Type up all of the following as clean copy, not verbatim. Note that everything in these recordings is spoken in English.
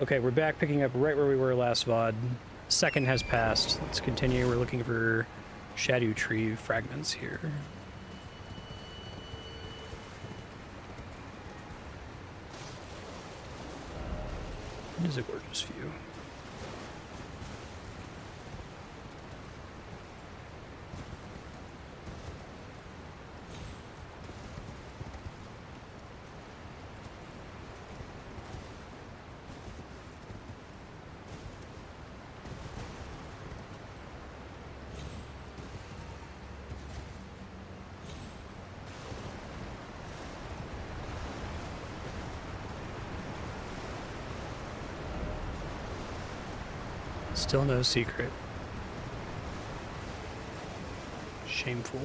Okay, we're back picking up right where we were last VOD. Second has passed. Let's continue. We're looking for Erdtree fragments here. It is a gorgeous view. Still no secret. Shameful.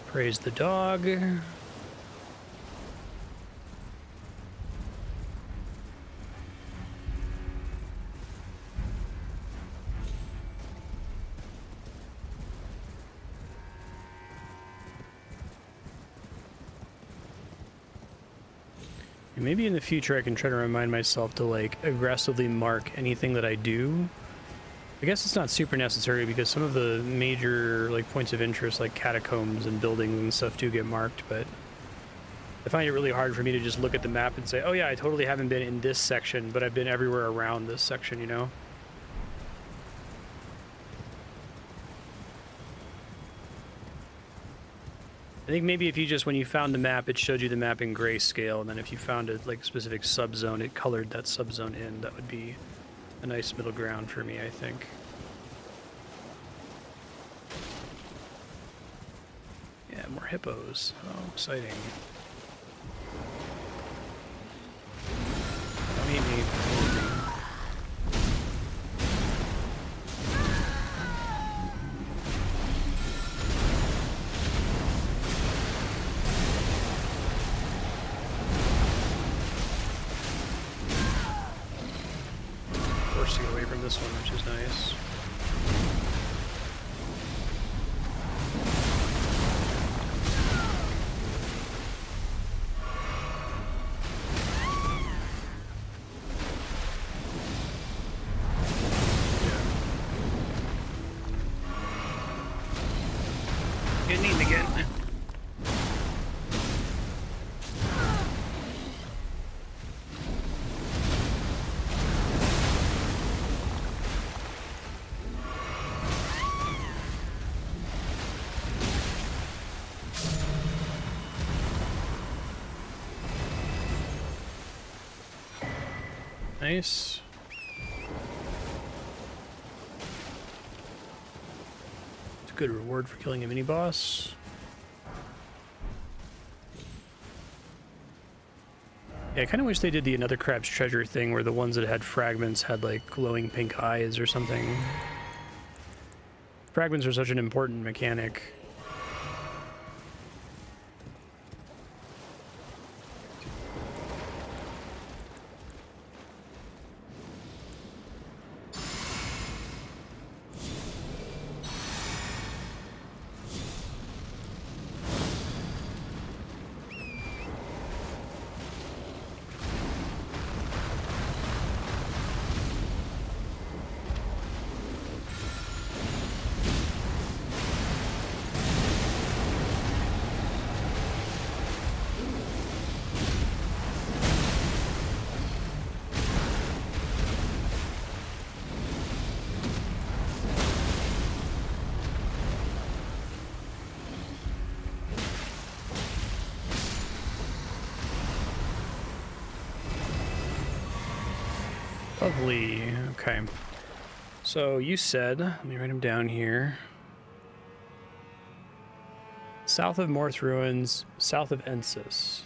Praise the dog. Maybe in the future I can try to remind myself to like aggressively mark anything that I do. I guess it's not super necessary because some of the major like points of interest like catacombs and buildings and stuff do get marked, but I find it really hard for me to just look at the map and say, oh yeah, I totally haven't been in this section, but I've been everywhere around this section, you know? I think maybe if you just, when you found the map, it showed you the map in grayscale, and then if you found a like specific subzone, it colored that subzone in. That would be a nice middle ground for me, I think. Yeah, more hippos. Oh, exciting. Don't eat me. Don't eat me. Forced to get away from this one, which is nice. Getting eaten again. Nice. It's a good reward for killing a mini boss. Yeah, I kind of wish they did the Another Crab's Treasure thing where the ones that had fragments had like glowing pink eyes or something. Fragments are such an important mechanic. Lovely. Okay. So you said, let me write them down here. South of Morth Ruins, south of Ensis.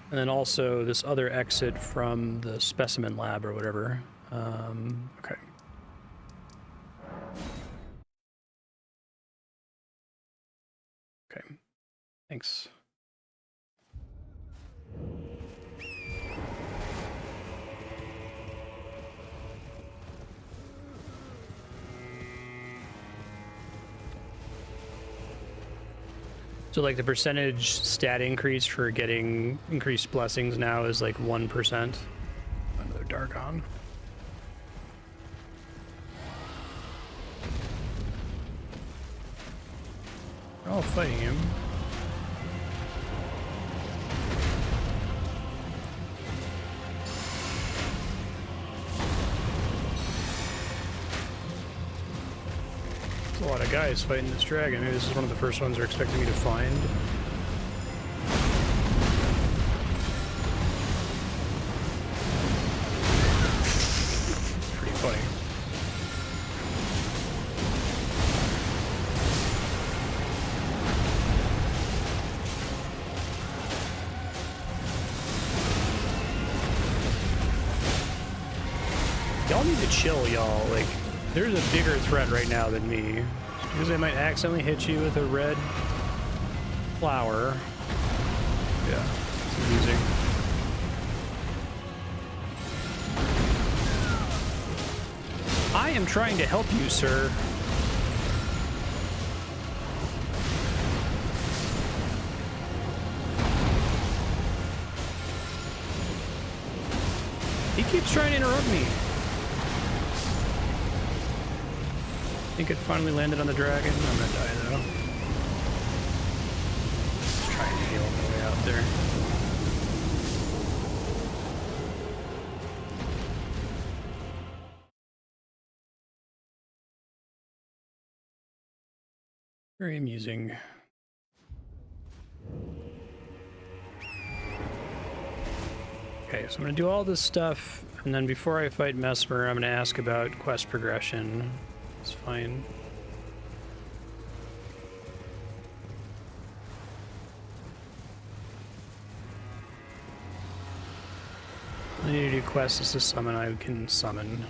And then also this other exit from the specimen lab or whatever. Okay. Okay. Thanks. So like the percentage stat increase for getting increased blessings now is like 1%. Another Dargon. We're all fighting him. A lot of guys fighting this dragon. Maybe this is one of the first ones they're expecting me to find. It's pretty funny. Y'all need to chill, y'all. Like, there's a bigger threat right now than me. Because I might accidentally hit you with a red flower. Yeah, it's amusing. I am trying to help you, sir. He keeps trying to interrupt me. I think it finally landed on the dragon. I'm gonna die though. Just trying to heal on the way out there. Very amusing. Okay, so I'm gonna do all this stuff, and then before I fight Messmer, I'm gonna ask about quest progression. It's fine. I need to do quests to summon. I can summon.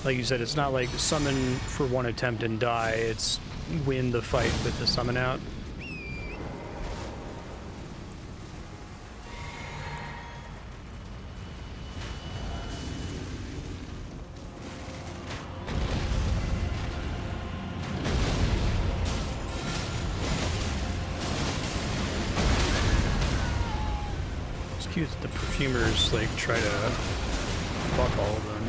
Like you said, it's not like summon for one attempt and die. It's win the fight with the summon out. The perfumers like try to buff all of them.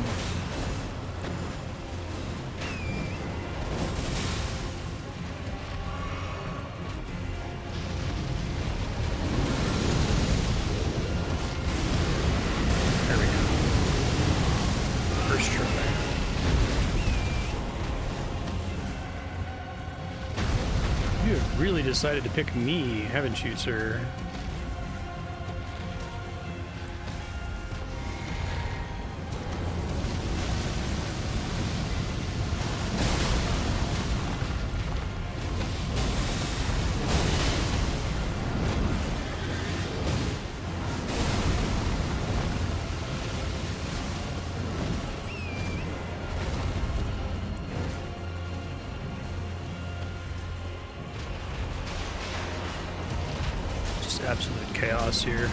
There we go. First try. You have really decided to pick me, haven't you, sir? Absolute chaos here.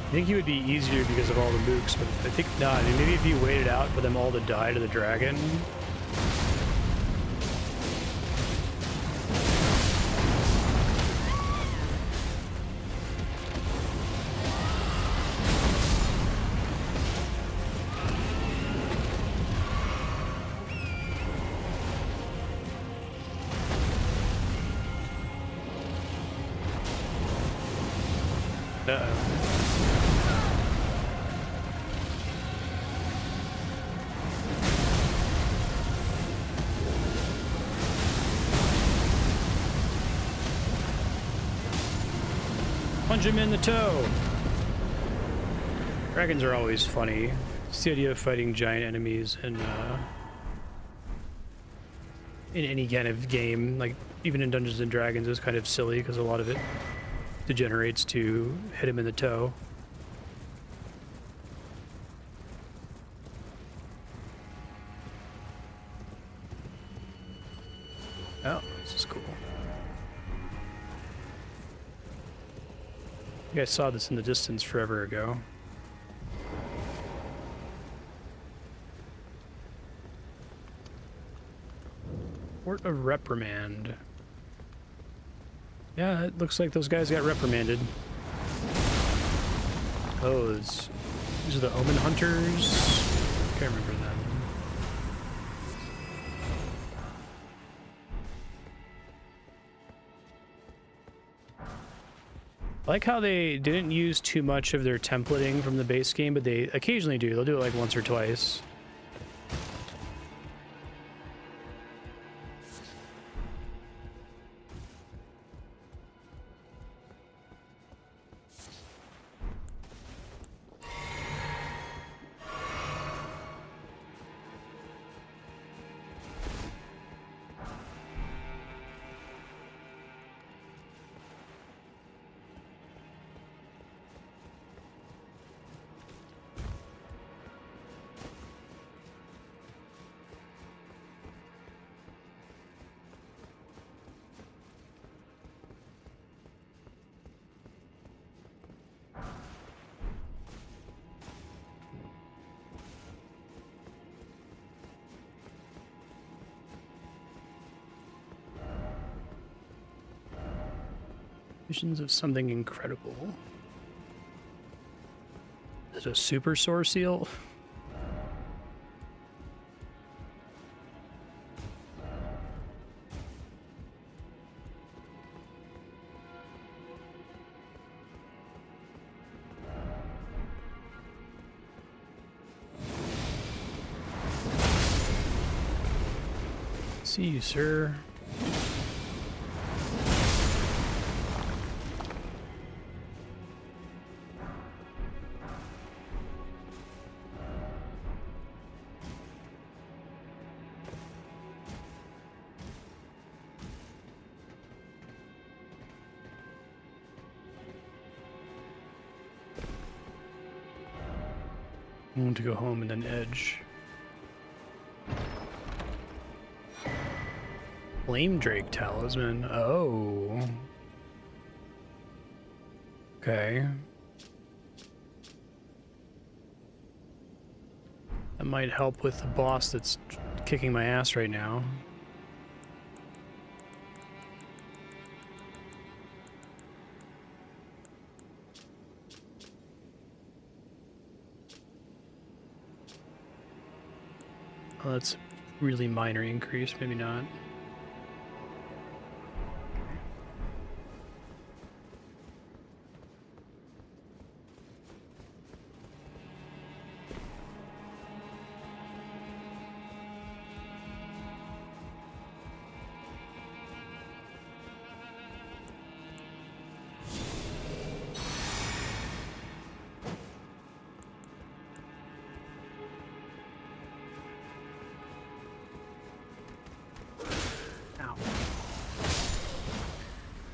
I think he would be easier because of all the mooks, but I think not. I mean, maybe if you waited out for them all to die to the dragon. Punch him in the toe. Dragons are always funny. It's the idea of fighting giant enemies in any kind of game, like even in Dungeons and Dragons, is kind of silly because a lot of it degenerates to hit him in the toe. Oh, this is cool. think I saw this in the distance forever ago. Court of Reprimand. Yeah, it looks like those guys got reprimanded. Oh, these are the Omen Hunters. Can't remember them. I like how they didn't use too much of their templating from the base game, but they occasionally do. They'll do it like once or twice. Visions of something incredible. Is it a super sore seal? See you, sir. I want to go home and then edge. Flame Drake Talisman. Oh. Okay. That might help with the boss that's kicking my ass right now. Oh, that's really minor increase, maybe not.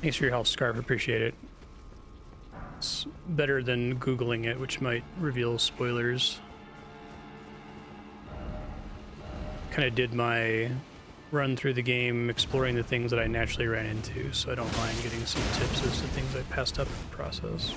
Thanks for your help, Scarf. Appreciate it. It's better than Googling it, which might reveal spoilers. Kind of did my run through the game exploring the things that I naturally ran into, so I don't mind getting some tips as to things I passed up in the process.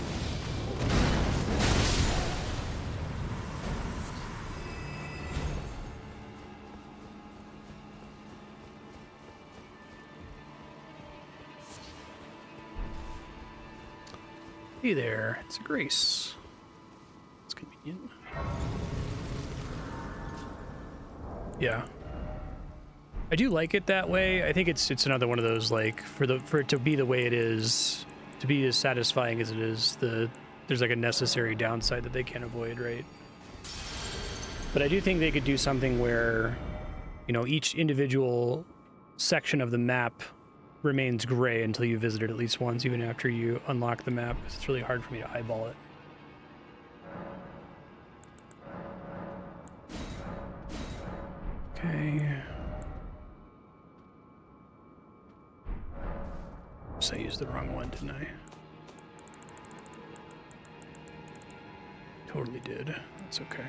Hey there, it's a Grace. It's convenient. Yeah. I do like it that way. I think it's another one of those, like, for it to be the way it is, to be as satisfying as it is, there's like a necessary downside that they can't avoid, right? But I do think they could do something where, you know, each individual section of the map remains gray until you visit it at least once, even after you unlock the map, because it's really hard for me to eyeball it. Okay. So I used the wrong one, didn't I? Totally did. That's okay.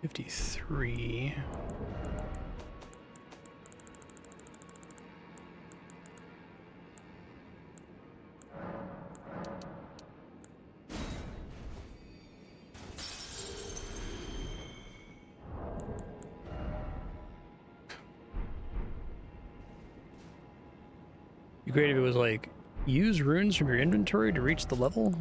$53. be great if it was like, use runes from your inventory to reach the level.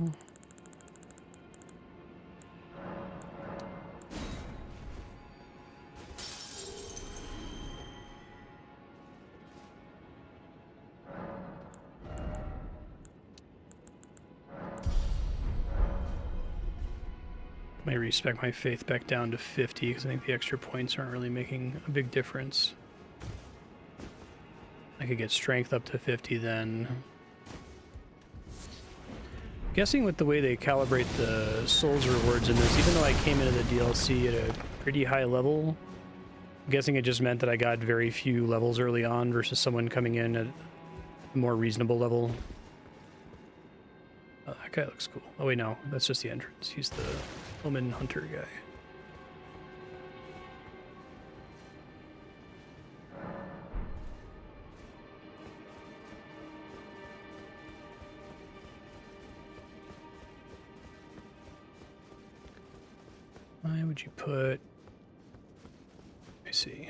Might respec my faith back down to 50 because I think the extra points aren't really making a big difference. I could get strength up to 50 then. Guessing with the way they calibrate the souls rewards in this, even though I came into the DLC at a pretty high level, I'm guessing it just meant that I got very few levels early on versus someone coming in at a more reasonable level. Oh, that guy looks cool. Oh wait, no, that's just the entrance. He's the Omen Hunter guy. Why would you put... Let me see.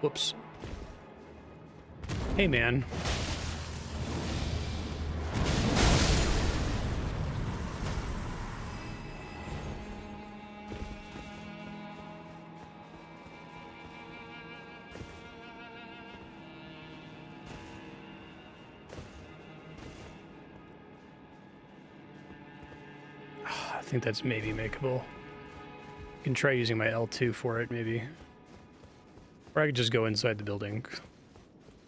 Whoops. Hey, man. I think that's maybe makeable. I can try using my L2 for it, maybe. Or I could just go inside the building.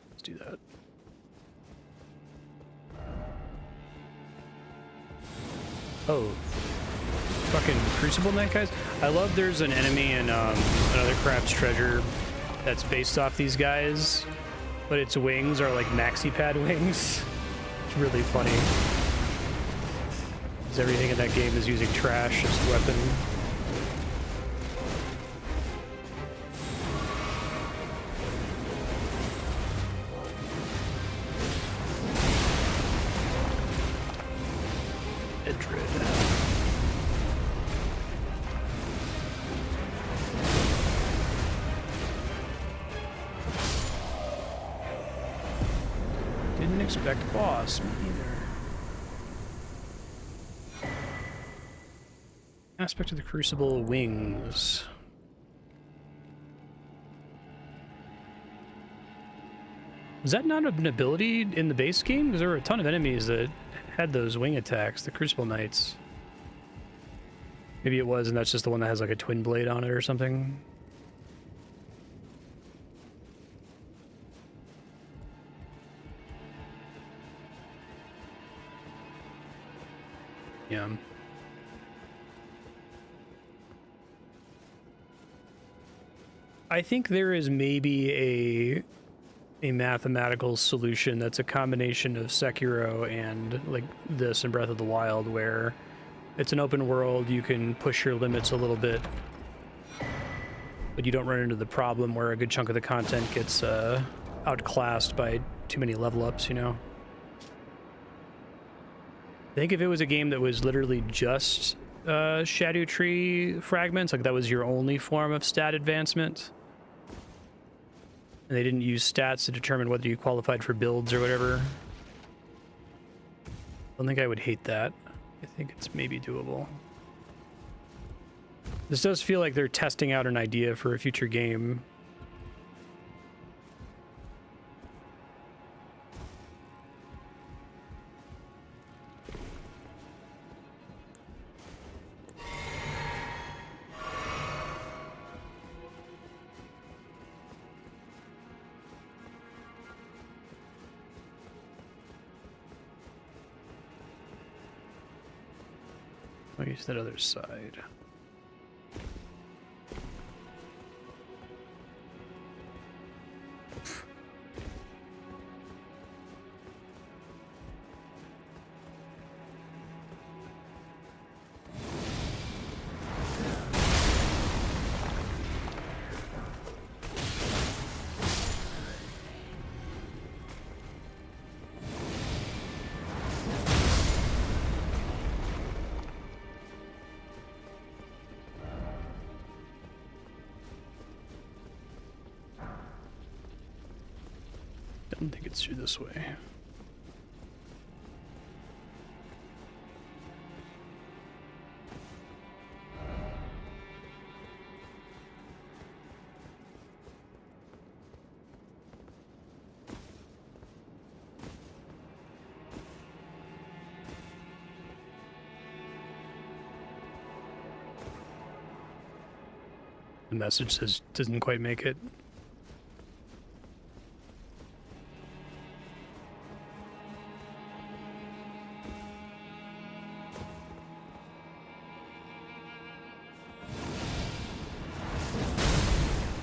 Let's do that. Oh. Fucking Crucible Knight, guys. I love there's an enemy in another Crab's Treasure that's based off these guys, but its wings are like maxi pad wings. It's really funny. Because everything in that game is using trash as a weapon. Erdtree. Didn't expect boss, me either. Aspect of the Crucible wings. Was that not an ability in the base game? Because there were a ton of enemies that had those wing attacks, the Crucible Knights. Maybe it was, and that's just the one that has like a twin blade on it or something. Yeah. I think there is maybe a mathematical solution that's a combination of Sekiro and like this and Breath of the Wild, where it's an open world, you can push your limits a little bit, but you don't run into the problem where a good chunk of the content gets outclassed by too many level ups, you know? I think if it was a game that was literally just Shadow Tree fragments, like that was your only form of stat advancement, and they didn't use stats to determine whether you qualified for builds or whatever, I don't think I would hate that. I think it's maybe doable. This does feel like they're testing out an idea for a future game. I'll use that other side. I think it's through this way. The message says doesn't quite make it.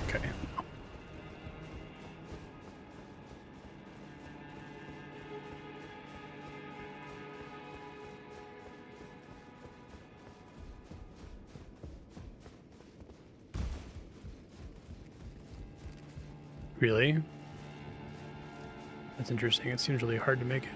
Okay. Really? That's interesting. It seems really hard to make it.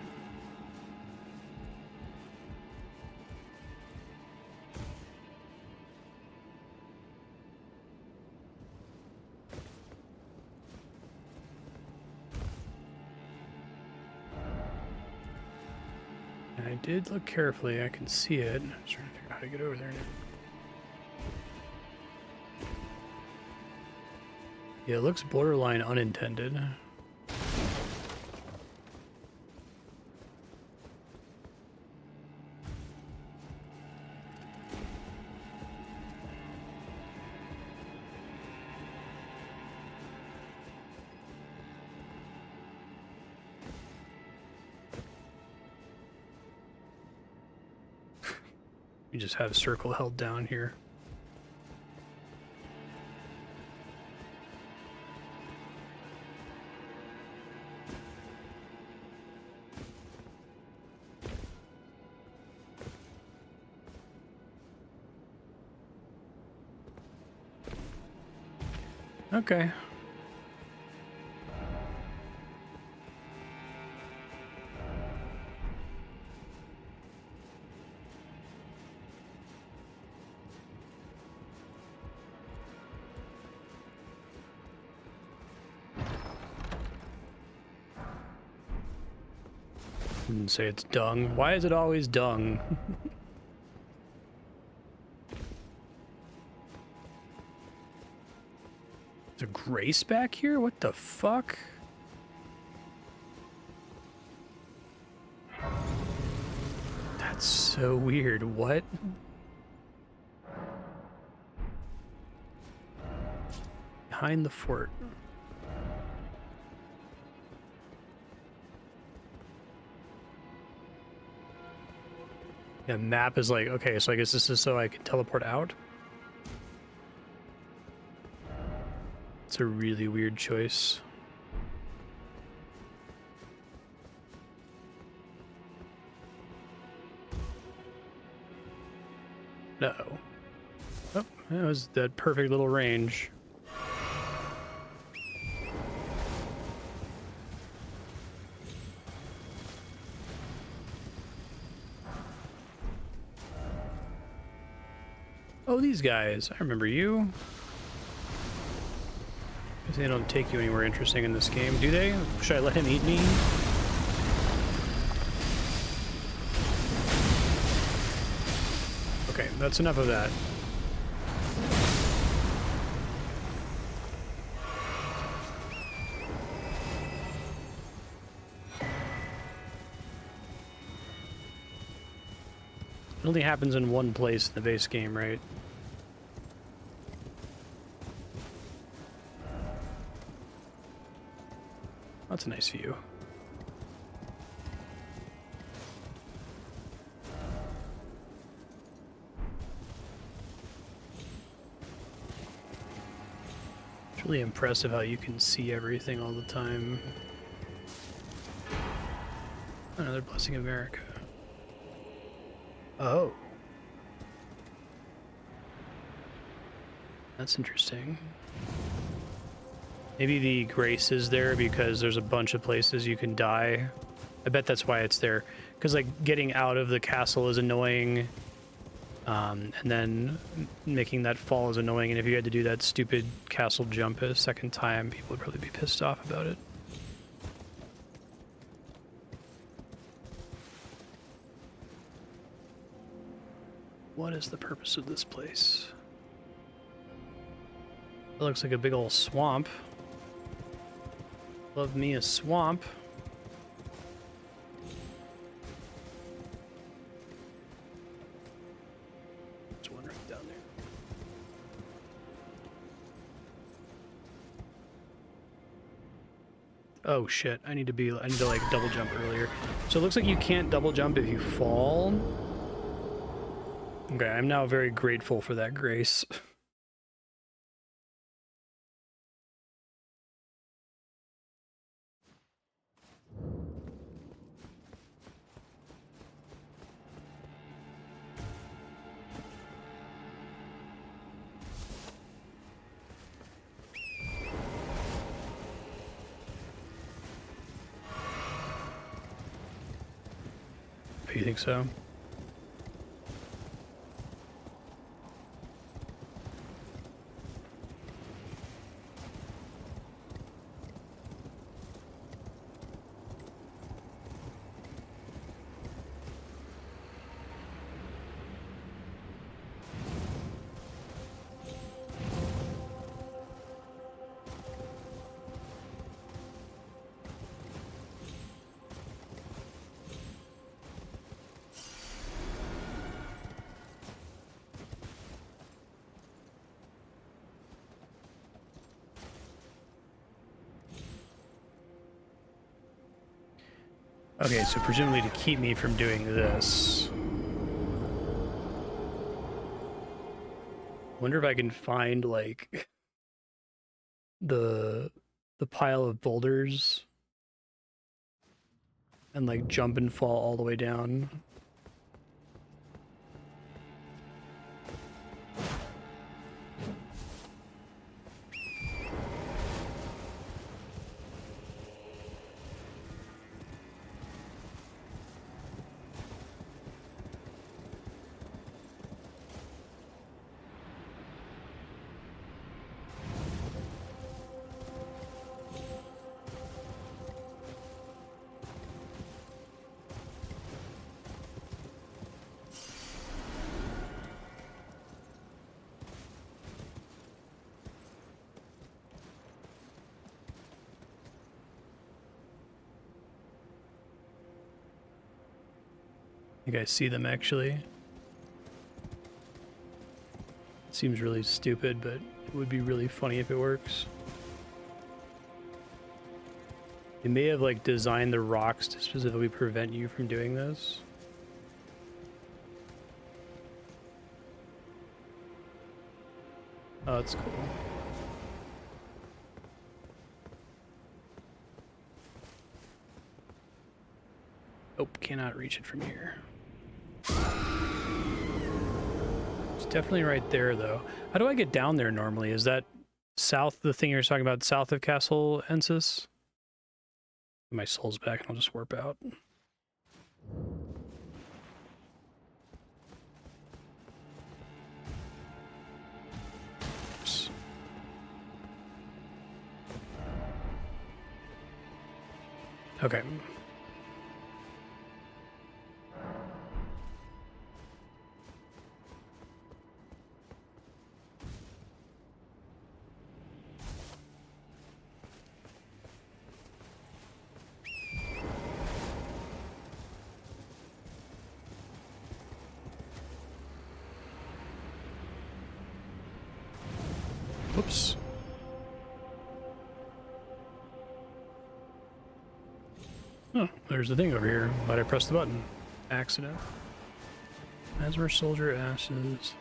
And I did look carefully. I can see it. I'm just trying to figure out how to get over there now. Yeah, it looks borderline unintended. You just have circle held down here. Okay. Didn't say it's dung. Why is it always dung? There's a grace back here? What the fuck? That's so weird. What? Behind the fort. Yeah, map is like, okay, so I guess this is so I can teleport out? It's a really weird choice. No. Oh, that was that perfect little range. Oh, these guys. I remember you. Guess they don't take you anywhere interesting in this game, do they? Should I let him eat me? Okay, that's enough of that. It only happens in one place in the base game, right? That's a nice view. It's really impressive how you can see everything all the time. Another blessing of America. Oh. That's interesting. Maybe the grace is there because there's a bunch of places you can die. I bet that's why it's there. Because, like, getting out of the castle is annoying. And then making that fall is annoying. And if you had to do that stupid castle jump a second time, people would probably be pissed off about it. What is the purpose of this place? It looks like a big old swamp. Love me a swamp. There's one right down there. Oh shit, I need to like double jump earlier. So it looks like you can't double jump if you fall. Okay, I'm now very grateful for that grace. You think so? Okay, so presumably to keep me from doing this. Wonder if I can find like the pile of boulders and like jump and fall all the way down. You guys see them actually? It seems really stupid, but it would be really funny if it works. They may have like designed the rocks to specifically prevent you from doing this. Oh, that's cool. Oh, cannot reach it from here. It's definitely right there, though. How do I get down there normally? Is that south, the thing you were talking about, south of Castle Ensis? My soul's back and I'll just warp out. Oops. Okay. Whoops. Oh, there's the thing over here. Why'd I press the button? Accident. Messmer soldier ashes.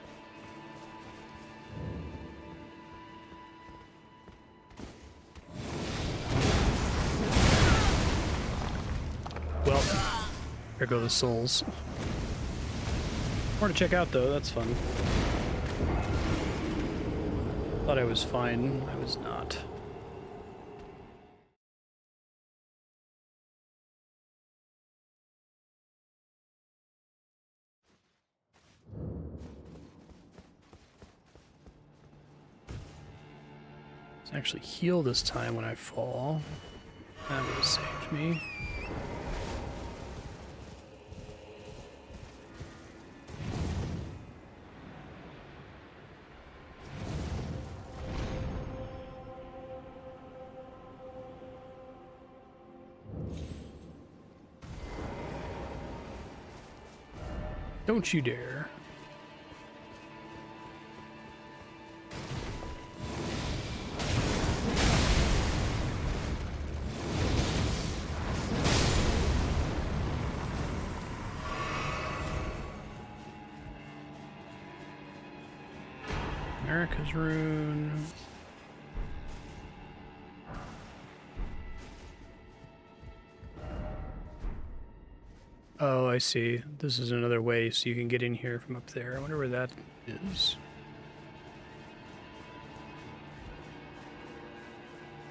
Well, there go the souls. More to check out though, that's fun. Thought I was fine, I was not. Let's actually heal this time when I fall. That would have saved me. Don't you dare. America's Rune. Oh, I see. This is another way so you can get in here from up there. I wonder where that is.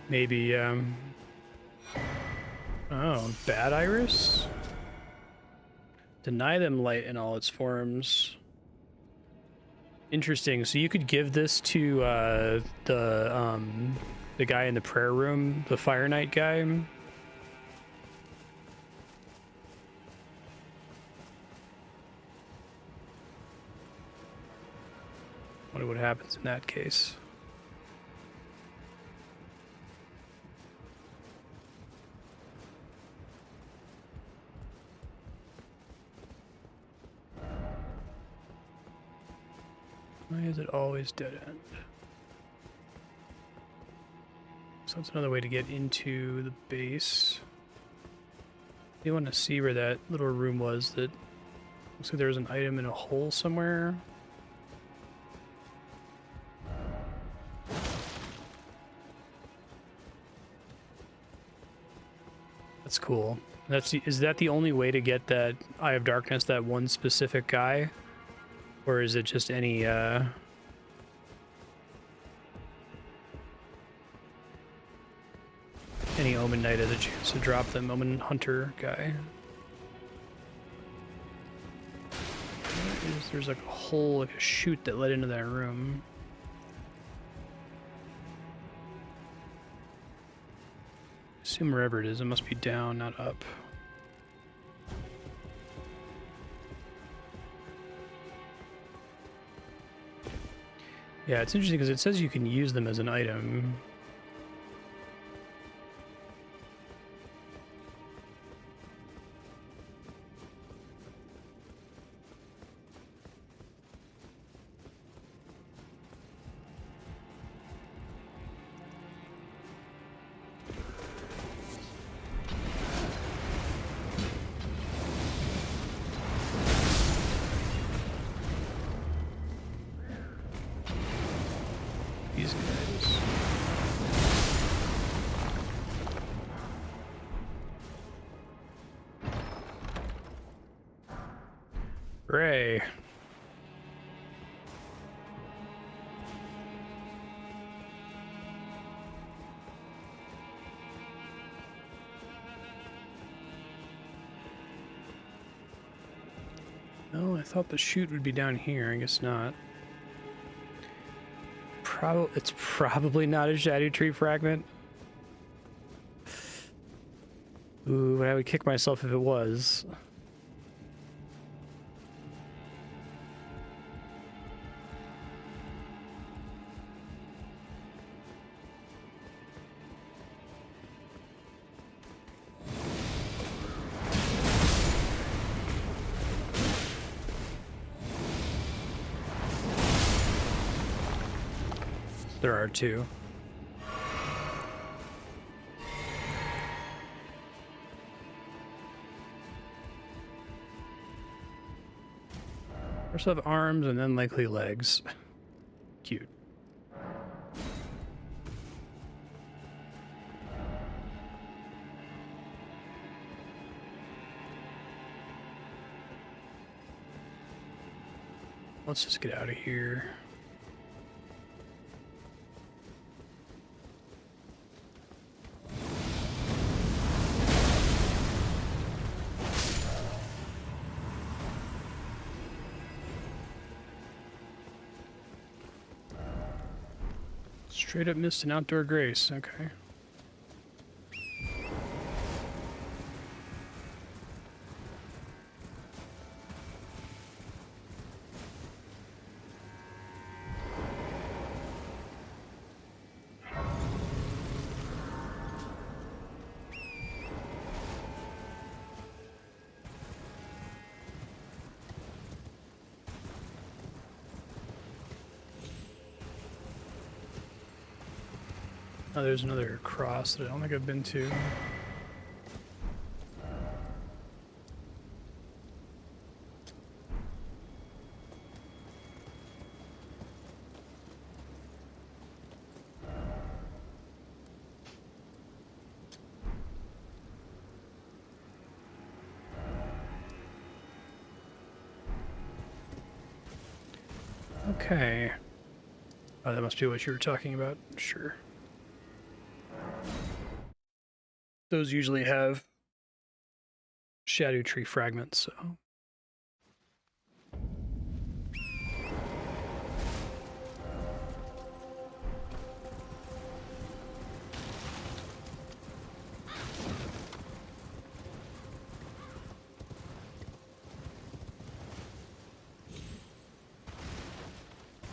Maybe, oh, Bad Iris? Deny them light in all its forms. Interesting. So you could give this to the guy in the prayer room, the Fire Knight guy. Wonder what happens in that case. Why is it always dead end? So that's another way to get into the base. You want to see where that little room was that looks like there was an item in a hole somewhere. That's cool. Is that the only way to get that Eye of Darkness, that one specific guy? Or is it just any Omen Knight has a chance to drop them, Omen Hunter guy? There's like a hole, like a chute that led into that room. Assume wherever it is, it must be down, not up. Yeah, it's interesting because it says you can use them as an item. These guys. Ray. Oh, I thought the chute would be down here. I guess not. It's probably not a Erdtree fragment. Ooh, but I would kick myself if it was. There are two. First have arms and then likely legs. Cute. Let's just get out of here. Straight up missed an outdoor grace, okay. Oh, there's another cross that I don't think I've been to. Okay. Oh, that must be what you were talking about. Sure. Those usually have shadow tree fragments, so.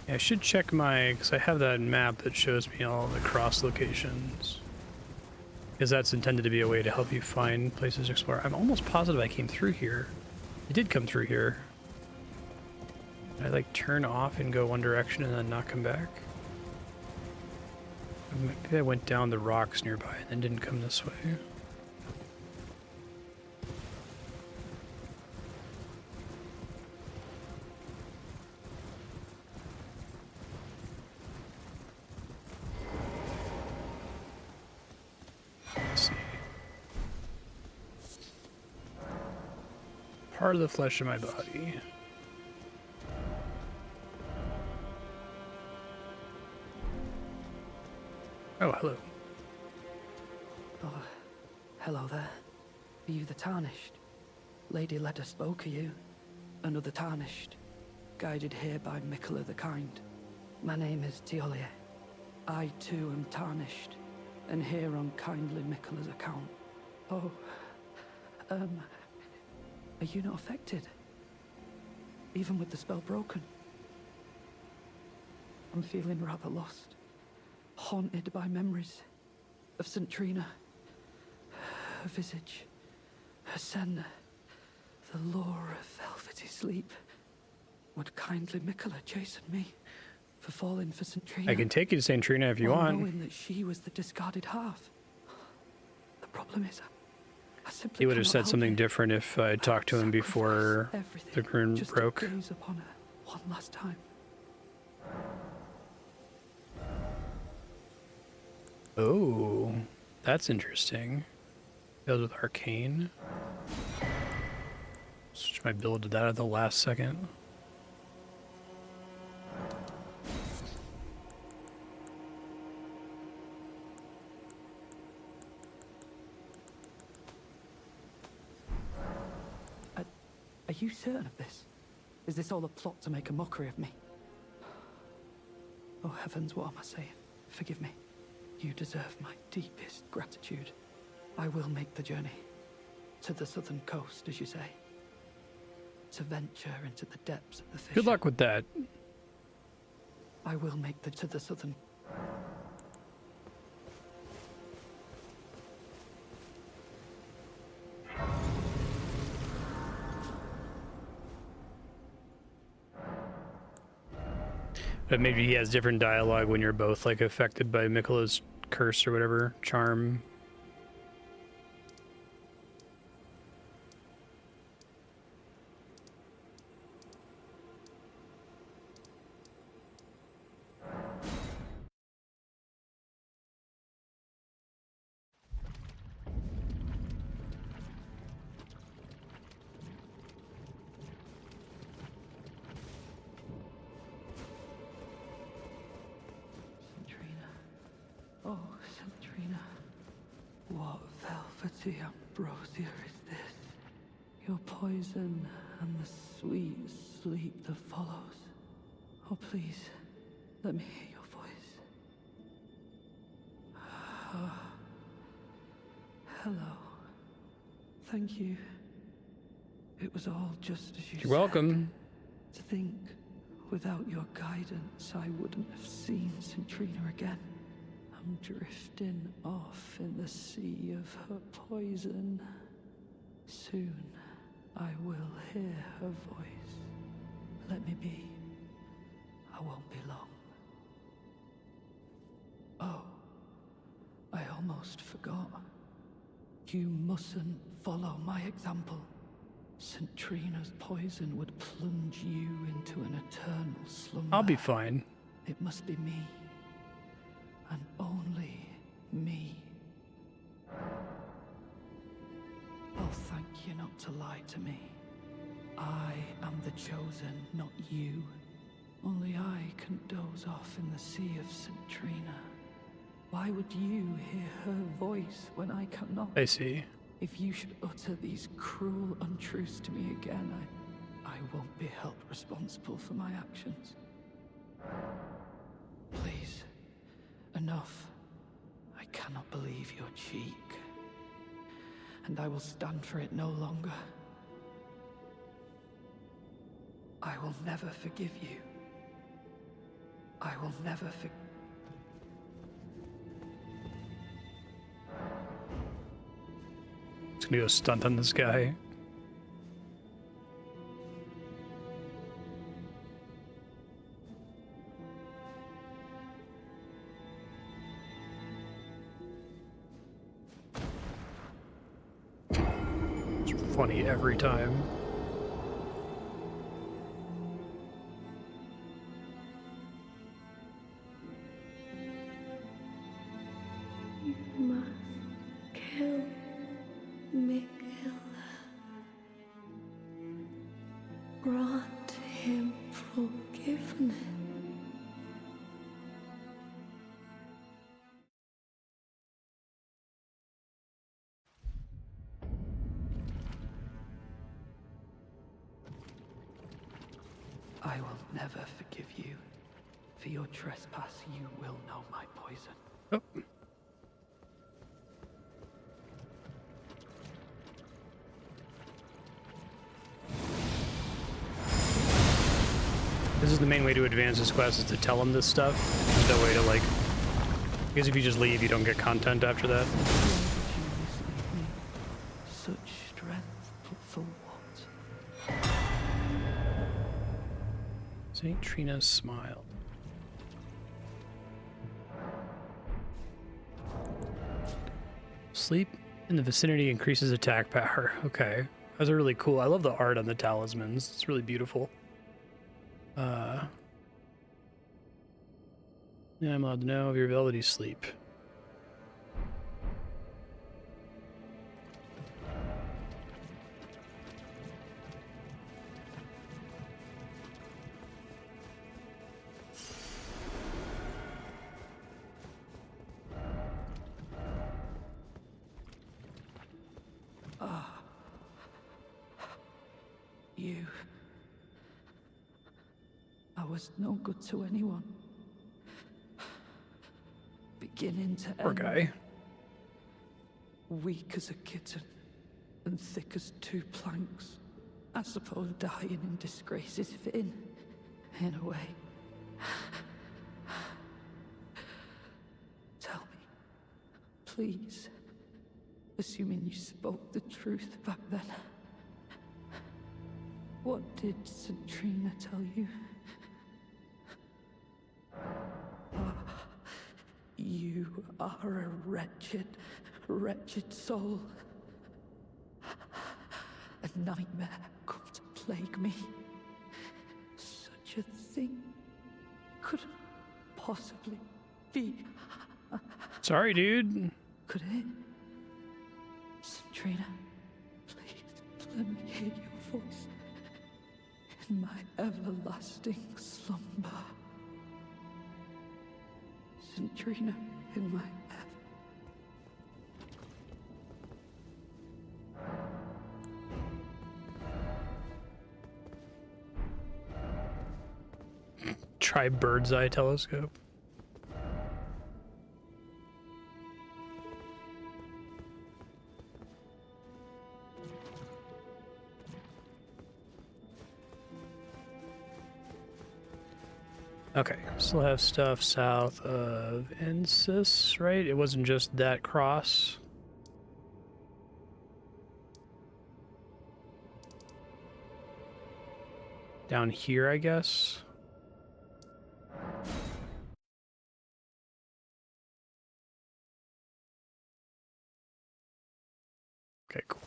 Yeah, I should check because I have that map that shows me all the cross locations. Because that's intended to be a way to help you find places to explore. I'm almost positive I came through here. I did come through here. Did I like turn off and go one direction and then not come back? Maybe I went down the rocks nearby and then didn't come this way. Let's see. Part of the flesh of my body. Oh, hello. Oh, hello there. Are you the Tarnished? Lady Leda spoke of you. Another Tarnished. Guided here by Mikola the Kind. My name is Tiolier. I too am Tarnished. And here on kindly Mikola's account. Oh, are you not affected? Even with the spell broken? I'm feeling rather lost. Haunted by memories of St. Trina. Her visage, her scent, the lure of velvety sleep. Would kindly Mikola chasten me for falling for St. Trina? I can take you to St. Trina if you want. Knowing that she was the discarded half. The problem is, I simply He would have cannot said help something it. different if I had talked to him before the rune just broke. To gaze upon her one last time. Oh, that's interesting. Goes with arcane. Switch my build to that at the last second. Are you certain of this? Is this all a plot to make a mockery of me? Oh heavens, what am I saying? Forgive me. You deserve my deepest gratitude. I will make the journey. To the southern coast, as you say. To venture into the depths of the fissure. Good luck with that. I will make to the southern... But maybe he has different dialogue when you're both like affected by Mikola's curse or whatever, charm. Oh, St. Trina, what velvety ambrosia is this? Your poison and the sweet sleep that follows. Oh, please, let me hear your voice. Hello. Thank you. It was all just as you said. You're welcome. To think, without your guidance, I wouldn't have seen St. Trina again. I'm drifting off in the sea of her poison. Soon, I will hear her voice. Let me be. I won't be long. Oh, almost forgot. You mustn't follow my example. St. Trina's poison would plunge you into an eternal slumber. I'll be fine. It must be me. And only me. Oh, thank you not to lie to me. I am the chosen, not you. Only I can doze off in the sea of St. Trina. Why would you hear her voice when I cannot? I see. If you should utter these cruel untruths to me again, I won't be held responsible for my actions. Please, enough. I cannot believe your cheek. And I will stand for it no longer. I will never forgive you. I will never forgive. Just gonna go stunt on this guy. It's funny every time. You must kill Mikhail. Grant him forgiveness. I will never forgive you. For your trespass, you will know my poison. Oh. This is the main way to advance this quest, is to tell him this stuff. There's no way to, like... Because if you just leave, you don't get content after that. Such strength, but for what? St. Trina's smile. Sleep in the vicinity increases attack power. Okay. Those are really cool. I love the art on the talismans. It's really beautiful. Yeah, I'm allowed to know of your ability to sleep. You. I was no good to anyone. Beginning to Poor end. guy. Weak as a kitten, and thick as two planks. I suppose dying in disgrace is fitting, in a way. Tell me, please, assuming you spoke the truth back then. What did St. Trina tell you? You are a wretched, wretched soul. A nightmare come to plague me. Such a thing couldn't possibly be. Sorry, dude. Could it? St. Trina, please let me hear your voice in my everlasting slumber. St. Trina, in my Try bird's eye telescope. Okay, still have stuff south of Ensis, right? It wasn't just that cross. Down here, I guess. Okay, cool.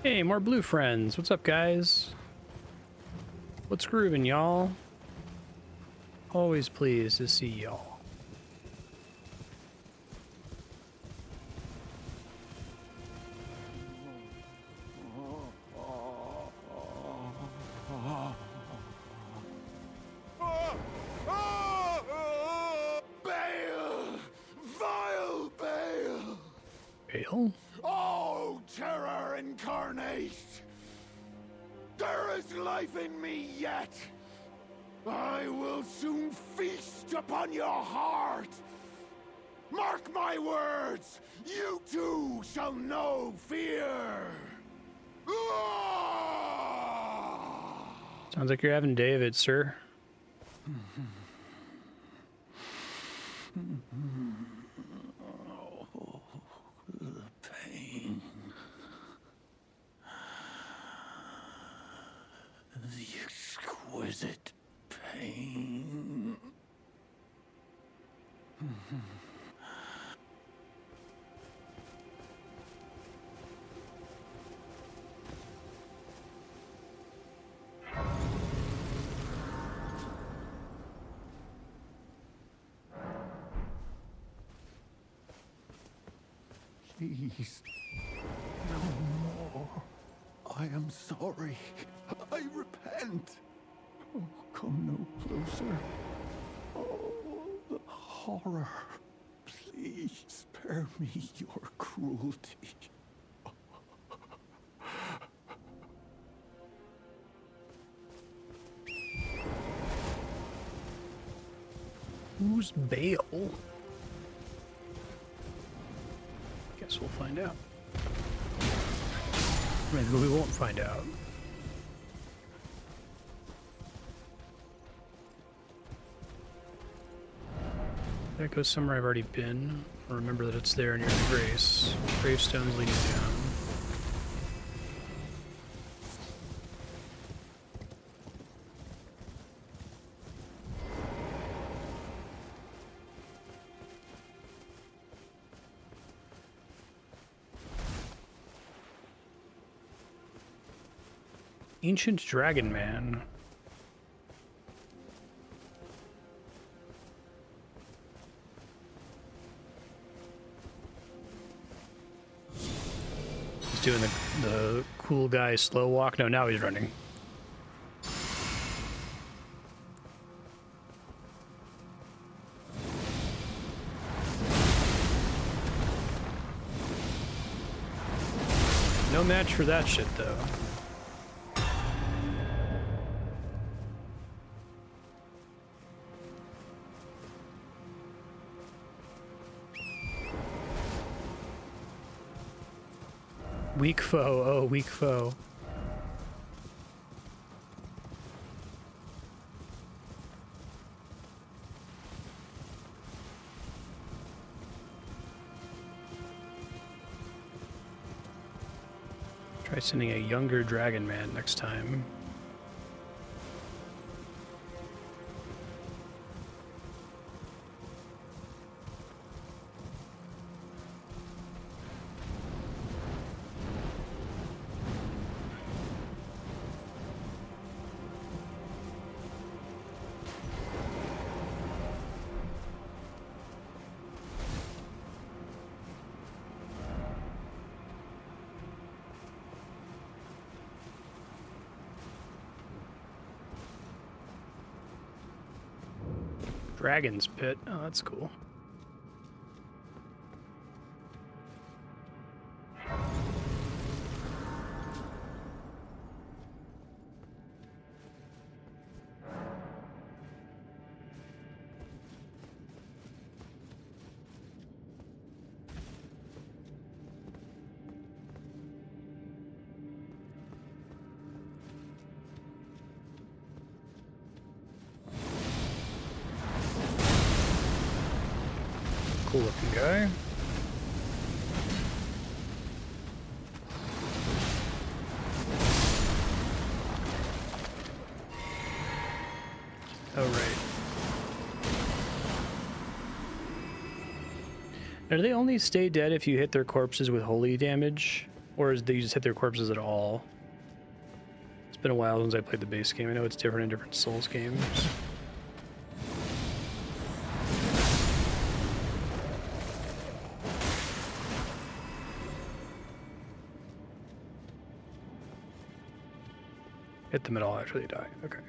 Hey, more blue friends. What's up, guys? What's grooving, y'all? Always pleased to see y'all. Bale! Vile Bale! Bale? Oh, terror incarnate! There is life in me yet! I will soon feast upon your heart! Mark my words! You too shall know fear! Sounds like you're having David, sir. Oh, the pain. The exquisite pain. Please, no more. I am sorry. I repent. Oh, come no closer. Oh, the horror. Please spare me your cruelty. Who's Bale? Guess we'll find out. Maybe we won't find out. That goes somewhere I've already been. I'll remember that it's there near the grace. Gravestones leading down. Ancient Dragon Man. He's doing the cool guy slow walk. No, now he's running. No match for that shit, though. Weak foe, oh, weak foe. Try sending a younger dragon man next time. Dragon's Pit. Oh, that's cool. Cool looking guy. Oh, right. Now, do they only stay dead if you hit their corpses with holy damage? Or do you just hit their corpses at all? It's been a while since I played the base game. I know it's different in different Souls games. Hit them at all, actually die. Okay.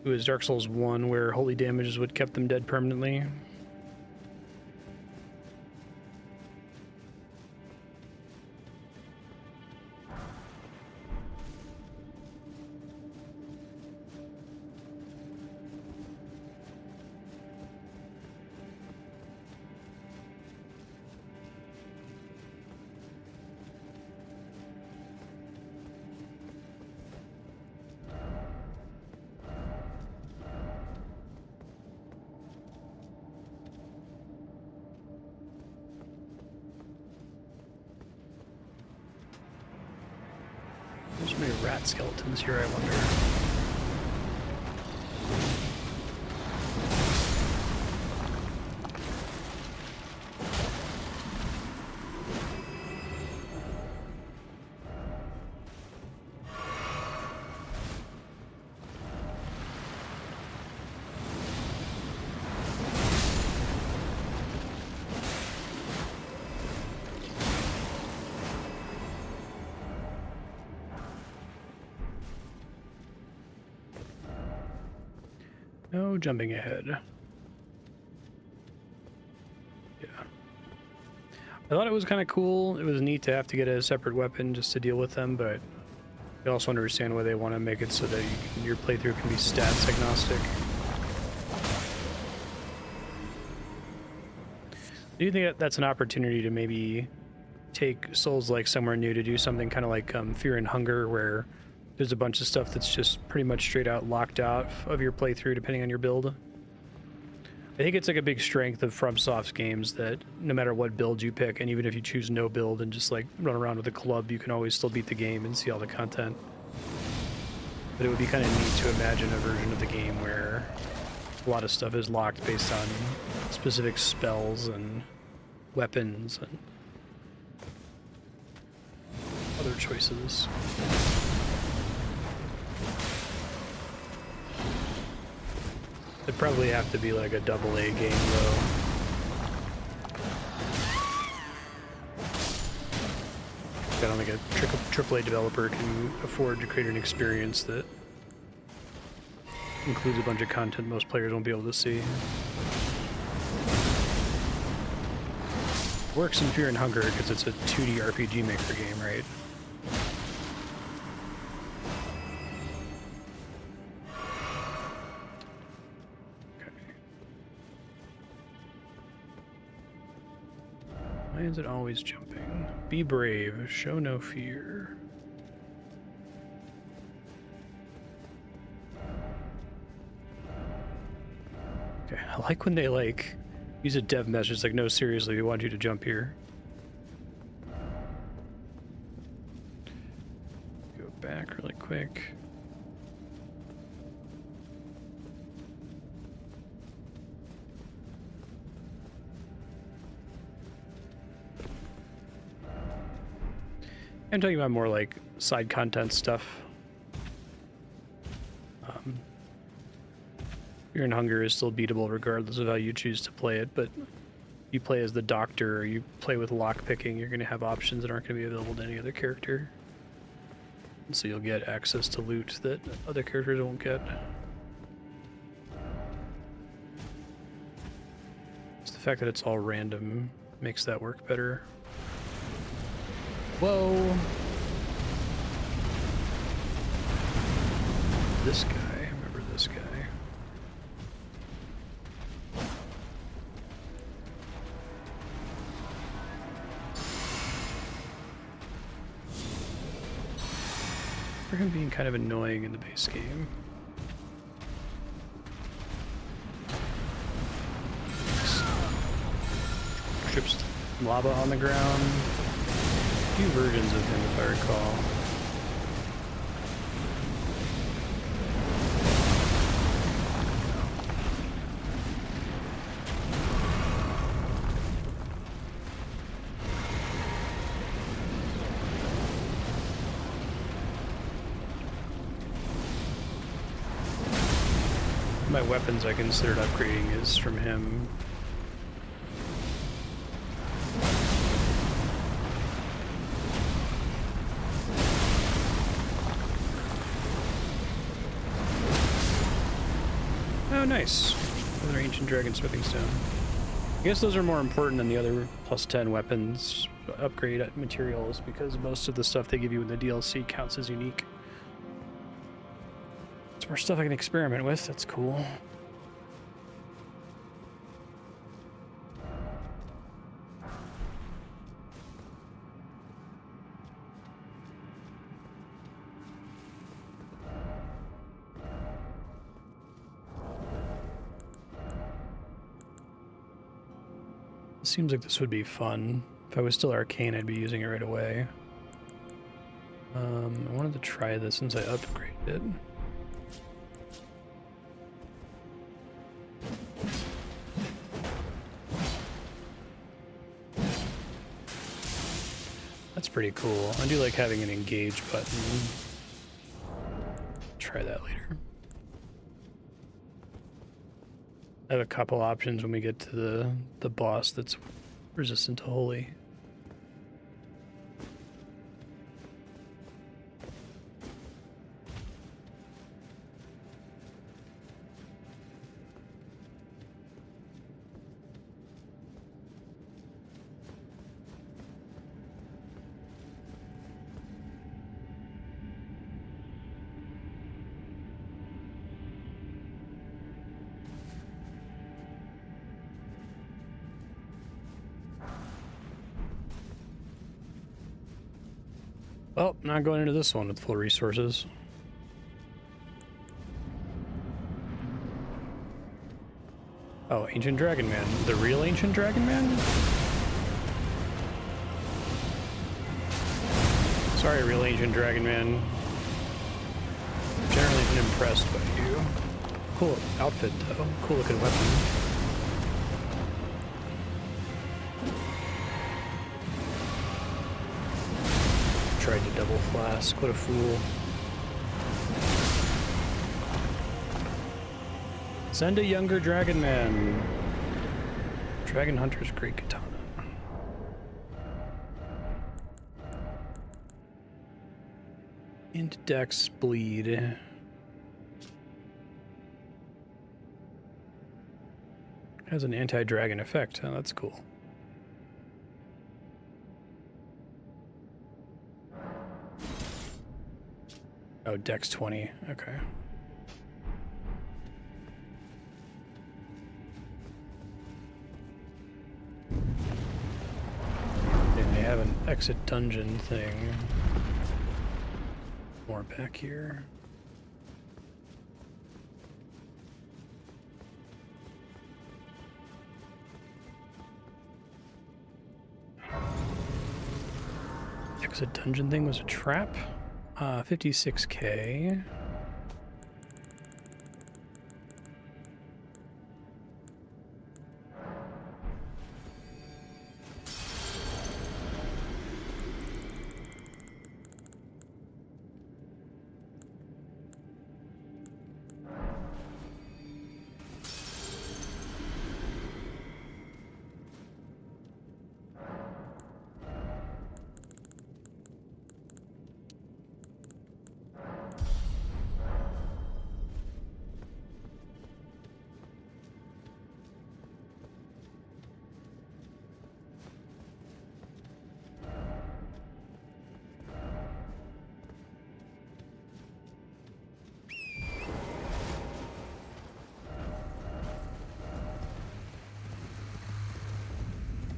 It was Dark Souls 1 where holy damage is what kept them dead permanently. There's many rat skeletons here, I wonder. No jumping ahead. Yeah. I thought it was kind of cool. It was neat to have to get a separate weapon just to deal with them, but I also understand why they want to make it so that your playthrough can be stats agnostic. Do you think that that's an opportunity to maybe take Souls-like somewhere new to do something kind of like Fear and Hunger, where there's a bunch of stuff that's just pretty much straight out locked out of your playthrough depending on your build? I think it's like a big strength of FromSoft's games that no matter what build you pick, and even if you choose no build and just like run around with a club, you can always still beat the game and see all the content. But it would be kind of neat to imagine a version of the game where a lot of stuff is locked based on specific spells and weapons and other choices. It'd probably have to be like a AA game, though. I don't think a AAA developer can afford to create an experience that includes a bunch of content most players won't be able to see. Works in Fear and Hunger because it's a 2D RPG Maker game, right? Why is it always jumping? Be brave, show no fear. Okay, I like when they like use a dev message like, no, seriously, we want you to jump here. Go back really quick. I'm talking about more like side content stuff. Fear and Hunger is still beatable regardless of how you choose to play it, but you play as the doctor or you play with lockpicking, you're going to have options that aren't going to be available to any other character. And so you'll get access to loot that other characters won't get. It's the fact that it's all random makes that work better. Whoa! This guy, remember this guy. For him being kind of annoying in the base game. strips lava on the ground. A few versions of him, if I recall. My weapons I considered upgrading is from him. Oh, nice. Another ancient dragon smithing stone. I guess those are more important than the other plus 10 weapons upgrade materials because most of the stuff they give you in the DLC counts as unique. It's more stuff I can experiment with. That's cool. It seems like this would be fun. If I was still arcane, I'd be using it right away. I wanted to try this since I upgraded it. That's pretty cool. I do like having an engage button. Try that later. I have a couple options when we get to the boss that's resistant to holy. Well, not going into this one with full resources. Oh, Ancient Dragon Man. The real Ancient Dragon Man? Sorry, real Ancient Dragon Man. I've generally been impressed by you. Cool outfit, though. Cool looking weapon. Tried to double flask. What a fool. Send a younger Dragon Man. Dragon Hunter's great katana. Int Dex Bleed. Has an anti-dragon effect. Oh, that's cool. Oh, Dex 20. Okay. And they have an exit dungeon thing. More back here. Exit dungeon thing was a trap. 56K.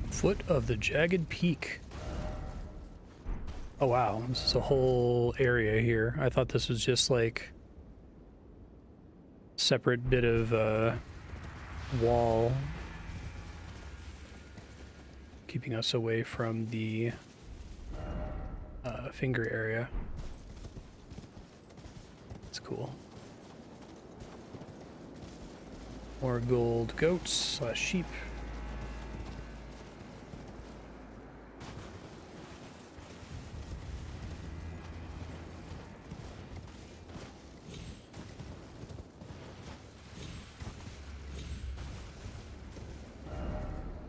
Foot of the Jagged Peak. Oh wow, this is a whole area here. I thought this was just like a separate bit of wall. keeping us away from the finger area. That's cool. More gold goats / sheep.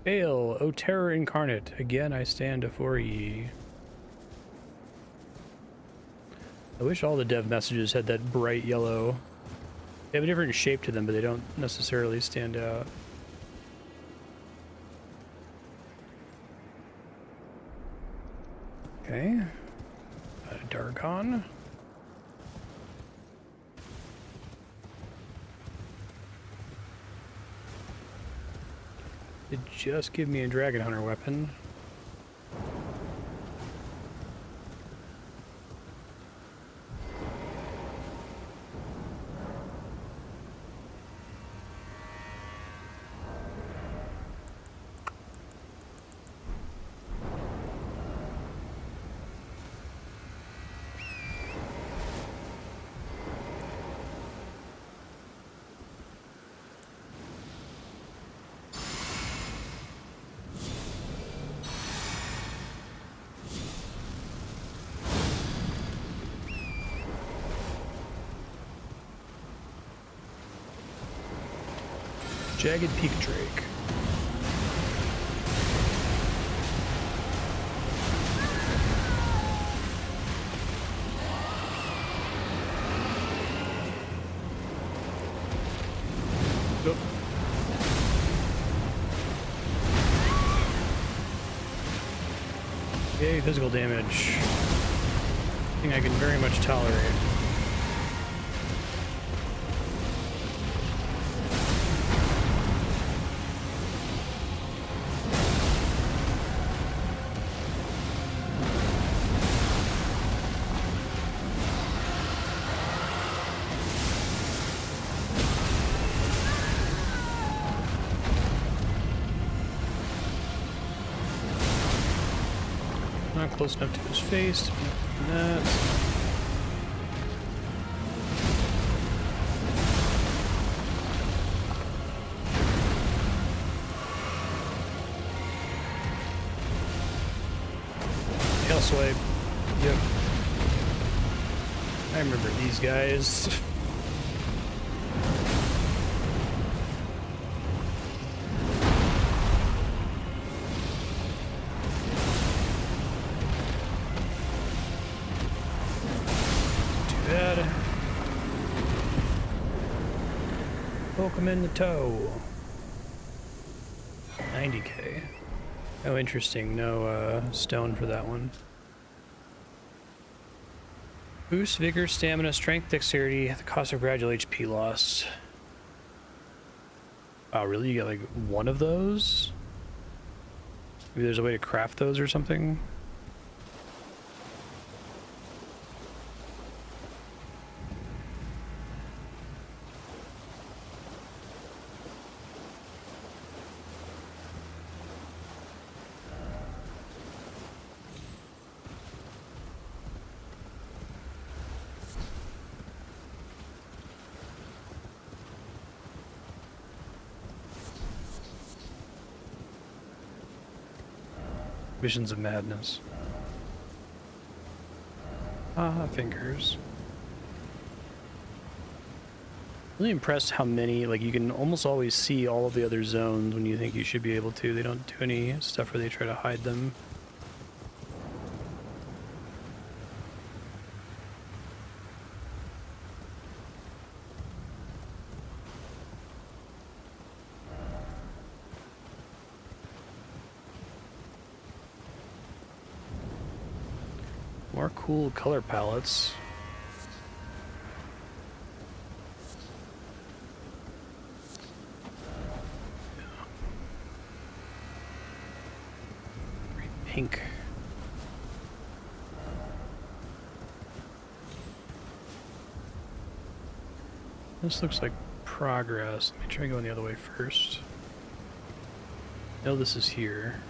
Hail, O terror incarnate, again I stand afore ye. I wish all the dev messages had that bright yellow. They have a different shape to them, but they don't necessarily stand out. Okay. Got a Dargon. It just give me a Dragon Hunter weapon. Jagged Peak Drake. Go. Yay, physical damage. Thing I can very much tolerate. Not close enough to his face to benefit from that. Tail swipe. Yep. I remember these guys. Poke him in the toe. 90k. Oh, interesting. No stone for that one. Boost vigor, stamina, strength, dexterity at the cost of gradual HP loss. Oh, really? You get like one of those? Maybe there's a way to craft those or something? Visions of madness. Ah, fingers. Really impressed how many, like, you can almost always see all of the other zones when you think you should be able to. They don't do any stuff where they try to hide them. More cool color palettes. Very pink. This looks like progress. Let me try going the other way first. I know this is here.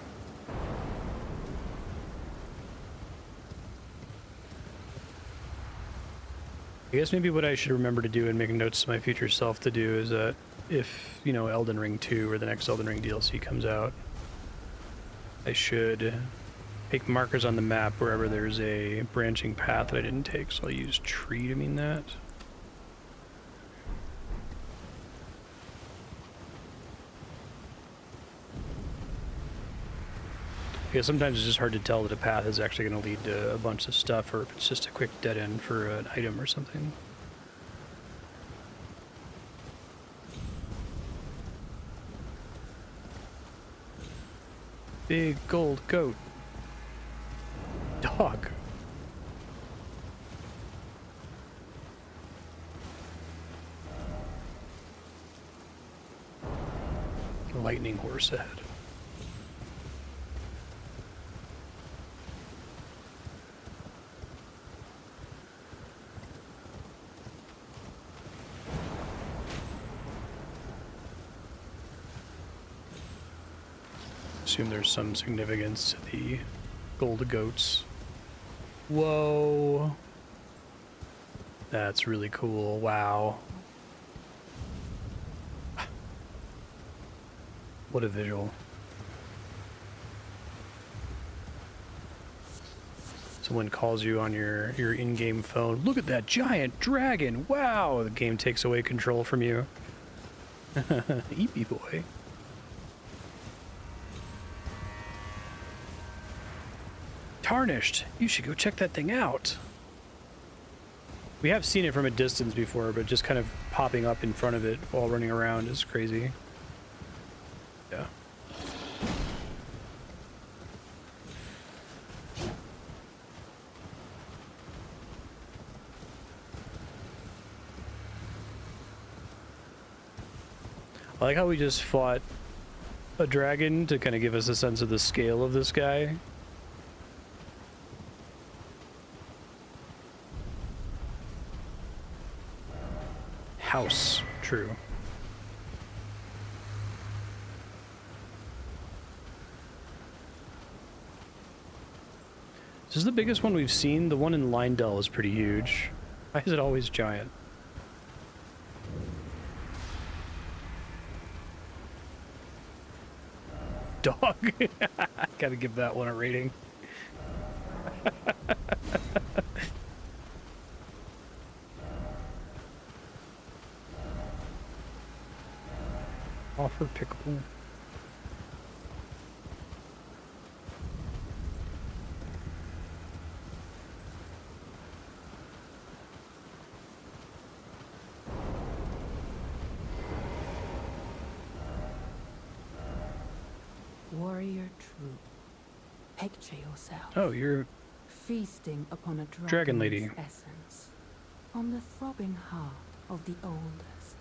I guess maybe what I should remember to do and make notes to my future self to do is that if, you know, Elden Ring 2 or the next Elden Ring DLC comes out, I should make markers on the map wherever there's a branching path that I didn't take, so I'll use tree to mean that. Because sometimes it's just hard to tell that a path is actually going to lead to a bunch of stuff, or if it's just a quick dead end for an item or something. Big gold goat. Dog. Lightning horse ahead. Assume there's some significance to the gold goats. Whoa. That's really cool. Wow. What a visual. Someone calls you on your in-game phone. Look at that giant dragon. Wow. The game takes away control from you. Eepy boy. Tarnished. You should go check that thing out. We have seen it from a distance before, but just kind of popping up in front of it while running around is crazy. Yeah. I like how we just fought a dragon to kind of give us a sense of the scale of this guy. House, true. This is the biggest one we've seen. The one in Lindell is pretty huge. Why is it always giant? Dog. Gotta give that one a rating. Offer pickle. Warrior true. Picture yourself. Oh, you're feasting upon a Dragon Lady. essence, on the throbbing heart of the oldest,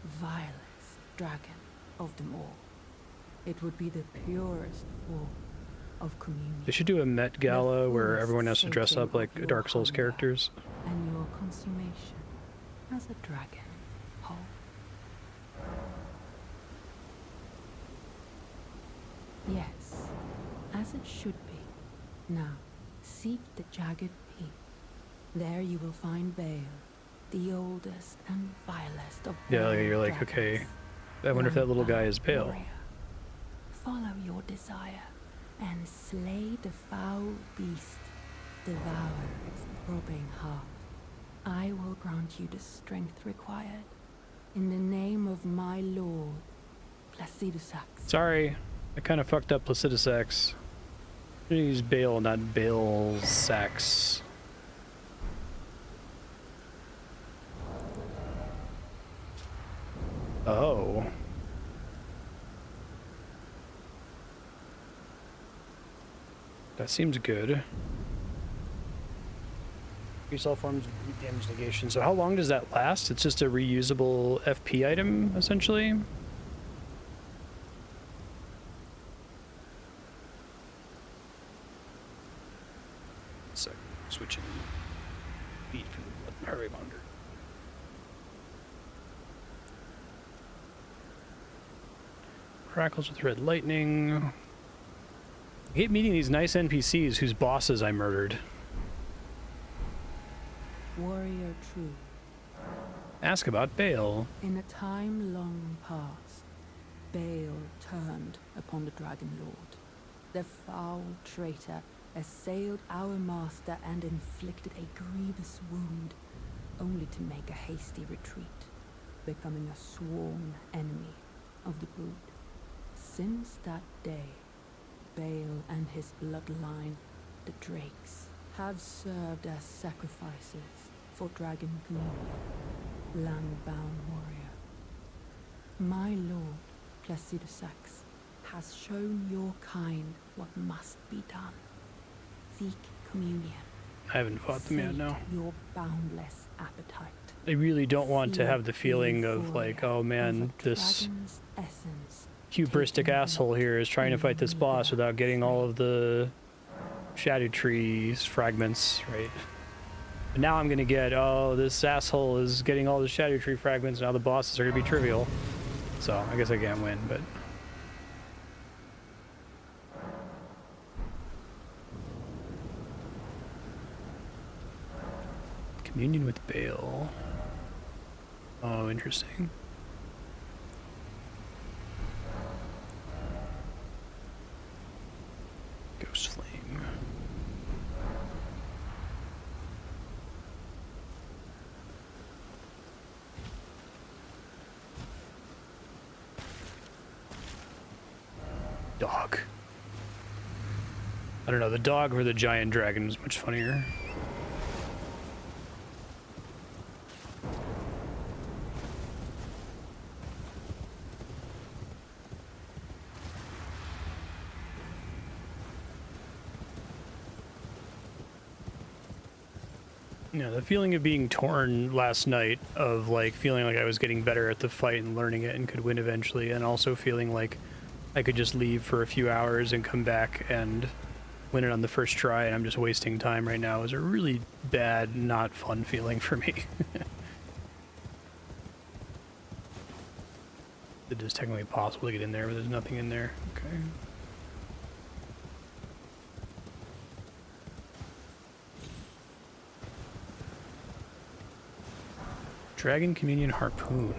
vilest dragon of them all. It would be the purest form of communion. They should do a Met Gala where everyone has to dress up like Dark Souls characters. And your consummation as a dragon whole. Yes, as it should be. Now, seek the jagged peak. There you will find Bale, the oldest and vilest of Yeah, all you're like, dragons. okay, I wonder if that little guy is Bale. Warrior, follow your desire and slay the foul beast. Devour its throbbing heart. I will grant you the strength required. In the name of my lord, Placidusax. Sorry, I kind of fucked up Placidusax. I'm gonna use Bale, not Bale Sax. Oh. That seems good. Increase all forms of damage negation. So how long does that last? It's just a reusable FP item, essentially? So, switching beat for the Harvey Monger. Crackles with red lightning. I hate meeting these nice NPCs whose bosses I murdered. Warrior true. Ask about Bale. In a time long past, Bale turned upon the Dragon Lord. The foul traitor assailed our master and inflicted a grievous wound, only to make a hasty retreat, becoming a sworn enemy of the brood. Since that day, Bale and his bloodline, the Drakes, have served as sacrifices for Dragon Communion, land-bound warrior. My lord, Placidusax, has shown your kind what must be done. Seek communion. I haven't fought them yet, no. Your boundless appetite. I really don't want to have the feeling of like, oh man, this hubristic asshole here is trying to fight this boss without getting all of the Erdtree fragments, right? And now I'm gonna get, oh, this asshole is getting all the Erdtree fragments, now the bosses are gonna be trivial. So I guess I can't win, but communion with Bale. Oh, interesting. Ghost Flame. Dog. I don't know, the dog or the giant dragon is much funnier. Yeah, the feeling of being torn last night, of like feeling like I was getting better at the fight and learning it and could win eventually, and also feeling like I could just leave for a few hours and come back and win it on the first try and I'm just wasting time right now, is a really bad, not fun feeling for me. It is technically possible to get in there, but there's nothing in there. Okay. Dragon Communion Harpoon.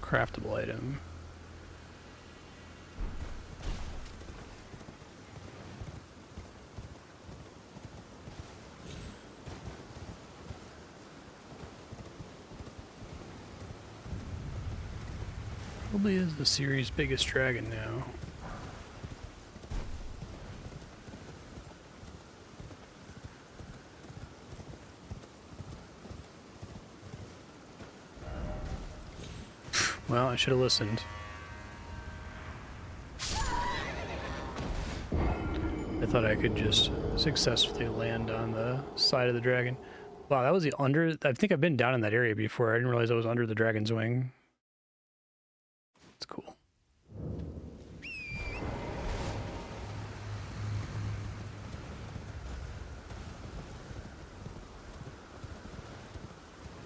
Craftable item. Probably is the series' biggest dragon now. Well, I should have listened. I thought I could just successfully land on the side of the dragon. Wow, that was the under... I think I've been down in that area before. I didn't realize I was under the dragon's wing. It's cool.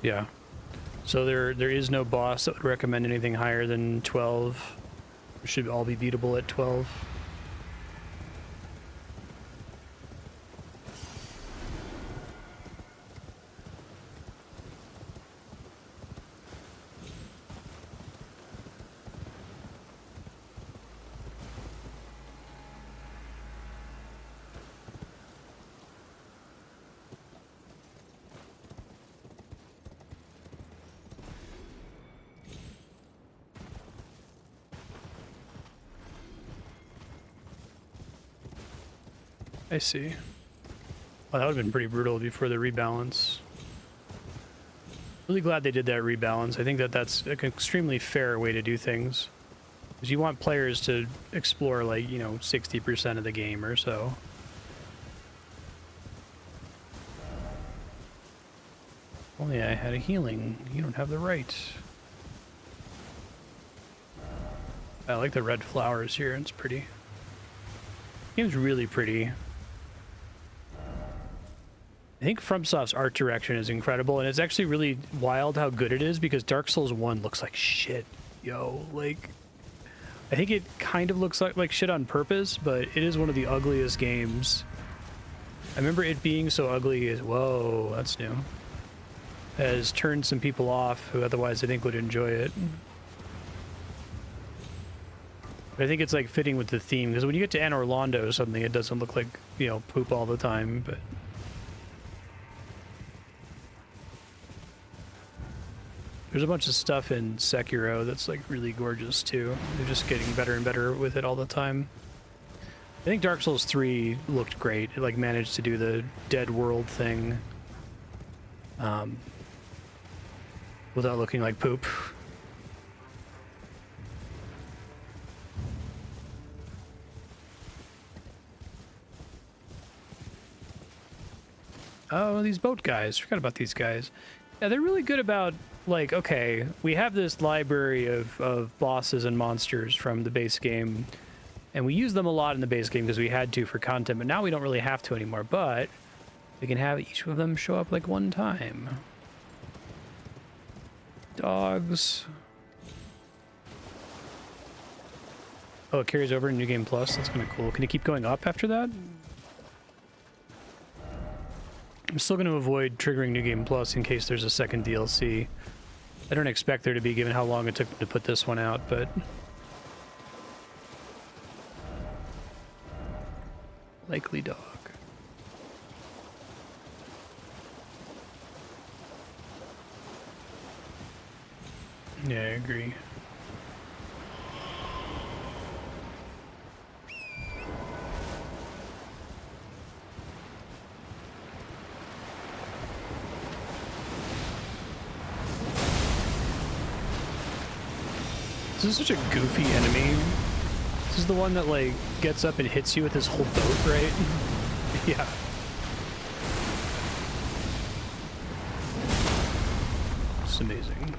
Yeah. So there is no boss that would recommend anything higher than 12. It should all be beatable at 12. I see. Well, that would have been pretty brutal before the rebalance. Really glad they did that rebalance. I think that that's an extremely fair way to do things. Because you want players to explore, like, you know, 60% of the game or so. Only I had a healing. You don't have the right. I like the red flowers here. It's pretty. Game's really pretty. I think FromSoft's art direction is incredible, and it's actually really wild how good it is, because Dark Souls 1 looks like shit. Yo, like, I think it kind of looks like shit on purpose, but it is one of the ugliest games. I remember it being so ugly as, whoa, that's new, has turned some people off who otherwise I think would enjoy it. But I think it's like fitting with the theme, because when you get to Anne Orlando or something, it doesn't look like, you know, poop all the time, but... There's a bunch of stuff in Sekiro that's like really gorgeous too. They're just getting better and better with it all the time. I think Dark Souls 3 looked great. It like managed to do the dead world thing without looking like poop. Oh, these boat guys. Forgot about these guys. Yeah, they're really good about, like, okay, we have this library of bosses and monsters from the base game, and we use them a lot in the base game because we had to for content, but now we don't really have to anymore, but we can have each of them show up, like, one time. Dogs. Oh, it carries over in New Game Plus? That's kind of cool. Can it keep going up after that? I'm still going to avoid triggering New Game Plus in case there's a second DLC. I don't expect there to be, given how long it took to put this one out, but... Likely dog. Yeah, I agree. This is such a goofy enemy. This is the one that, like, gets up and hits you with his whole boat, right? Yeah. It's amazing.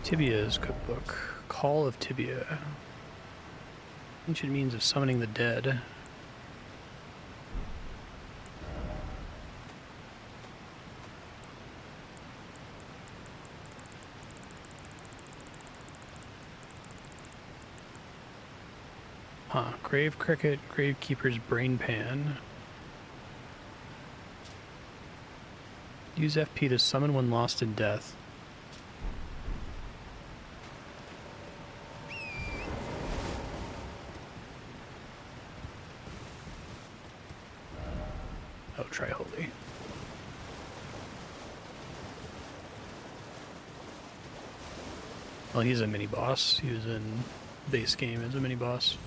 Tibia's cookbook. Call of Tibia. Ancient means of summoning the dead. Huh. Grave Cricket, Gravekeeper's Brain Pan. Use FP to summon when lost in death. Oh, try holy. Well, he's a mini boss. He was in base game as a mini boss.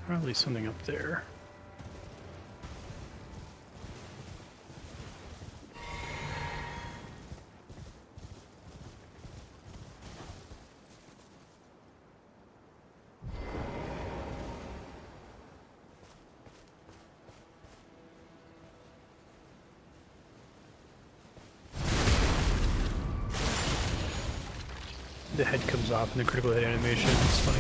Probably something up there. The head comes off in the critical hit animation. It's funny.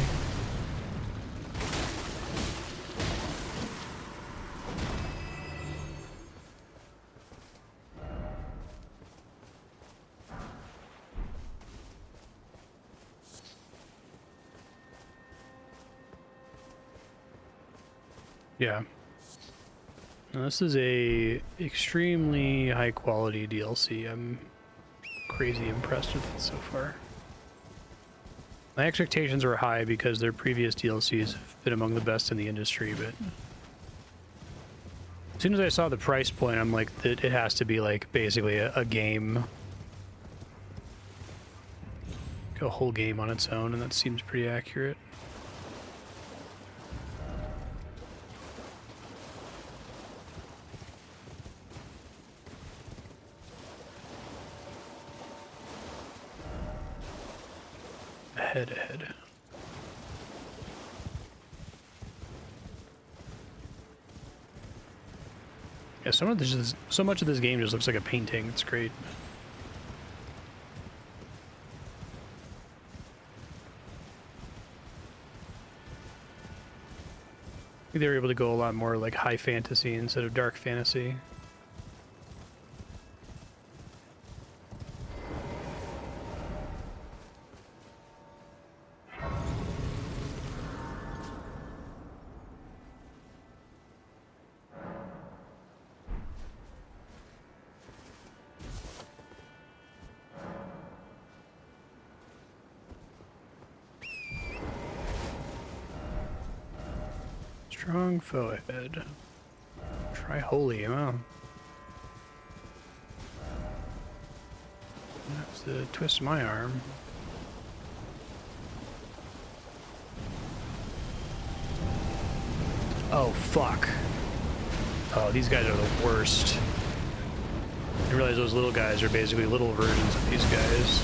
Yeah. Now, this is a extremely high quality DLC. I'm crazy impressed with it so far. My expectations were high because their previous DLCs have been among the best in the industry, but as soon as I saw the price point, I'm like, it has to be like basically a game like a whole game on its own, and that seems pretty accurate. Ahead. Yeah, so much of this game just looks like a painting. It's great. I think they were able to go a lot more like high fantasy instead of dark fantasy. Strong foe ahead. Try holy, wow. I have to twist my arm. Oh, fuck. Oh, these guys are the worst. I didn't realize those little guys are basically little versions of these guys.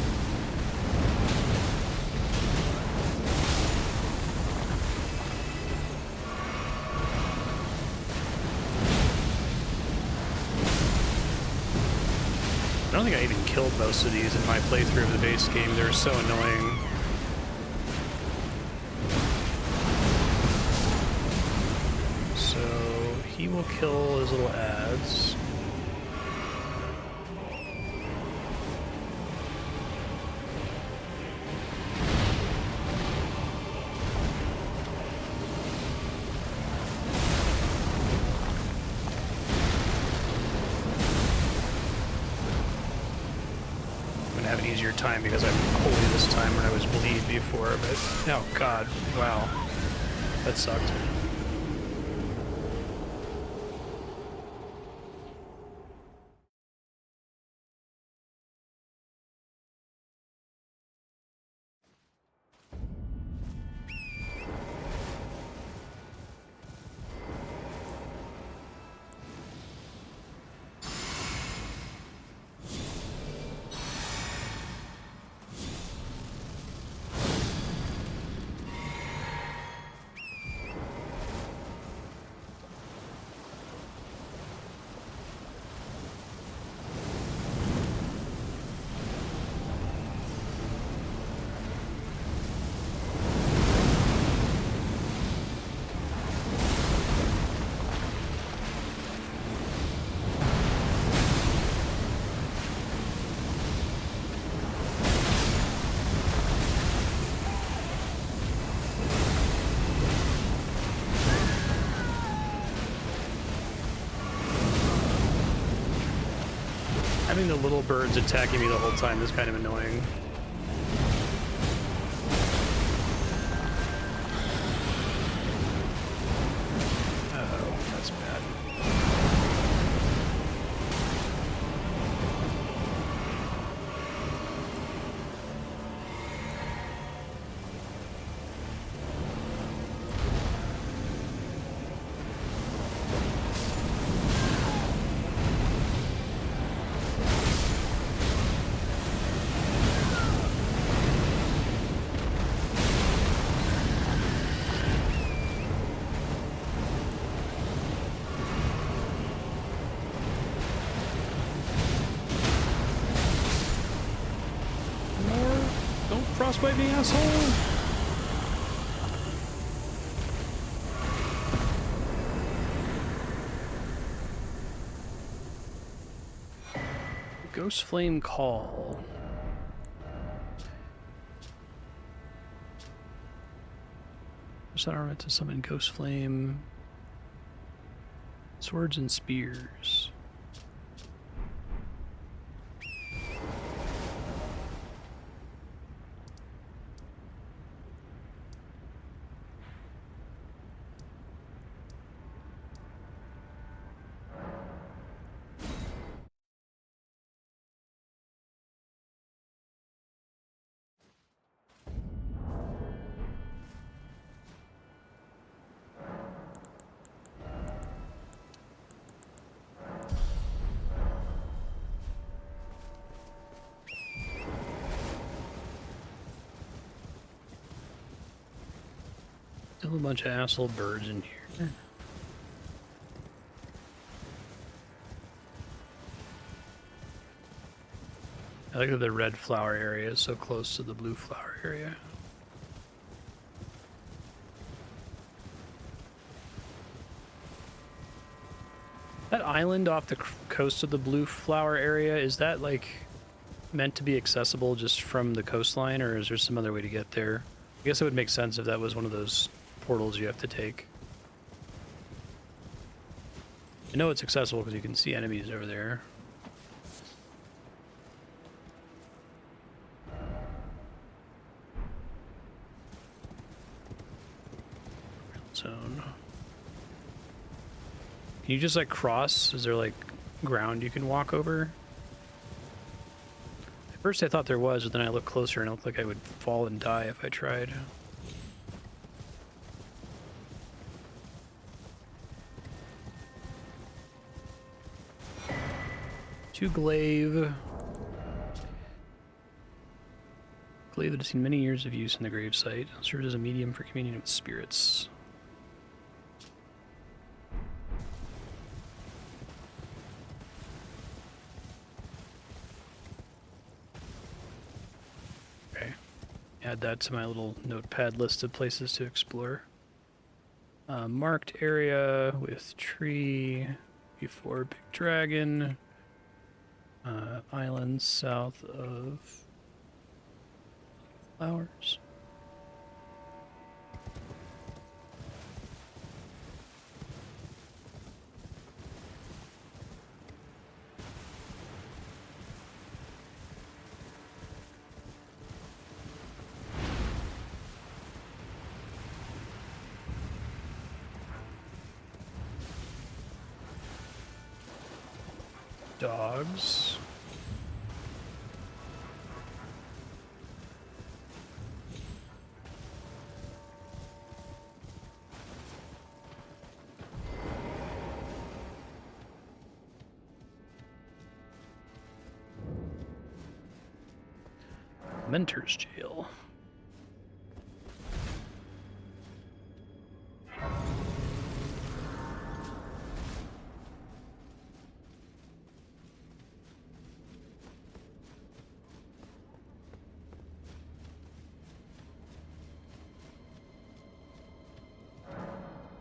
I don't think I even killed most of these in my playthrough of the base game. They're so annoying. So he will kill his little ads. Easier time because I'm holy this time when I was bleed before, but oh god, wow, that sucked. Having the little birds attacking me the whole time is kind of annoying. Oh, that's bad. Frostbite me, asshole! Ghost Flame Call. Set armament to summon Ghost Flame. Swords and spears. Still a bunch of asshole birds in here. I like that the red flower area is so close to the blue flower area. That island off the coast of the blue flower area, is that like meant to be accessible just from the coastline, or is there some other way to get there? I guess it would make sense if that was one of those portals you have to take. I know it's accessible because you can see enemies over there. Zone. Can you just like cross? Is there like ground you can walk over? At first I thought there was, but then I looked closer and it looked like I would fall and die if I tried. To glaive. Glaive that has seen many years of use in the gravesite. Serves as a medium for communion with spirits. Add that to my little notepad list of places to explore. Marked area with tree before big dragon. Island south of flowers. Dogs. Mentor's jail.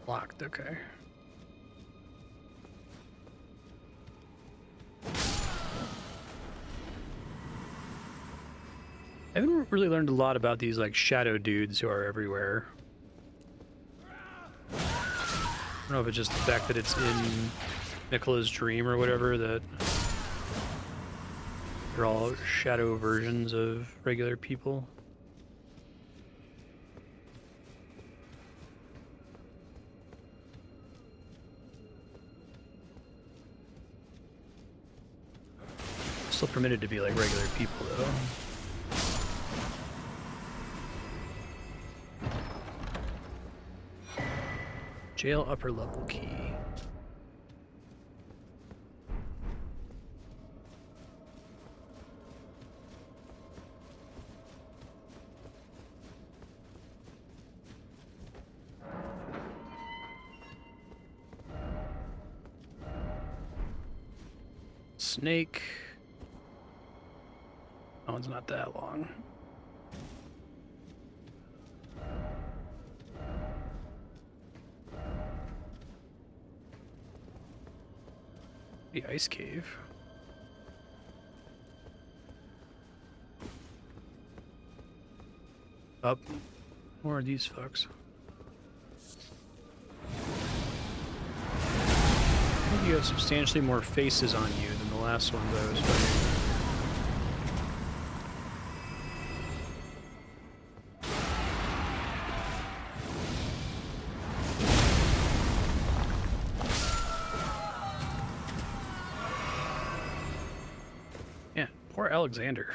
Locked, okay. I haven't really learned a lot about these like shadow dudes who are everywhere. I don't know if it's just the fact that it's in Nicola's dream or whatever, that they're all shadow versions of regular people. Still permitted to be like regular people though. Jail upper level key. Snake. That one's not that long. The ice cave. Up. More of these fucks. I think you have substantially more faces on you than the last ones I was fighting. Poor Alexander.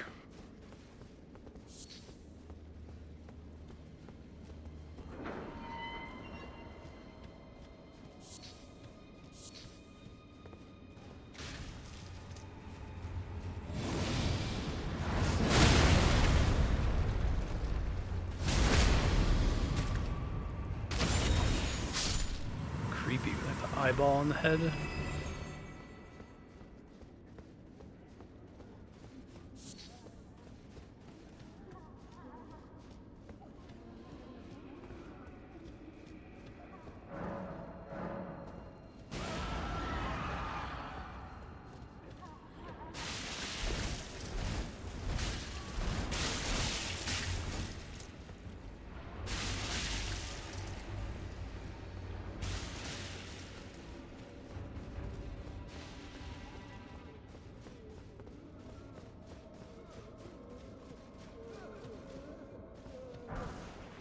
eyeball on the head.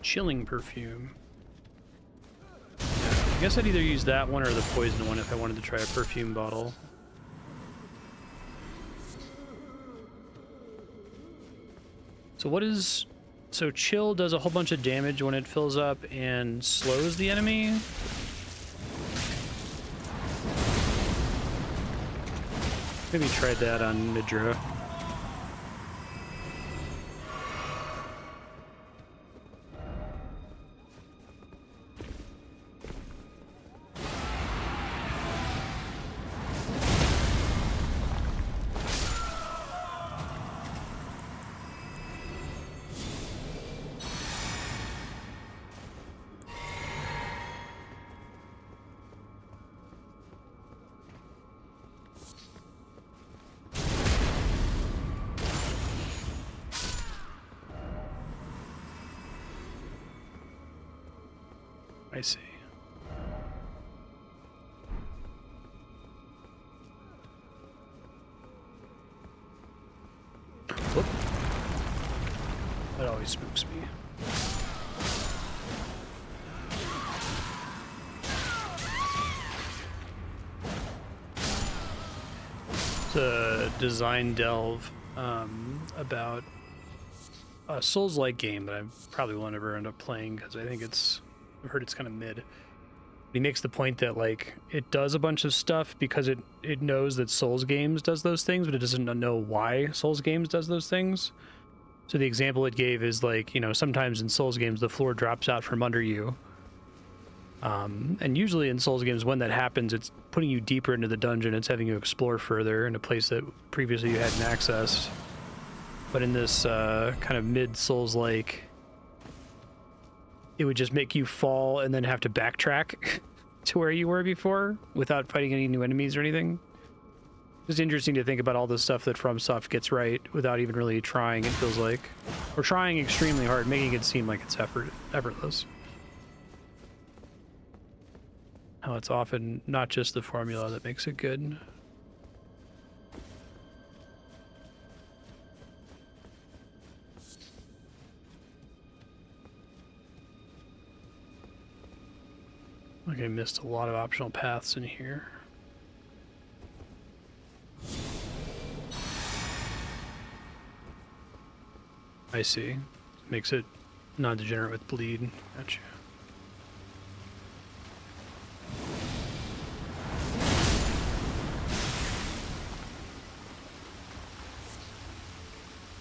Chilling perfume. I guess I'd either use that one or the poison one if I wanted to try a perfume bottle. So what is... So chill does a whole bunch of damage when it fills up and slows the enemy? Maybe tried that on Midra. I see. Whoop. That always spooks me. It's a design delve about a Souls-like game that I probably won't ever end up playing because I think I've heard it's kind of mid. He makes the point that like it does a bunch of stuff because it knows that Souls games does those things, but it doesn't know why Souls games does those things. So the example it gave is like, you know, sometimes in Souls games the floor drops out from under you. And usually in Souls games when that happens, it's putting you deeper into the dungeon, it's having you explore further in a place that previously you hadn't accessed. But in this kind of mid Souls-like, it would just make you fall and then have to backtrack to where you were before without fighting any new enemies or anything. It's interesting to think about all the stuff that FromSoft gets right without even really trying, it feels like. Or trying extremely hard, making it seem like it's effortless. How it's often not just the formula that makes it good. Okay, missed a lot of optional paths in here. I see. Makes it non-degenerate with bleed. Gotcha.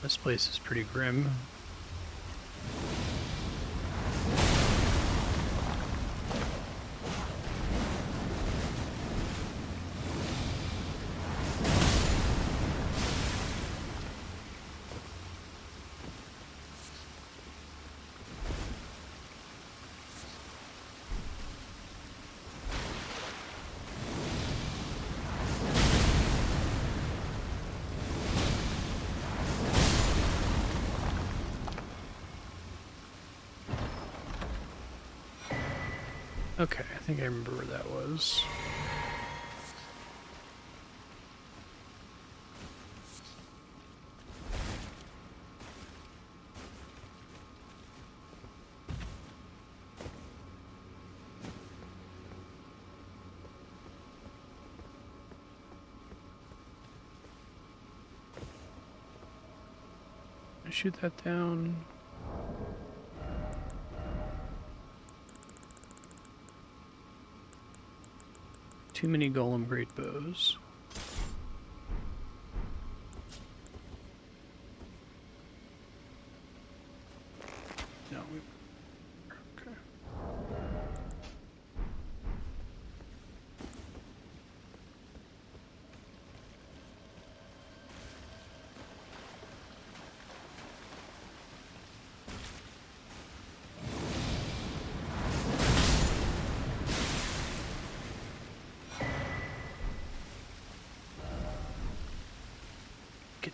This place is pretty grim. Okay, I think I remember where that was. I shoot that down. Too many golem great bows. No, okay.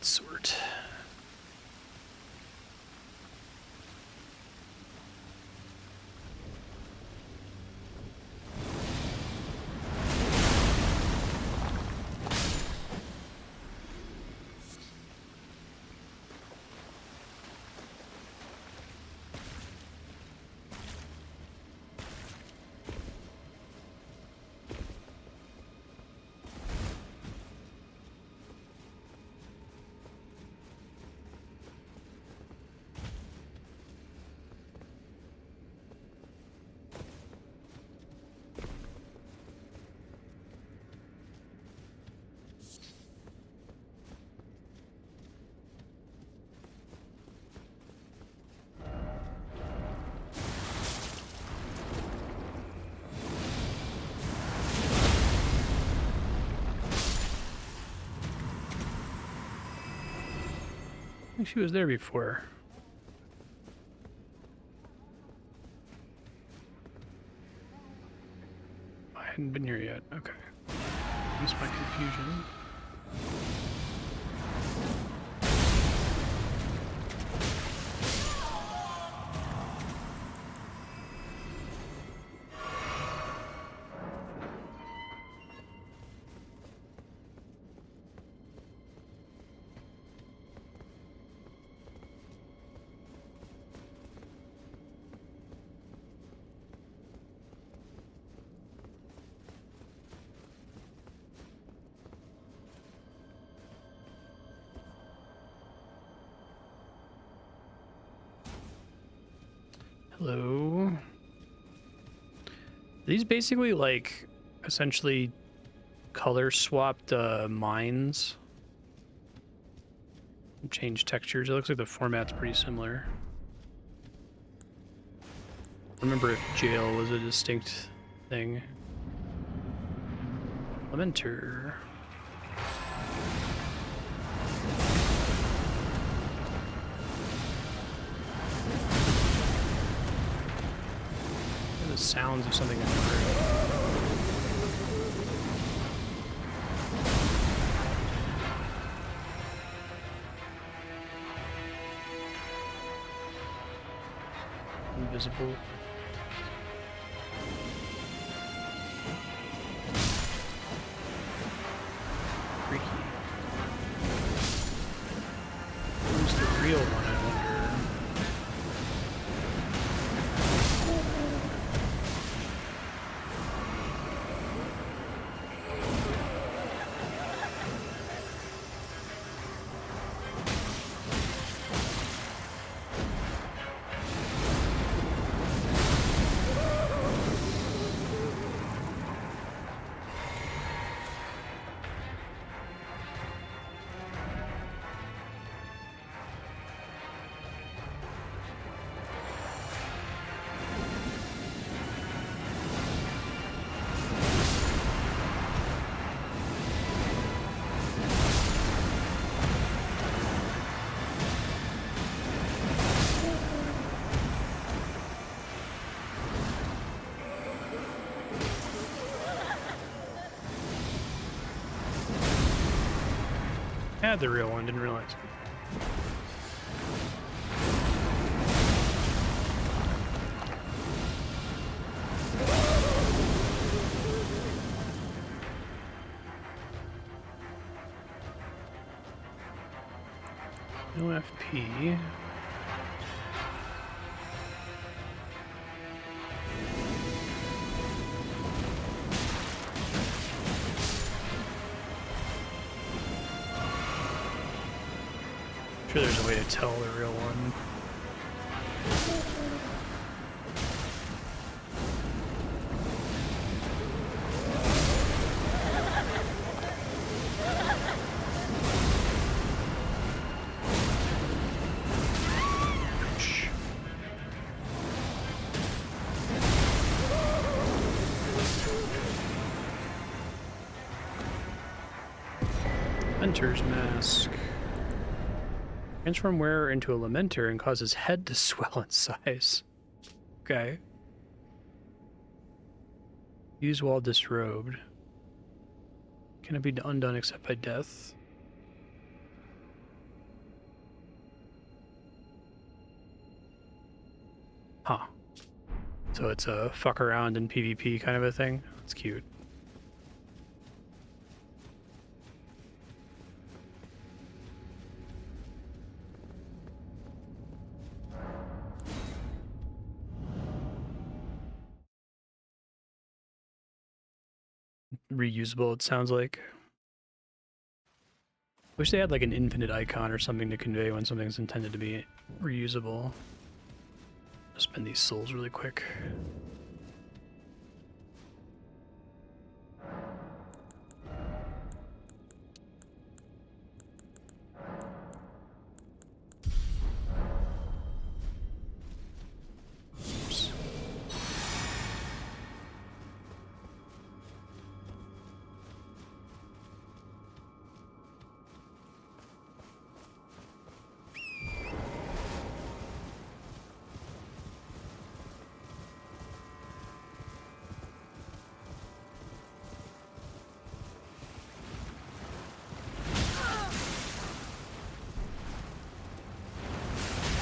that sort. I think she was there before. I hadn't been here yet. Okay. Use my confusion. Hello. These basically like essentially color swapped mines. Change textures. It looks like the format's pretty similar. I remember if jail was a distinct thing. Lamenter. The sounds of something in the room. Invisible. Freaky. Who's the real one, I wonder? Had the real one, didn't realize. No FP. Sure there's a way to tell the real one. Ouch. Hunter's Mask. Transform wearer into a lamenter and cause his head to swell in size. Okay. Use while disrobed. Can it be undone except by death? Huh. So it's a fuck around in PvP kind of a thing? That's cute. Reusable, it sounds like. Wish they had like an infinite icon or something to convey when something's intended to be reusable. Spend these souls really quick. Oops.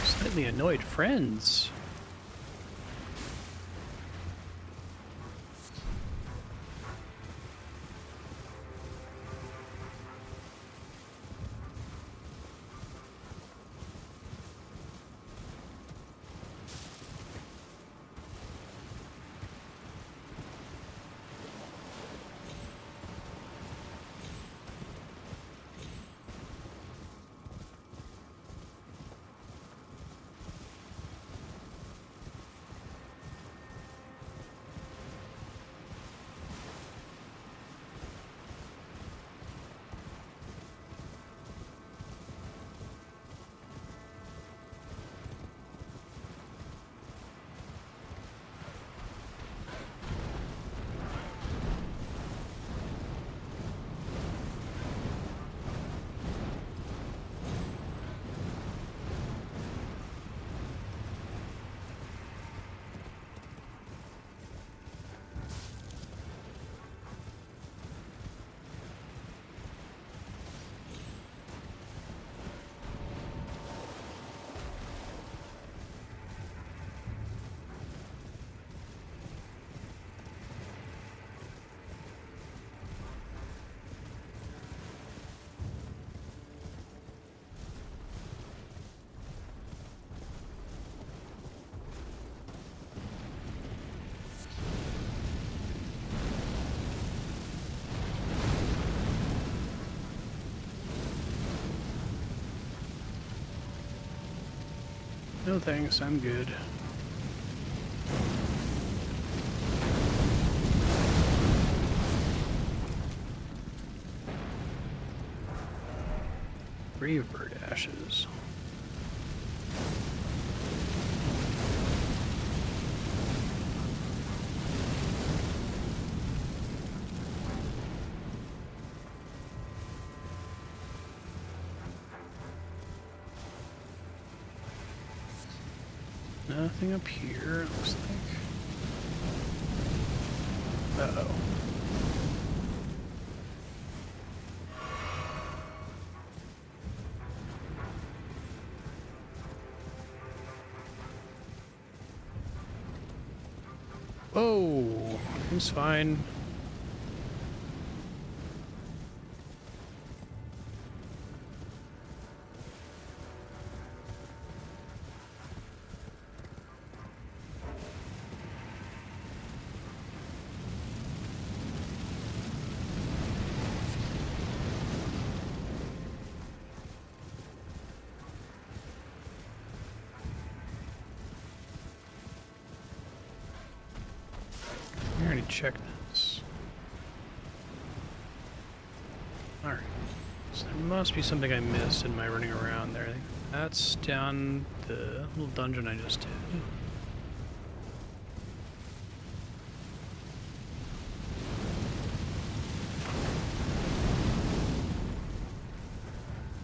Slightly annoyed friends. No thanks, I'm good. Brave bird ashes. Nothing up here, it looks like. Uh-oh. Whoa! He's fine. I already checked this. Alright. So there must be something I missed in my running around there. I think that's down the little dungeon I just did.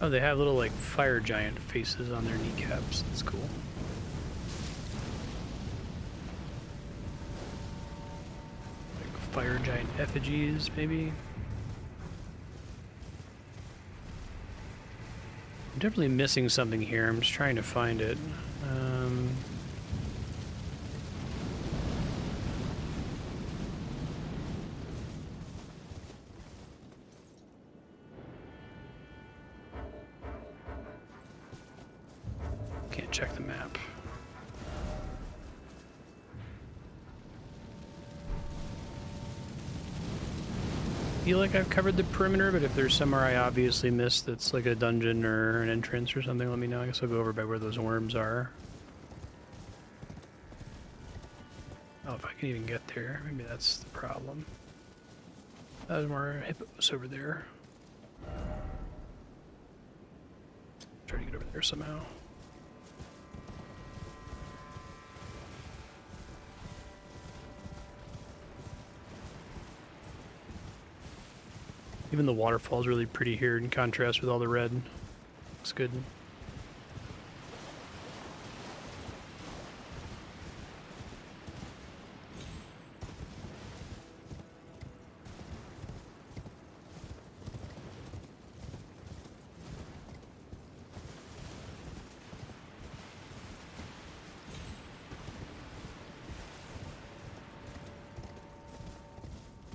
Oh, they have little like fire giant faces on their kneecaps. That's cool. Fire giant effigies, maybe? I'm definitely missing something here. I'm just trying to find it. Can't check the map. I feel like I've covered the perimeter, but if there's somewhere I obviously missed that's like a dungeon or an entrance or something, let me know. I guess I'll go over by where those worms are. Oh, if I can even get there, maybe that's the problem. There's more hippos over there. Try to get over there somehow. Even the waterfall's really pretty here in contrast with all the red. Looks good.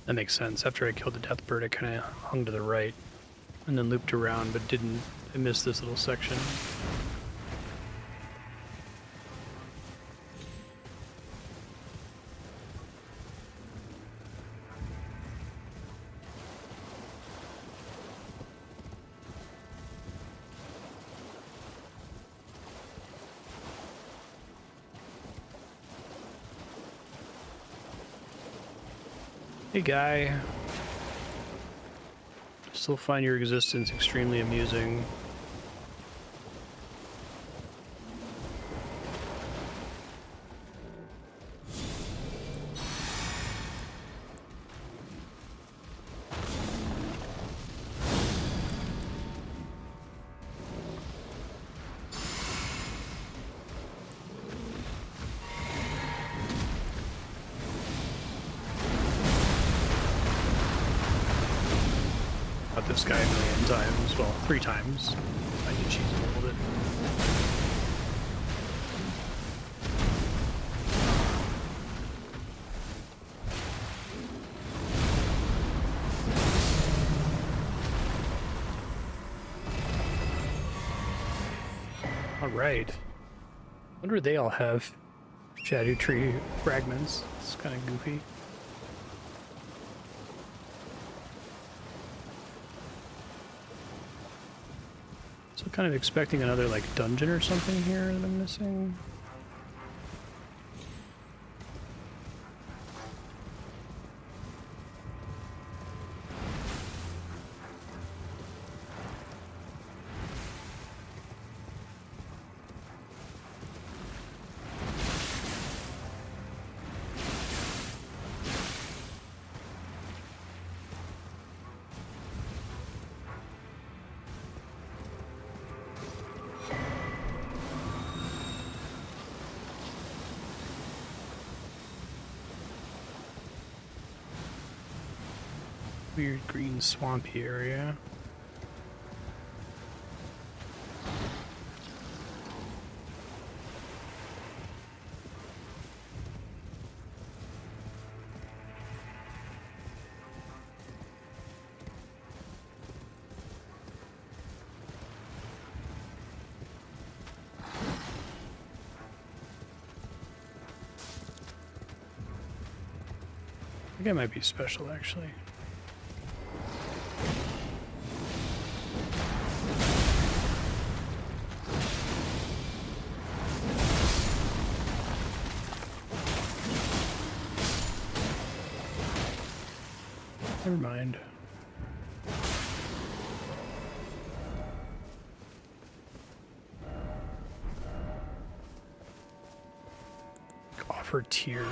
That makes sense. After I killed the death bird, I kind of hung to the right and then looped around, but didn't. I missed this little section. Hey guy. Still find your existence extremely amusing. This guy a million times, well, 3 times. I did cheese a little bit. All right. Wonder if they all have Erdtree fragments. It's kind of goofy. So kind of expecting another like dungeon or something here that I'm missing. Weird green swampy area. I think it might be special actually. Never mind. Offer tier.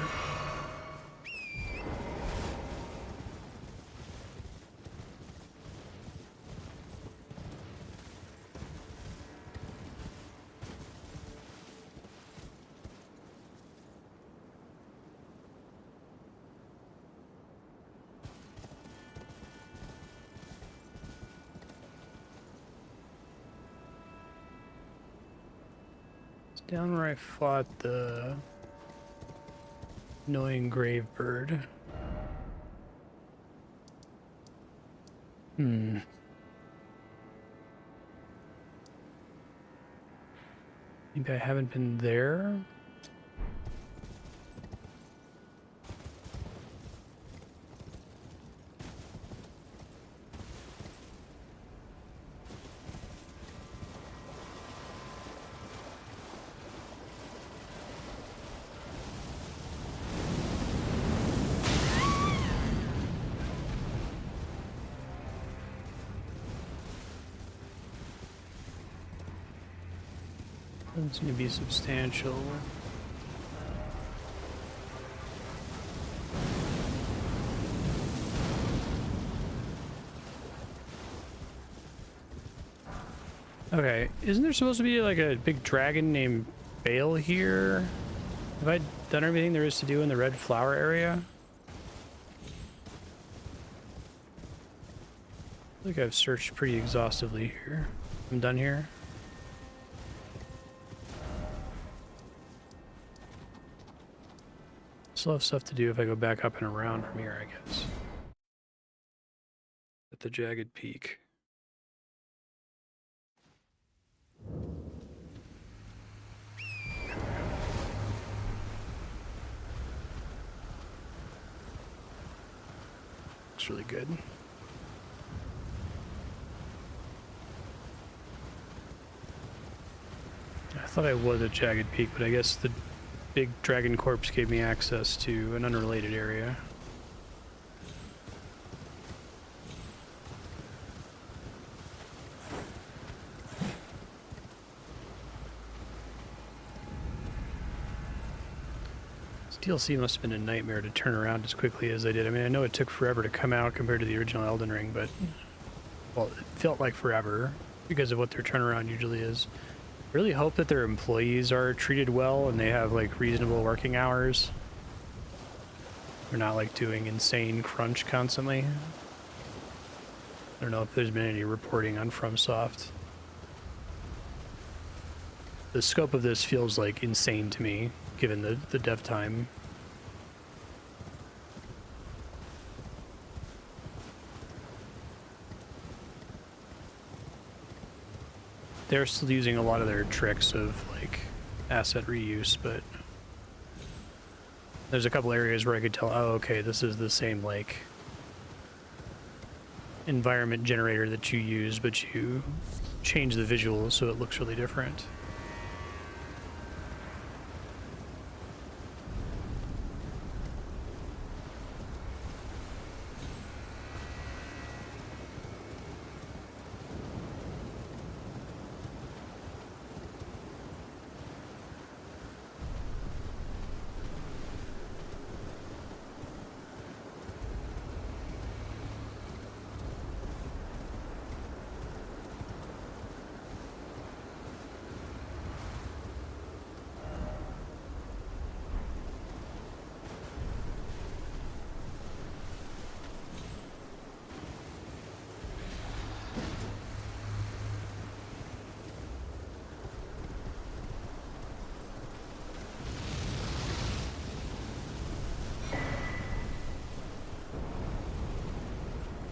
Down where I fought the annoying grave bird. Maybe I haven't been there. Doesn't seem to be substantial. Okay, isn't there supposed to be like a big dragon named Bale here? Have I done everything there is to do in the red flower area? I think I've searched pretty exhaustively here. I'm done here. Still have stuff to do if I go back up and around from here, I guess. At the jagged peak. Looks really good. I thought I was at Jagged Peak, but I guess the big dragon corpse gave me access to an unrelated area. This DLC must have been a nightmare to turn around as quickly as I did. I mean, I know it took forever to come out compared to the original Elden Ring, but, well, it felt like forever because of what their turnaround usually is. Really hope that their employees are treated well and they have like reasonable working hours. They're not like doing insane crunch constantly. I don't know if there's been any reporting on FromSoft. The scope of this feels like insane to me, given the dev time. They're still using a lot of their tricks of like asset reuse, but there's a couple areas where I could tell, oh, okay, this is the same like environment generator that you use, but you change the visuals so it looks really different.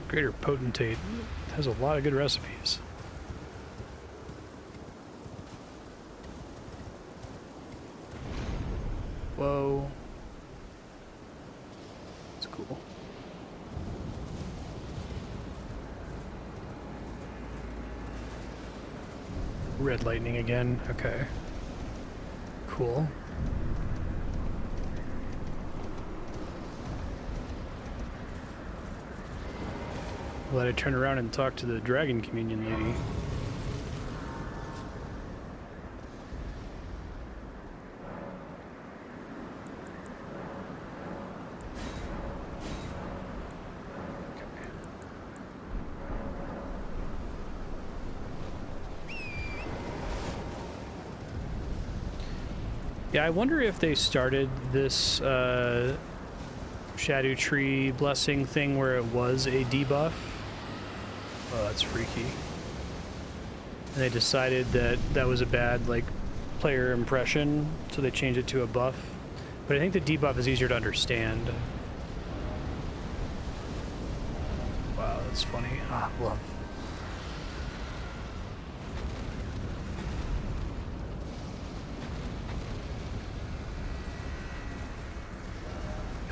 Greater Potentate has a lot of good recipes. Whoa. That's cool. Red lightning again. Okay. Cool. Glad I turned around and talked to the Dragon Communion lady. Yeah, I wonder if they started this Shadow Tree blessing thing where it was a debuff. Oh, that's freaky. And they decided that that was a bad, like, player impression, so they changed it to a buff. But I think the debuff is easier to understand. Wow, that's funny. Ah, love.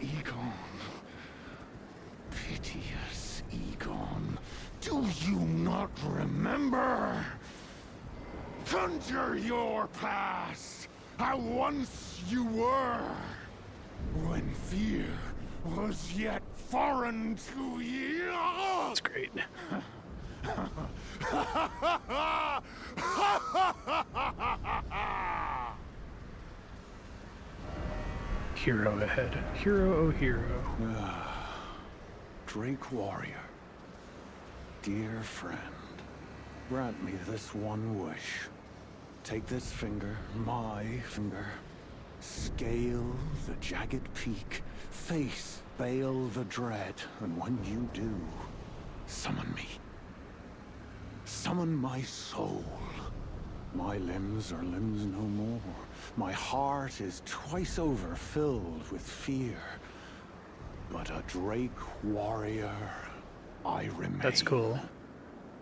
Egon. Piteous Egon. Do you not remember? Conjure your past, how once you were, when fear was yet foreign to you. That's great. Hero ahead. Hero, oh hero. Drake Warrior, dear friend, grant me this one wish. Take this finger, my finger, scale the jagged peak, face Bale the Dread, and when you do, summon me. Summon my soul. My limbs are limbs no more. My heart is twice over filled with fear. But a Drake warrior, I remain. That's cool.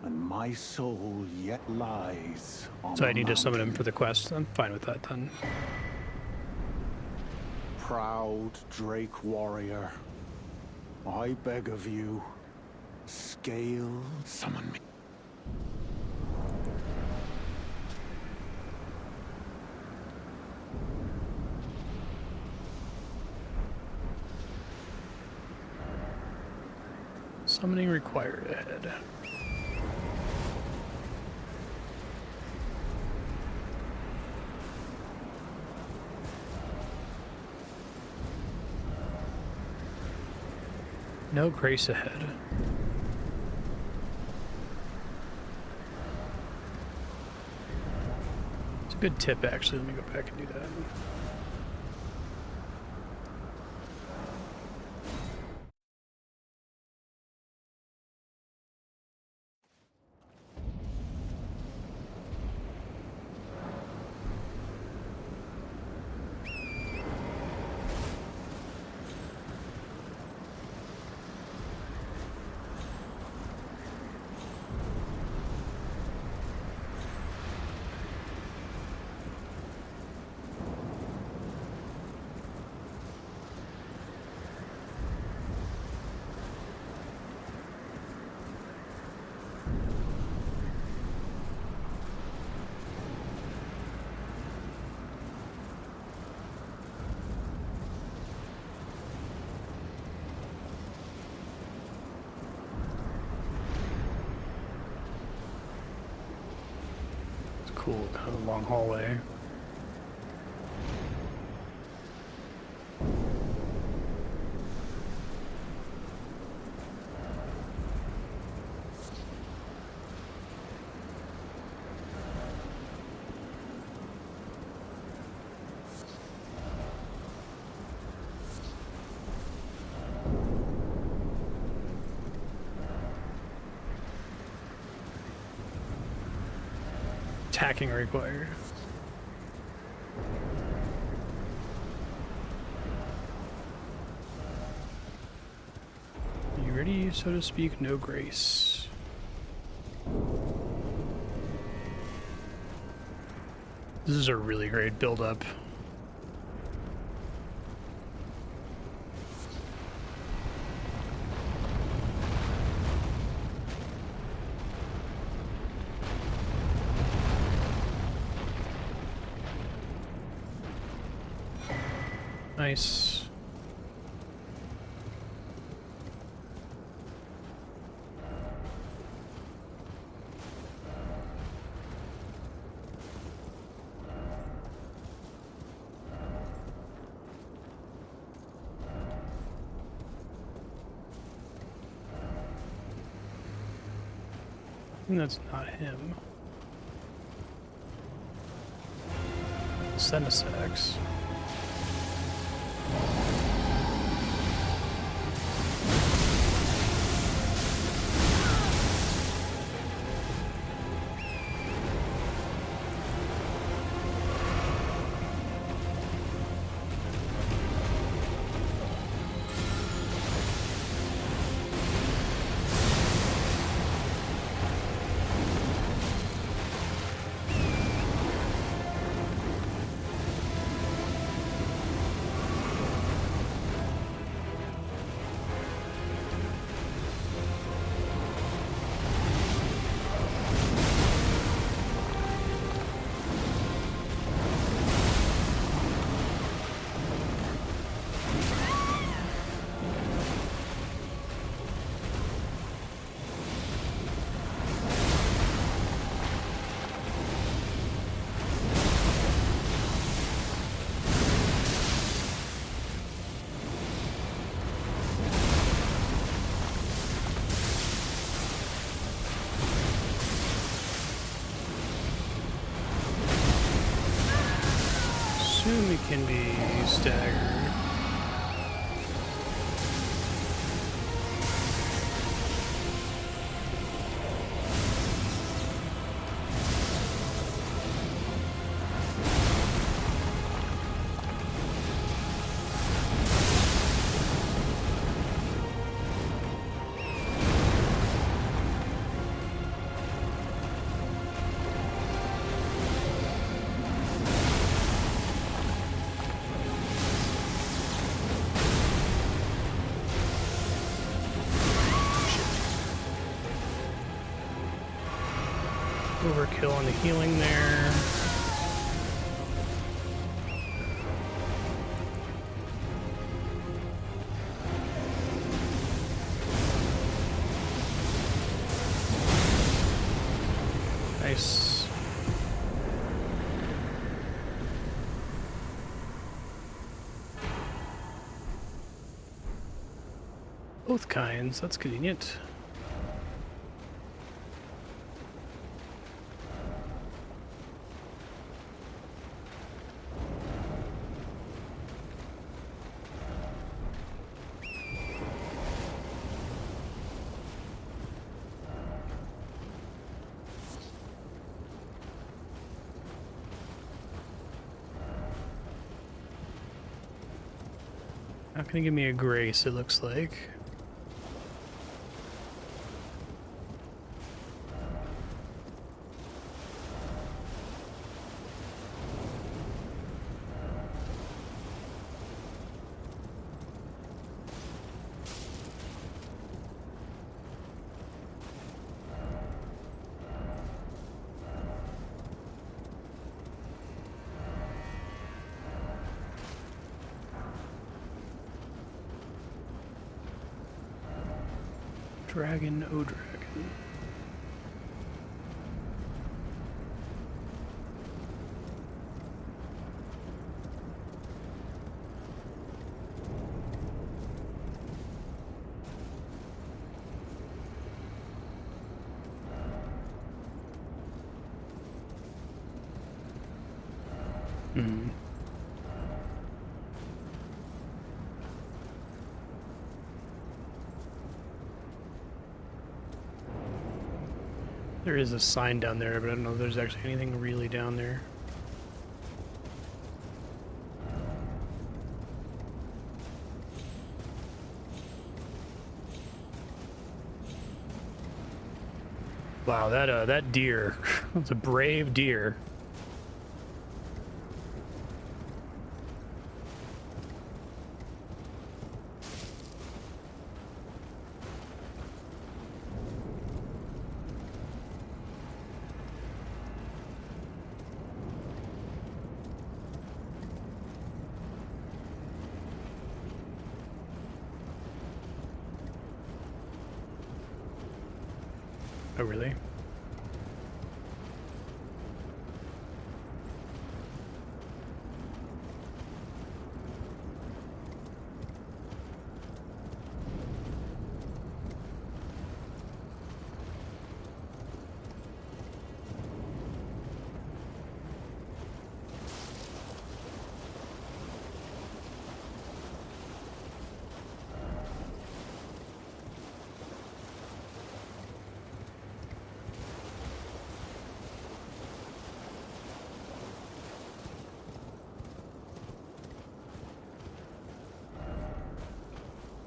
And my soul yet lies on So the I need to summon him mountain. for the quest. I'm fine with that then. Proud Drake warrior, I beg of you, scale, summon me. Summoning required ahead. No grace ahead. It's a good tip, actually. Let me go back and do that. Cool, kind of a long hallway. Attacking required. You ready, so to speak? No grace. This is a really great build-up. Nice. And that's not him. Senesax. assume it can be staggered. Overkill on the healing there. Nice. Both kinds, that's convenient. Not gonna give me a grace, it looks like. Dragon, oh dragon. Hmm. There is a sign down there, but I don't know if there's actually anything really down there. Wow, that deer, that's a brave deer. Oh, really?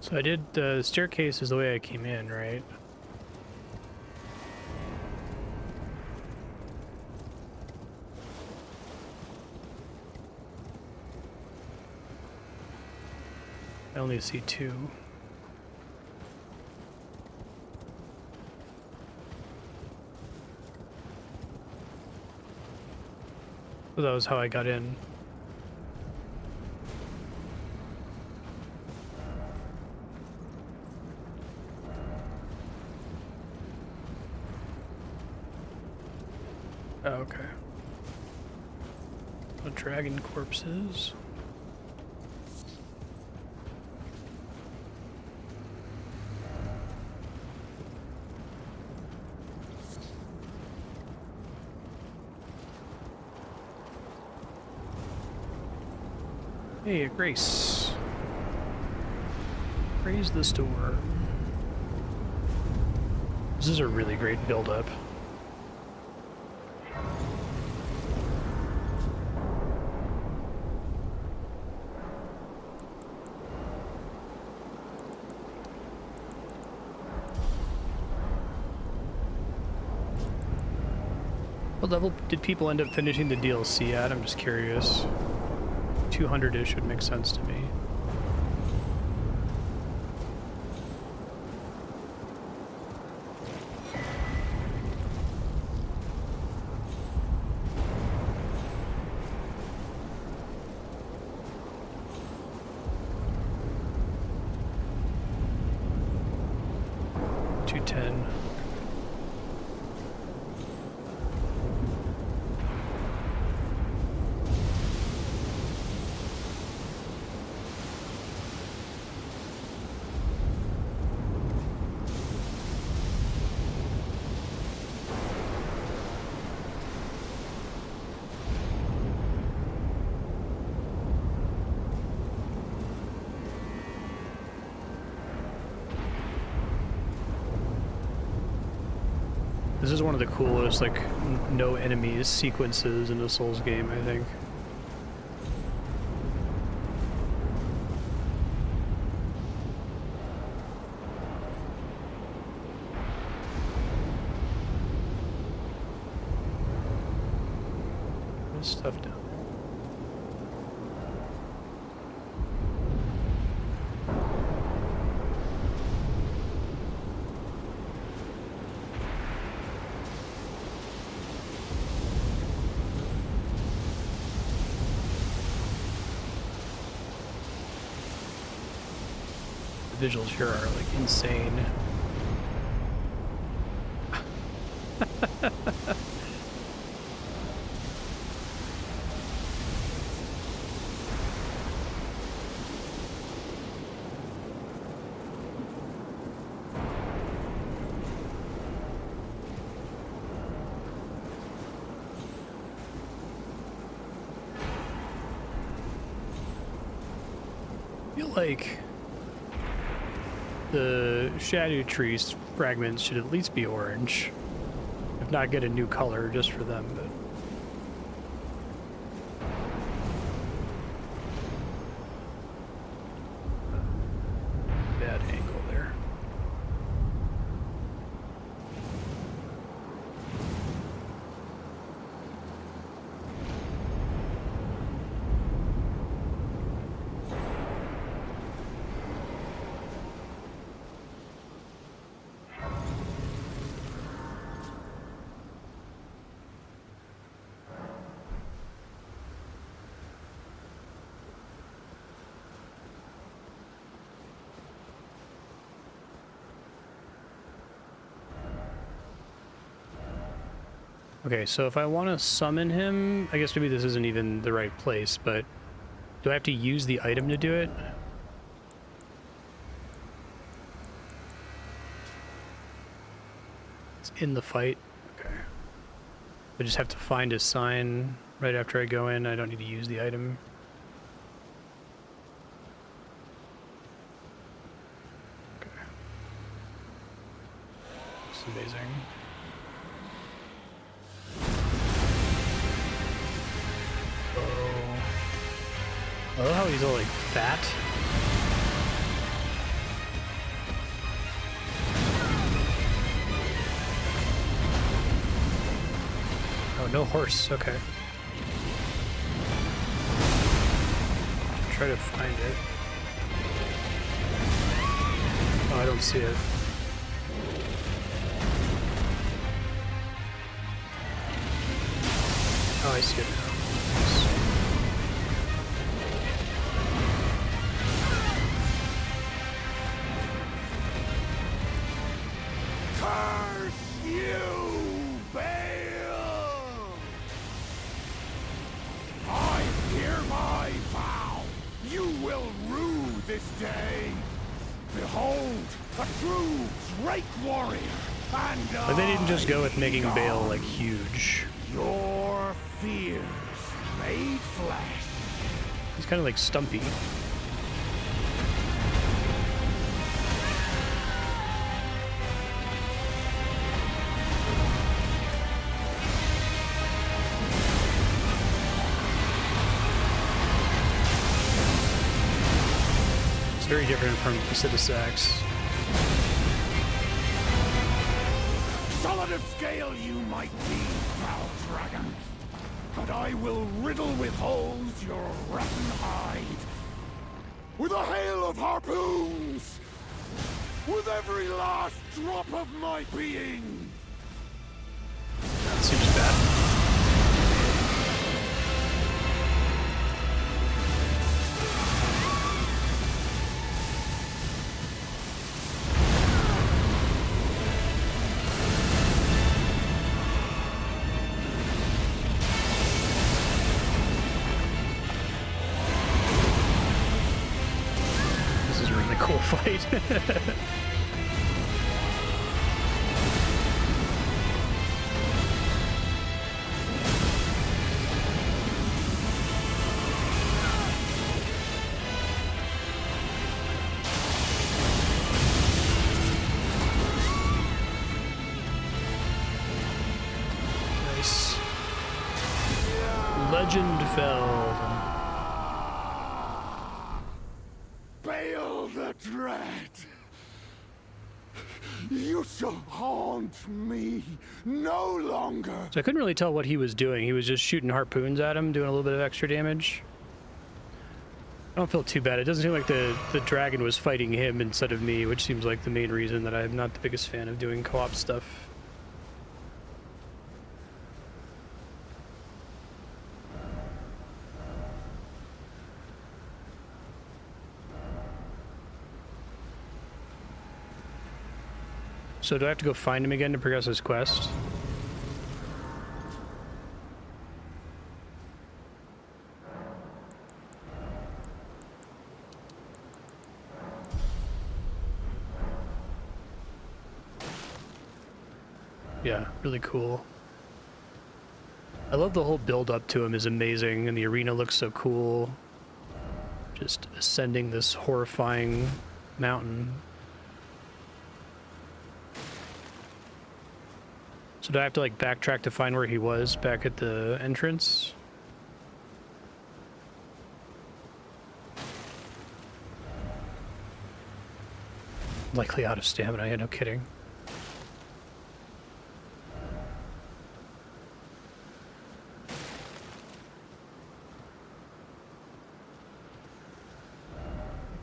So I did, the staircase is the way I came in, right? I only see two. So that was how I got in. Oh, okay. The dragon corpses. Hey, a Grace. Praise the storm. This is a really great build-up. What level did people end up finishing the DLC at? I'm just curious. 200-ish would make sense to me. This is one of the coolest, like, no enemies sequences in a Souls game, I think. There's stuff down there. The visuals here are like insane. I feel like the shadow trees fragments should at least be orange, if not get a new color just for them. But bad angle there. Okay, so if I want to summon him, I guess maybe this isn't even the right place, but do I have to use the item to do it? It's in the fight. Okay. I just have to find his sign right after I go in. I don't need to use the item. Okay. It's amazing. I love how he's all like fat. Oh, no horse. Okay. Try to find it. Oh, I don't see it. Oh, I see it now. Like they didn't just go with making Bale like huge. Your fears made flesh. He's kind of like stumpy. It's very different from Placidus Axe. Solid of scale you might be, foul dragon, but I will riddle with holes your rotten hide with a hail of harpoons, with every last drop of my being. That seems bad. Cool fight. Nice. Legend felled. The dread. You shall haunt me no longer. So I couldn't really tell what he was doing. He was just shooting harpoons at him, doing a little bit of extra damage. I don't feel too bad. It doesn't seem like the dragon was fighting him instead of me, which seems like the main reason that I'm not the biggest fan of doing co-op stuff. So do I have to go find him again to progress his quest? Yeah, really cool. I love the whole build up to him is amazing, and the arena looks so cool. Just ascending this horrifying mountain. So do I have to like backtrack to find where he was back at the entrance? Likely out of stamina, yeah, no kidding.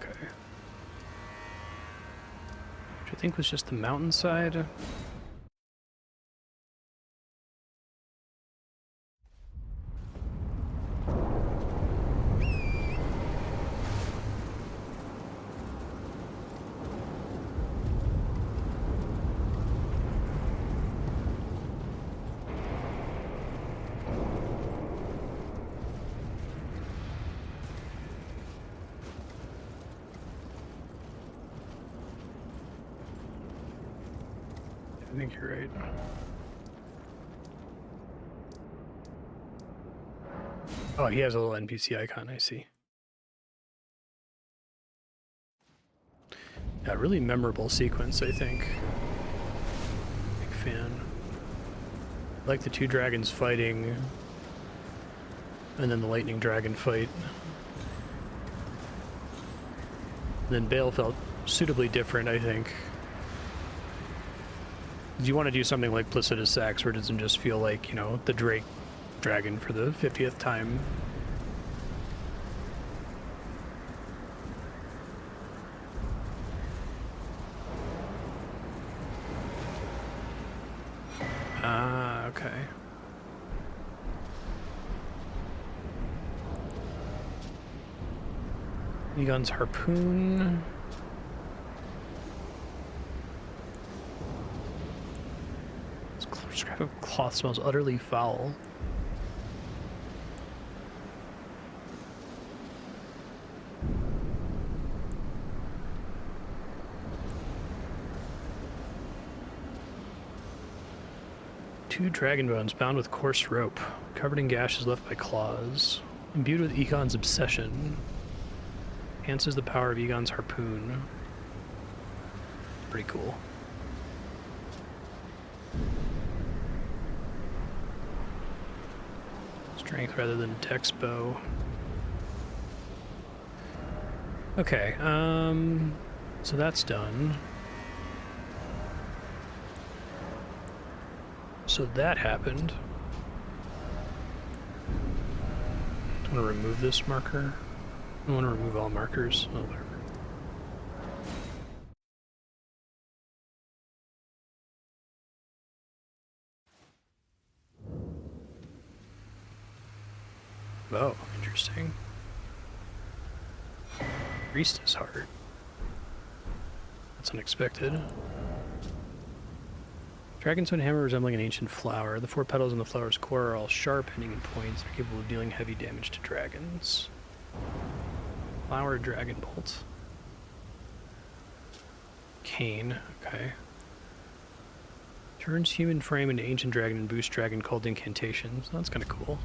Okay. Which I think was just the mountainside. I think you're right. Oh, he has a little NPC icon, I see. Yeah, really memorable sequence, I think. Big fan. I like the two dragons fighting, and then the lightning dragon fight. And then Bale felt suitably different, I think. You want to do something like Placidus Axe, where it doesn't just feel like, you know, the Drake dragon for the 50th time. Ah, okay. Egon's harpoon. Scrap of cloth smells utterly foul. Two dragon bones bound with coarse rope, covered in gashes left by claws. Imbued with Egon's obsession. Enhances the power of Egon's harpoon. Pretty cool. Strength rather than dex bow. Okay, so that's done. So that happened. I want to remove this marker. I want to remove all markers. Oh, whatever. Oh, interesting. Priestess heart. That's unexpected. Dragonstone hammer resembling an ancient flower. The 4 petals in the flower's core are all sharp, ending in points. They're capable of dealing heavy damage to dragons. Flower dragon bolt. Cane. Okay. Turns human frame into ancient dragon and boosts dragon called incantations. That's kind of cool.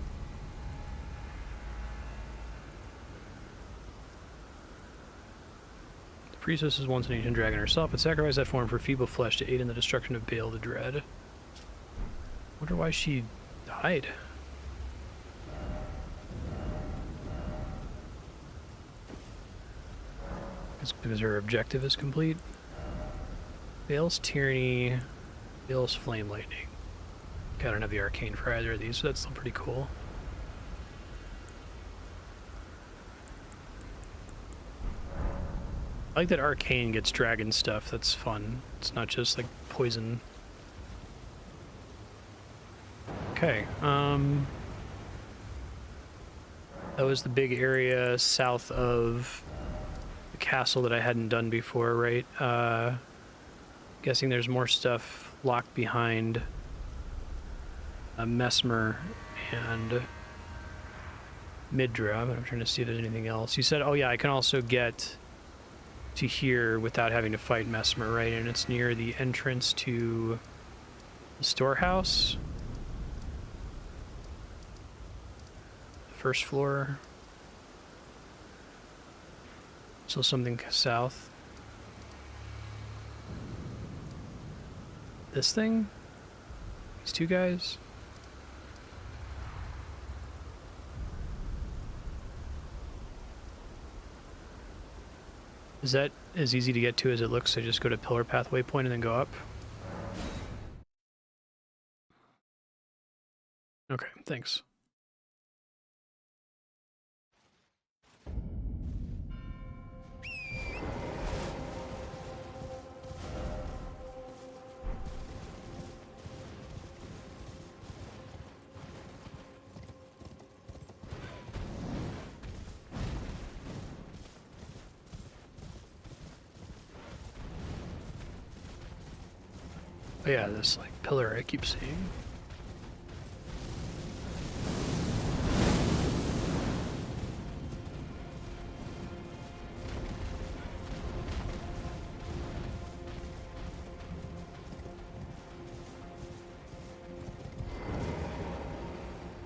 The priestess is once an ancient dragon herself, but sacrificed that form for feeble flesh to aid in the destruction of Baal the Dread. Wonder why she died. It's because her objective is complete. Baal's tyranny, Baal's flame lightning. Okay, I don't have the arcane for either of these, so that's still pretty cool. I like that arcane gets dragon stuff. That's fun. It's not just like poison. Okay, that was the big area south of the castle that I hadn't done before, right? Guessing there's more stuff locked behind Messmer and Midra, but I'm trying to see if there's anything else. You said, oh yeah, I can also get to here without having to fight Messmer, right? And it's near the entrance to the storehouse. First floor. So something south. This thing? These two guys? Is that as easy to get to as it looks? So just go to pillar pathway point and then go up? Okay, thanks. Oh yeah, this like pillar I keep seeing.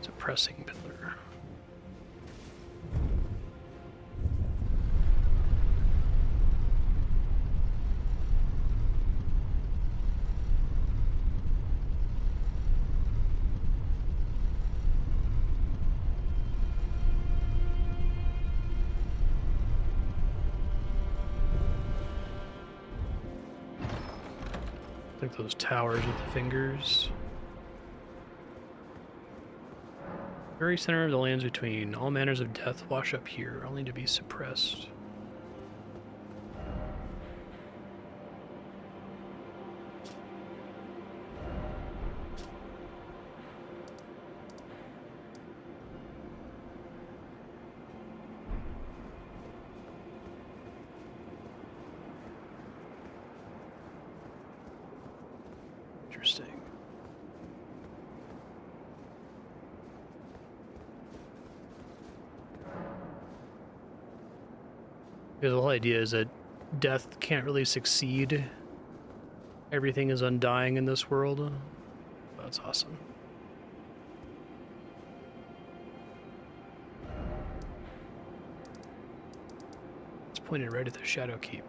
It's a pressing pillar. Like those towers with the fingers. Very center of the lands between. All manners of death wash up here, only to be suppressed. Interesting. Because the whole idea is that death can't really succeed. Everything is undying in this world. That's awesome. pointed right at the Shadow Keep.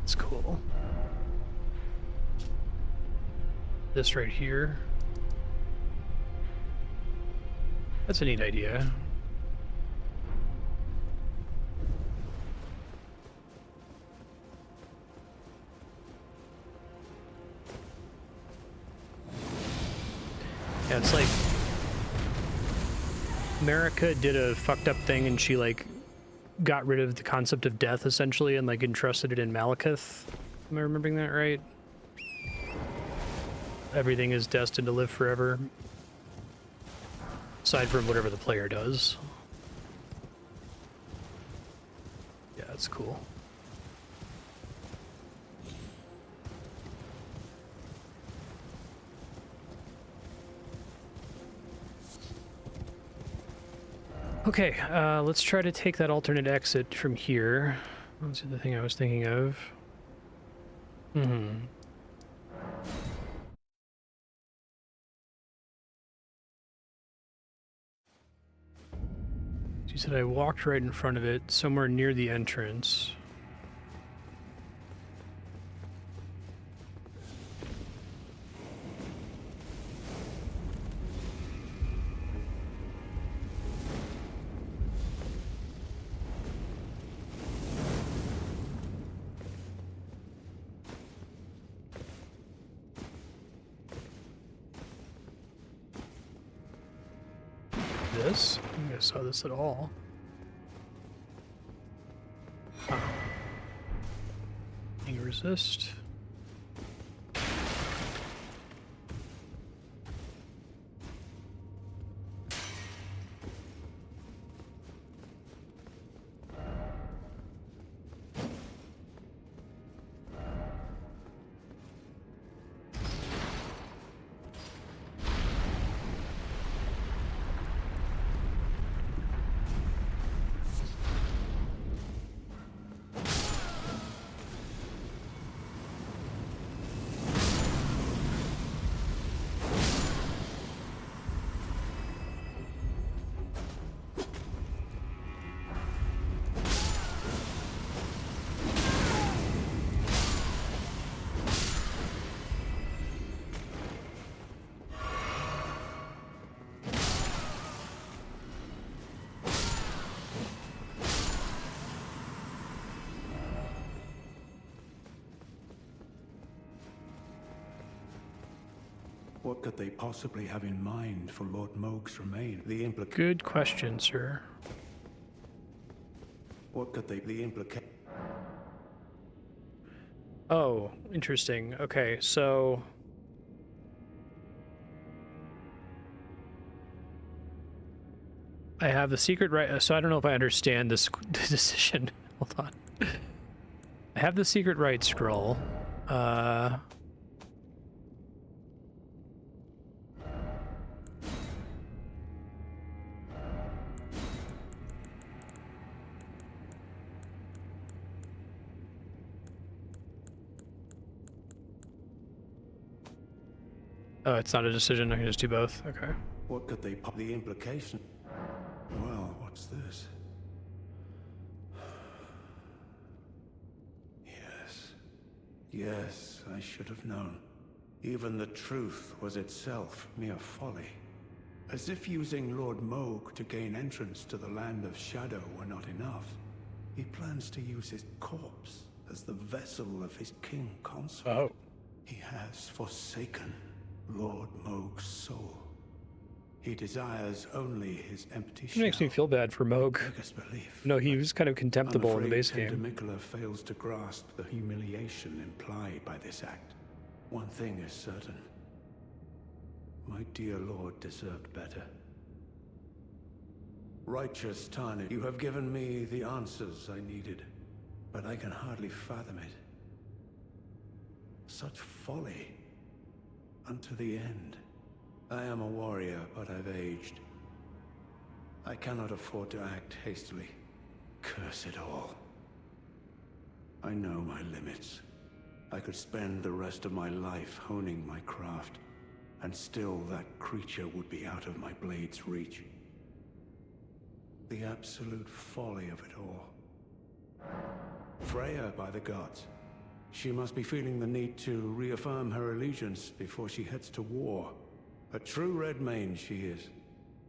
That's cool. This right here. That's a neat idea. Yeah, it's like America did a fucked up thing and she like got rid of the concept of death essentially and like entrusted it in Malekith. Am I remembering that right? Everything is destined to live forever. Aside from whatever the player does. Yeah, that's cool. Okay, let's try to take that alternate exit from here. That's the thing I was thinking of. She said I walked right in front of it, somewhere near the entrance. This? I don't think I saw this at all. Huh. Can you resist? What could they possibly have in mind for Lord Mohg's remain? Good question, sir. What could they... the implication... Oh, interesting. Okay, so... I have the secret right... So I don't know if I understand this decision. Hold on. I have the secret right scroll. Oh, it's not a decision. I can just do both. Okay. What could they... the implication... Well, what's this? Yes. Yes, I should have known. Even the truth was itself mere folly. As if using Lord Mohg to gain entrance to the Land of Shadow were not enough, he plans to use his corpse as the vessel of his king consort. Oh. He has forsaken Lord Mohg's soul. He desires only his empty It shell. makes me feel bad for Mohg. Biggest belief. No, he was kind of contemptible in the base game. Tender fails to grasp the humiliation implied by this act. One thing is certain. My dear lord deserved better. Righteous Tarnished, you have given me the answers I needed, but I can hardly fathom it. Such folly. Unto the end. I am a warrior, but I've aged. I cannot afford to act hastily. Curse it all. I know my limits. I could spend the rest of my life honing my craft, and still that creature would be out of my blade's reach. The absolute folly of it all. Freya, by the gods. She must be feeling the need to reaffirm her allegiance before she heads to war. A true Redmane she is,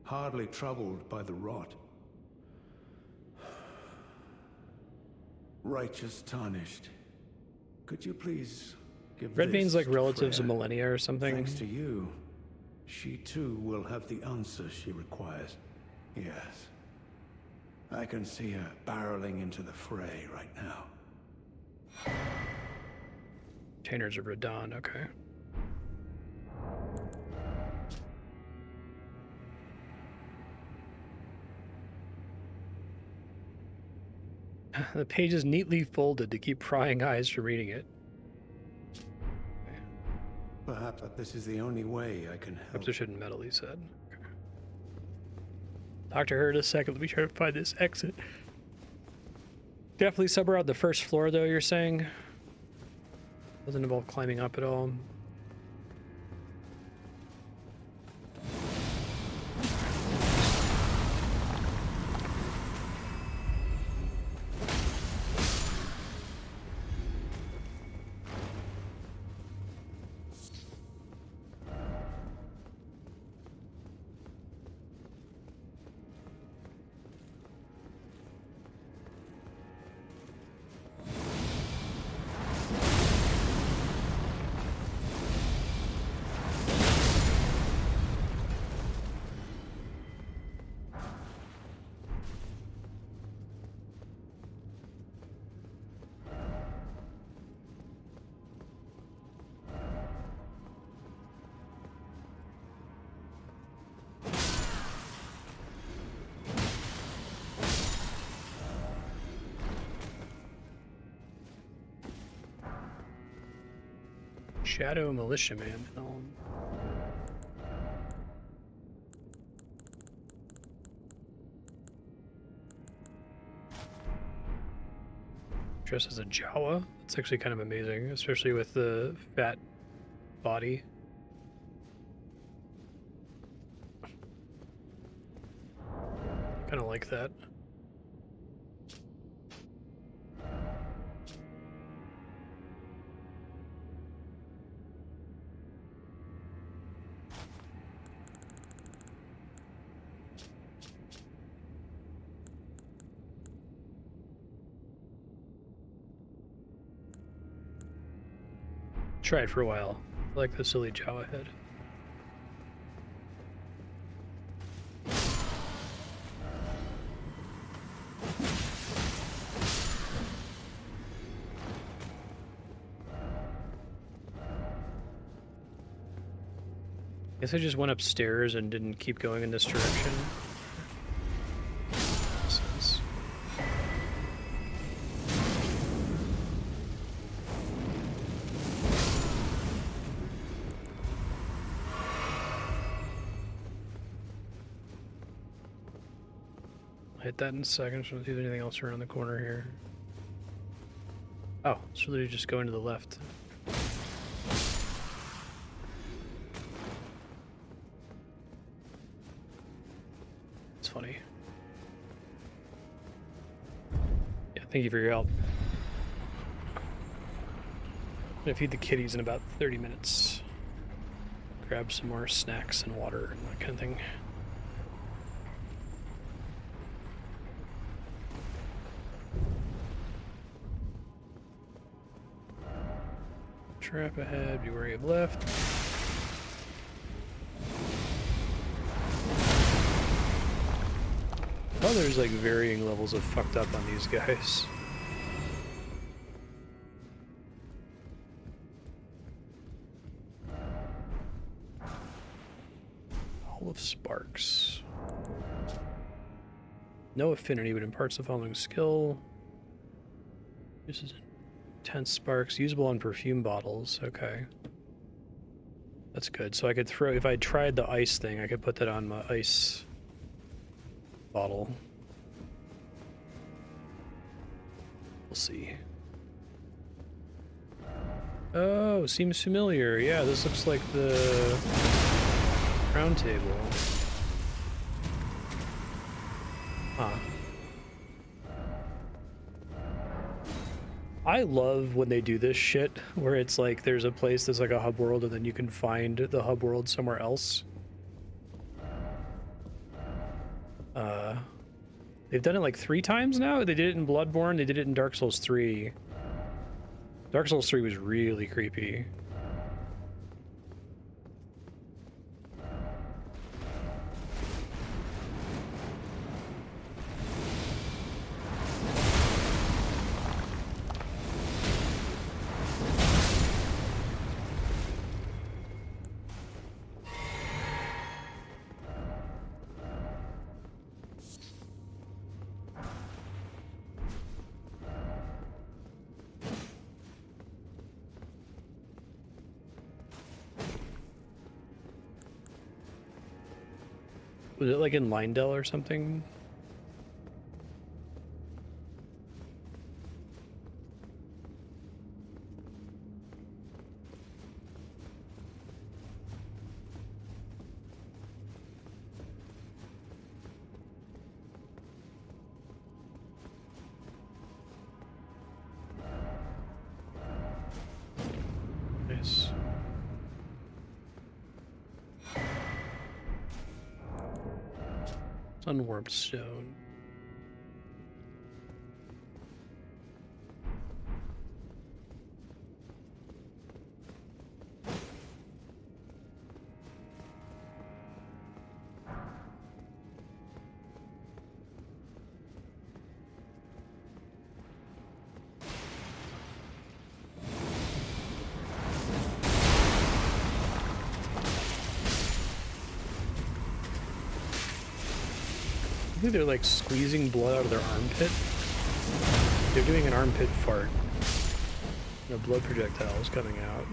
hardly troubled by the rot. Righteous Tarnished, could you please give Redmane's this like to relatives of Freya? millennia or something. Thanks to you, she too will have the answers she requires. Yes. I can see her barreling into the fray right now. Containers of Radon, okay. The page is neatly folded to keep prying eyes from reading it. Perhaps this is the only way I can help. Opposition metal, he said. Okay. Talk to her in a second. Let me try to find this exit. Definitely somewhere on the first floor, though, you're saying? Doesn't involve climbing up at all. Shadow Militiaman. Dressed as a Jawa? That's actually kind of amazing, especially with the fat body. Kind of like that. Try it for a while. I like the silly Jawa head. Guess I just went upstairs and didn't keep going in this direction. Sense. I'll hit that in a second. So see if there's anything else around the corner here. Oh, it's really just going to the left. Funny. Yeah, thank you for your help. I'm gonna feed the kitties in about 30 minutes. Grab some more snacks and water and that kind of thing. Trap ahead, be wary of left. Oh, there's like varying levels of fucked up on these guys. Hall of Sparks. no affinity, but imparts the following skill. Uses intense sparks, usable on perfume bottles. Okay. That's good. So I could throw, if I tried the ice thing, I could put that on my ice bottle. We'll see. Oh, seems familiar. Yeah, this looks like the round table. Huh. I love when they do this shit, where it's like there's a place that's like a hub world and then you can find the hub world somewhere else. They've done it like 3 times now. They did it in Bloodborne, they did it in Dark Souls 3. Dark Souls 3 was really creepy. Was it like in Lindell or something? Nice. Unwarped stone. I think they're like squeezing blood out of their armpit. They're doing an armpit fart. The blood projectile is coming out.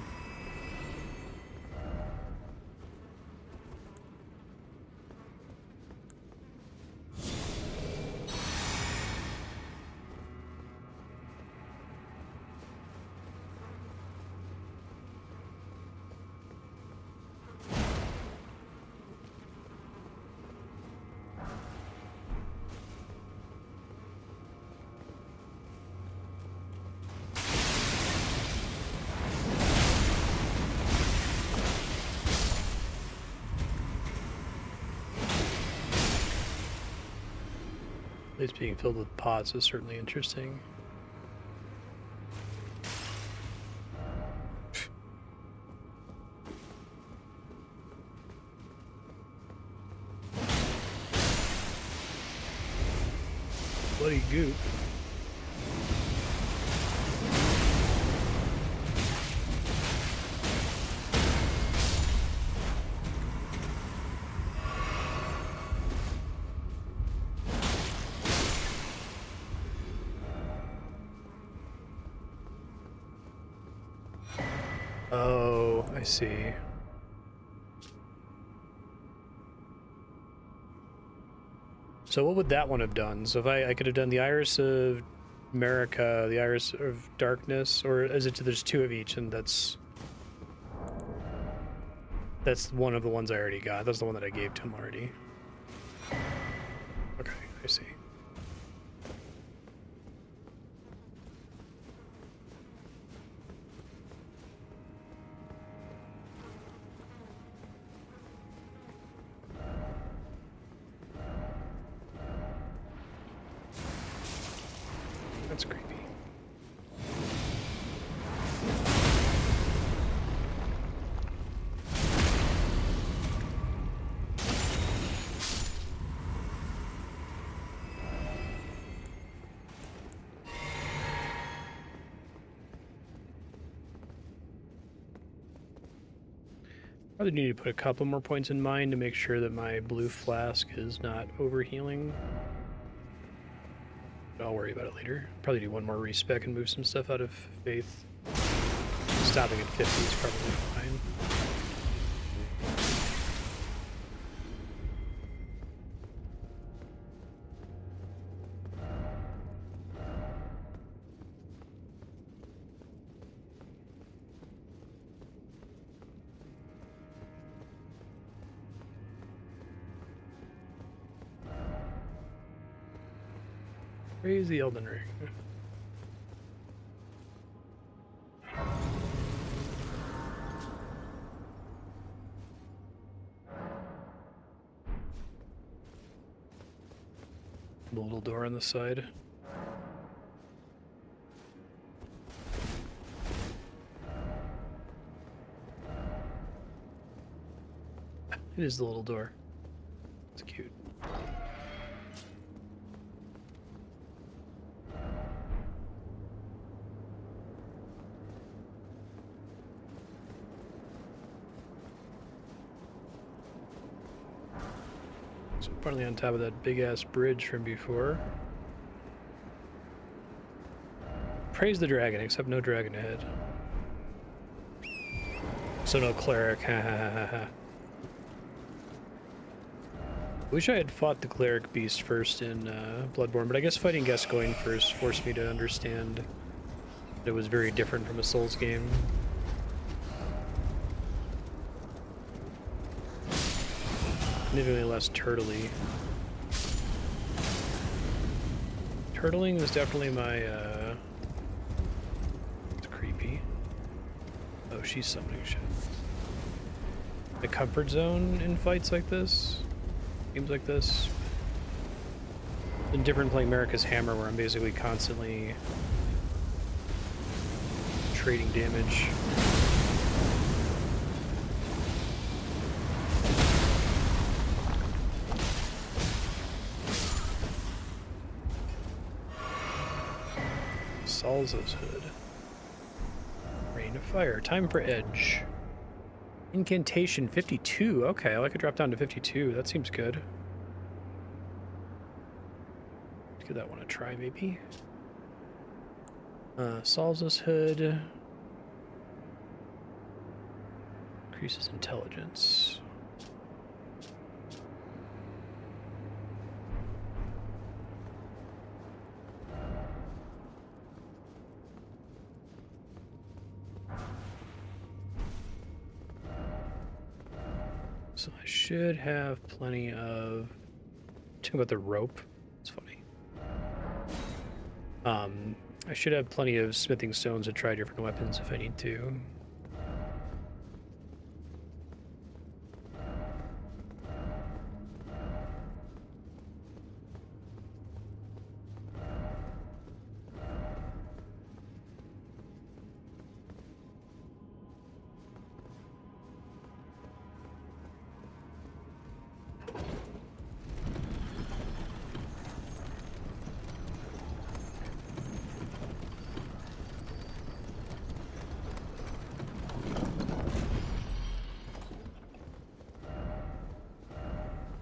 It's being filled with pots is certainly interesting. Bloody goop. Oh, I see. So what would that one have done? So if I could have done the Iris of America, the Iris of Darkness, or is it there's 2 of each, and that's one of the ones I already got. That's the one that I gave to him already. Okay, I see. That's creepy. Probably need to put a couple more points in mind to make sure that my blue flask is not overhealing. I'll worry about it later. Probably do one more respec and move some stuff out of Faith. Stopping at 50 is probably fine. Crazy Elden Ring. The little door on the side. It is the little door. It's cute. So finally on top of that big ass bridge from before. Praise the dragon, except no dragon ahead. So no cleric, ha ha ha ha ha. Wish I had fought the cleric beast first in Bloodborne, but I guess fighting Gascoigne first forced me to understand that it was very different from a Souls game. Significantly less turtly. Turtling was definitely my, it's creepy. Oh, she's summoning shit. My comfort zone in fights like this? Games like this? It's different playing Marika's Hammer, where I'm basically constantly trading damage. Salza's Hood. Rain of Fire. Time for Edge. Incantation 52. Okay, I could drop down to 52. That seems good. Let's give that one a try, maybe. Salza's Hood. Increases intelligence. So I should have plenty of... Talk about the rope. It's funny. I should have plenty of smithing stones to try different weapons if I need to.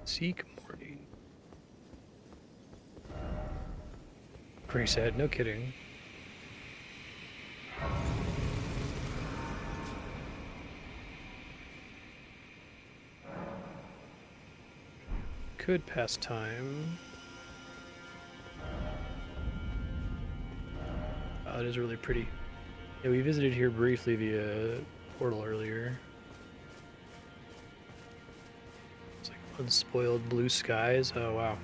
Seek morning. Pretty sad, no kidding. Could pass time. Oh, it is really pretty. Yeah, we visited here briefly via portal earlier. Unspoiled blue skies. Oh, wow.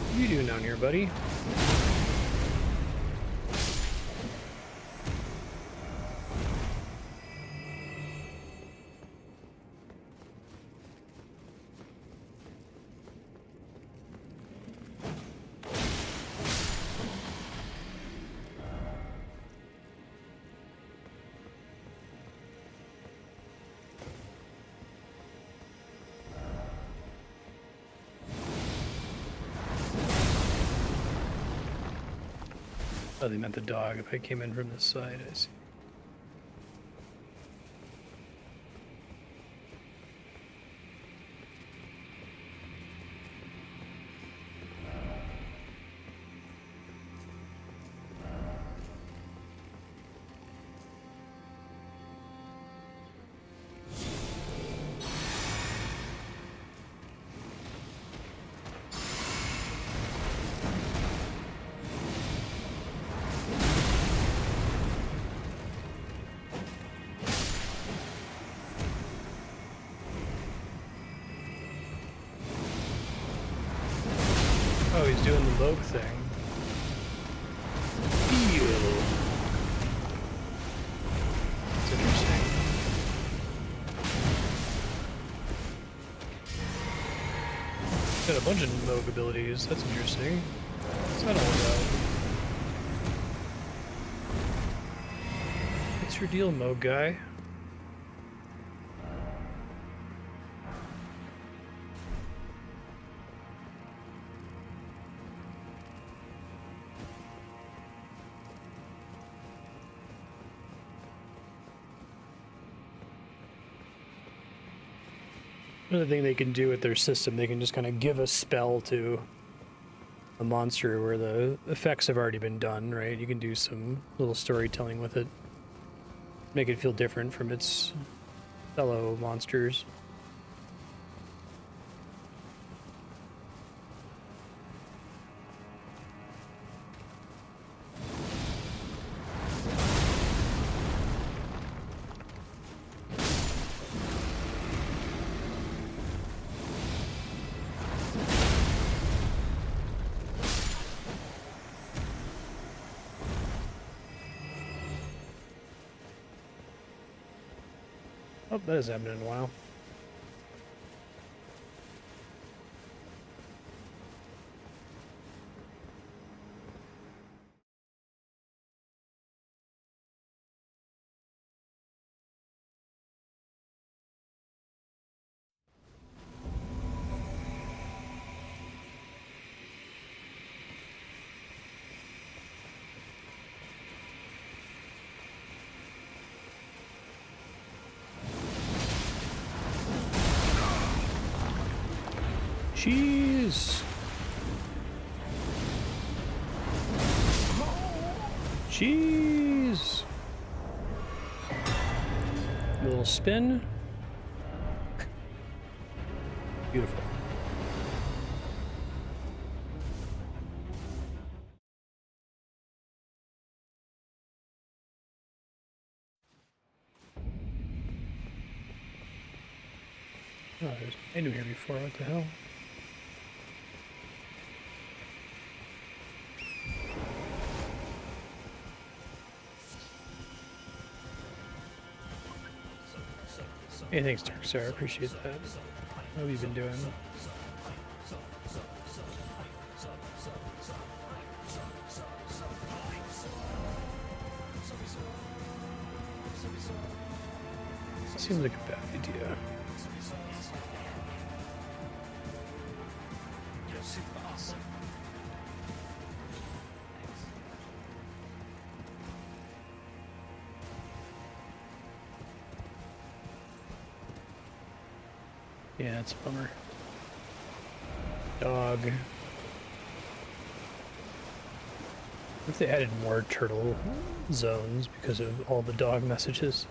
What are you doing down here, buddy? Oh, they meant the dog. If I came in from this side, I see. Oh, he's doing the Vogue thing. Feel. That's interesting. Got a bunch of Vogue abilities. That's interesting. What's that all about? What's your deal, Moog guy? Another thing they can do with their system, they can just kind of give a spell to a monster where the effects have already been done, right? You can do some little storytelling with it. Make it feel different from its fellow monsters. Oh, that hasn't happened in a while. Jeez. Jeez. A little spin. Beautiful. Oh, there's an item here before. What the hell? Hey, thanks, Darkstar. I appreciate that. What have you been doing? Seems like a bad idea. Yeah, it's a bummer. Dog. What if they added more turtle zones because of all the dog messages?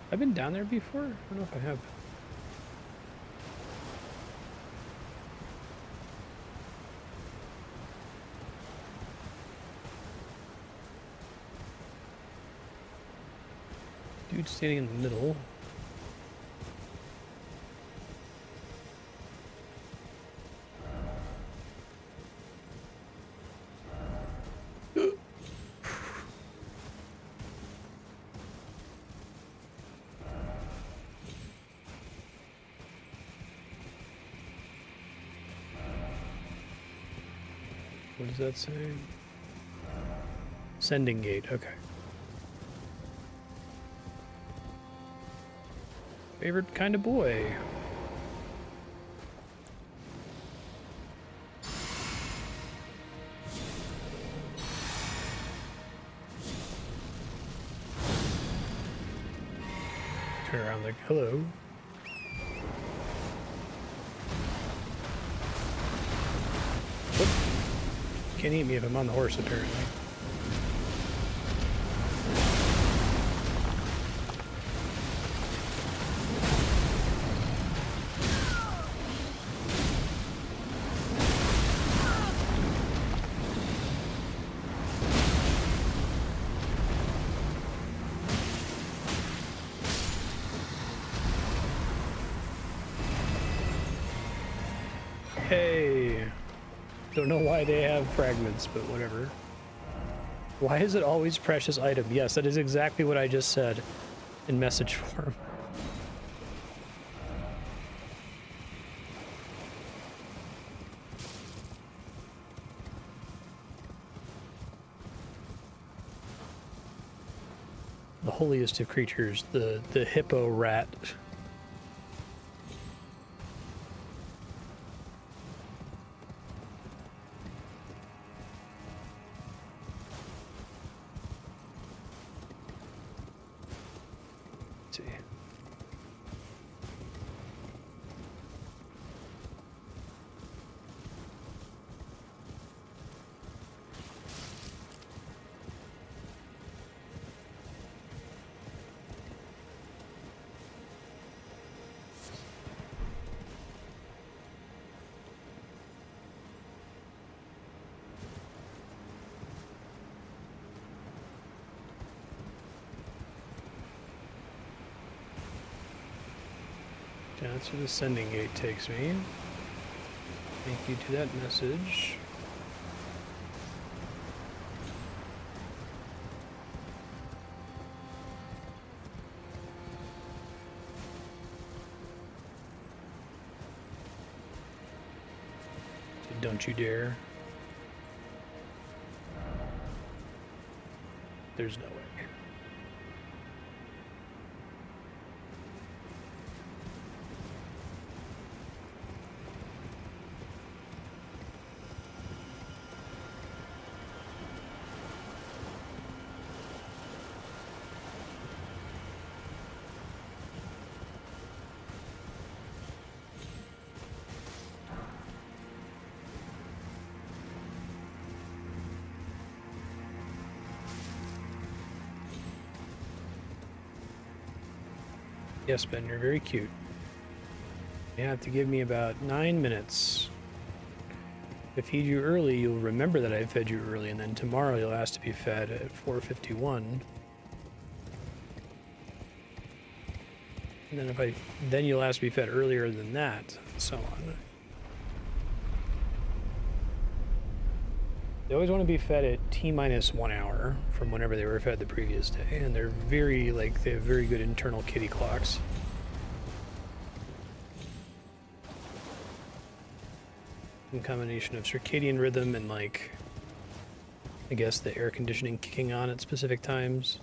I've been down there before? I don't know if I have. Dude standing in the middle. What does that say? Sending gate, okay. Favorite kind of boy. Turn around like, hello. Whoop. Can't eat me if I'm on the horse, apparently. Hey, don't know why they have fragments, but whatever. Why is it always precious item? Yes, that is exactly what I just said in message form. The holiest of creatures, the hippo rat. See. That's where the sending gate takes me. Thank you to that message. Don't you dare. There's no way. Yes, Ben, you're very cute. You have to give me about 9 minutes. If I feed you early, you'll remember that I fed you early, and then tomorrow you'll ask to be fed at 4:51. And then you'll ask to be fed earlier than that, and so on. They always want to be fed at T-minus 1 hour from whenever they were fed the previous day, and they're they have very good internal kitty clocks. Some combination of circadian rhythm and I guess the air conditioning kicking on at specific times.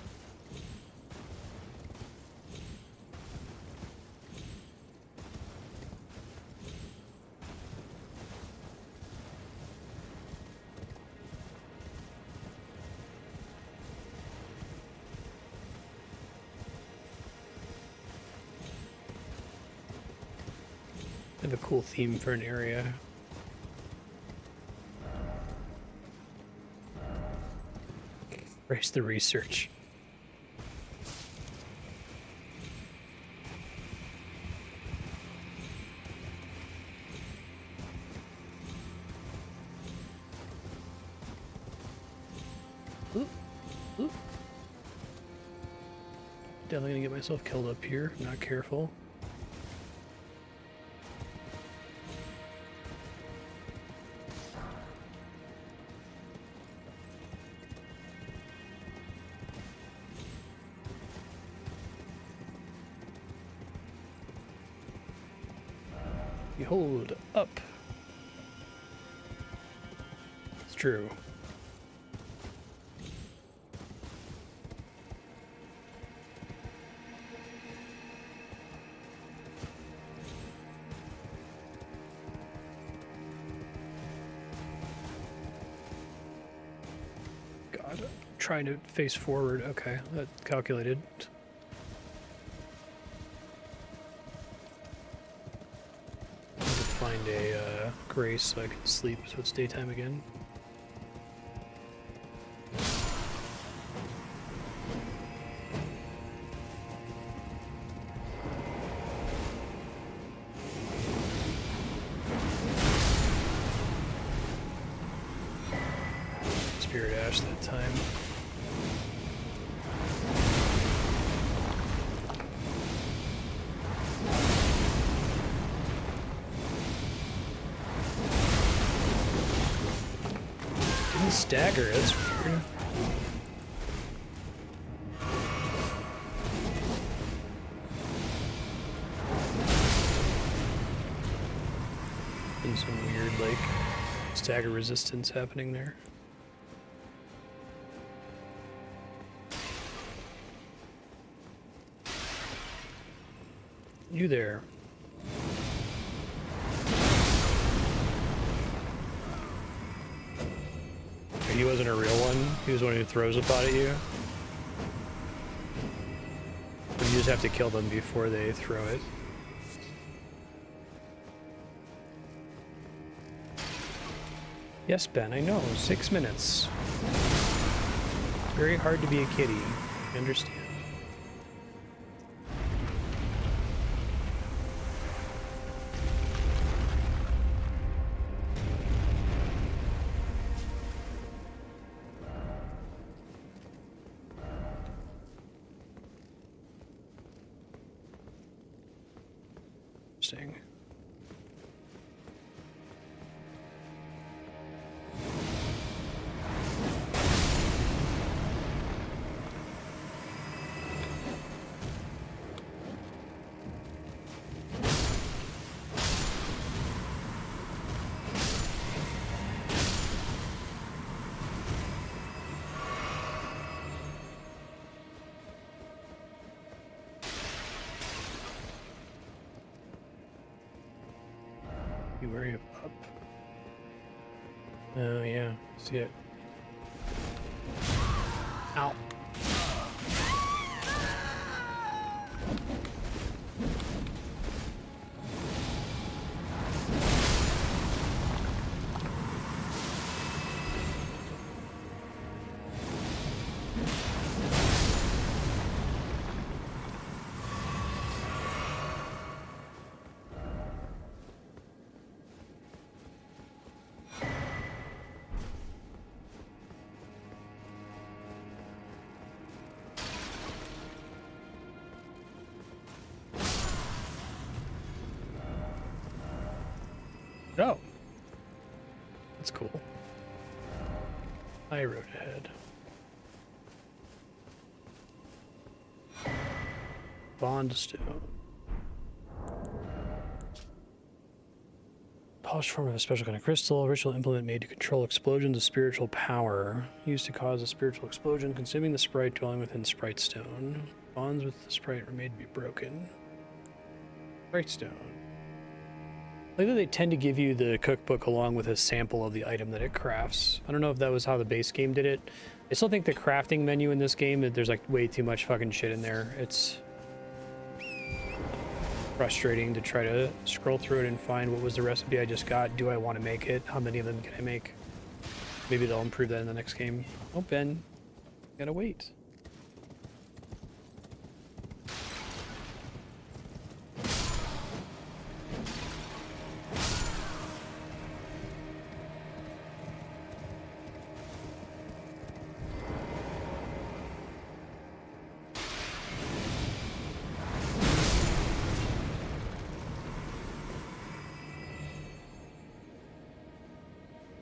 Have a cool theme for an area. Embrace the research. Oop. Oop. Definitely gonna get myself killed up here, if I'm not careful. Behold, up. Let's true. God, trying to face forward. Okay, that calculated. Need to find a grace so I can sleep so it's daytime again. Spirit Ash that time. Didn't stagger, that's weird. Been some weird, like, stagger resistance happening there. You there. He wasn't a real one. He was one who throws a pot at you. But you just have to kill them before they throw it. Yes, Ben, I know. 6 minutes. Very hard to be a kitty. I understand. Interesting. You worry up. Oh yeah, see it. Ow. Oh. That's cool. I rode ahead. Bondstone. Polished form of a special kind of crystal. Ritual implement made to control explosions of spiritual power. Used to cause a spiritual explosion, consuming the sprite dwelling within Sprite Stone. Bonds with the sprite were made to be broken. Sprite Stone. Like that they tend to give you the cookbook along with a sample of the item that it crafts. I don't know if that was how the base game did it. I still think the crafting menu in this game, there's like way too much fucking shit in there. It's frustrating to try to scroll through it and find what was the recipe I just got. Do I want to make it? How many of them can I make? Maybe they'll improve that in the next game. Oh, Ben, gotta wait.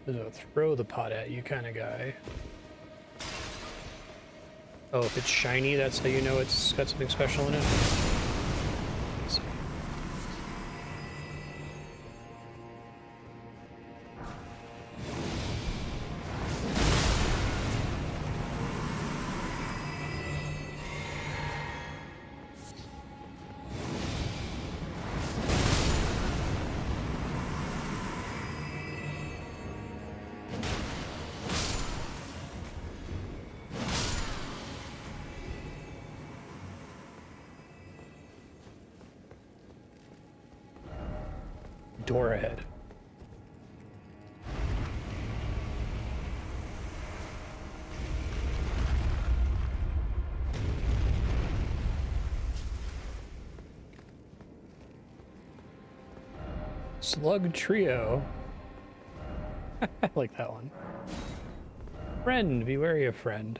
There's a throw the pot at you kind of guy. Oh, if it's shiny, that's how you know it's got something special in it? Let's see. door ahead. Slug Trio. I like that one. Friend, be wary of friend.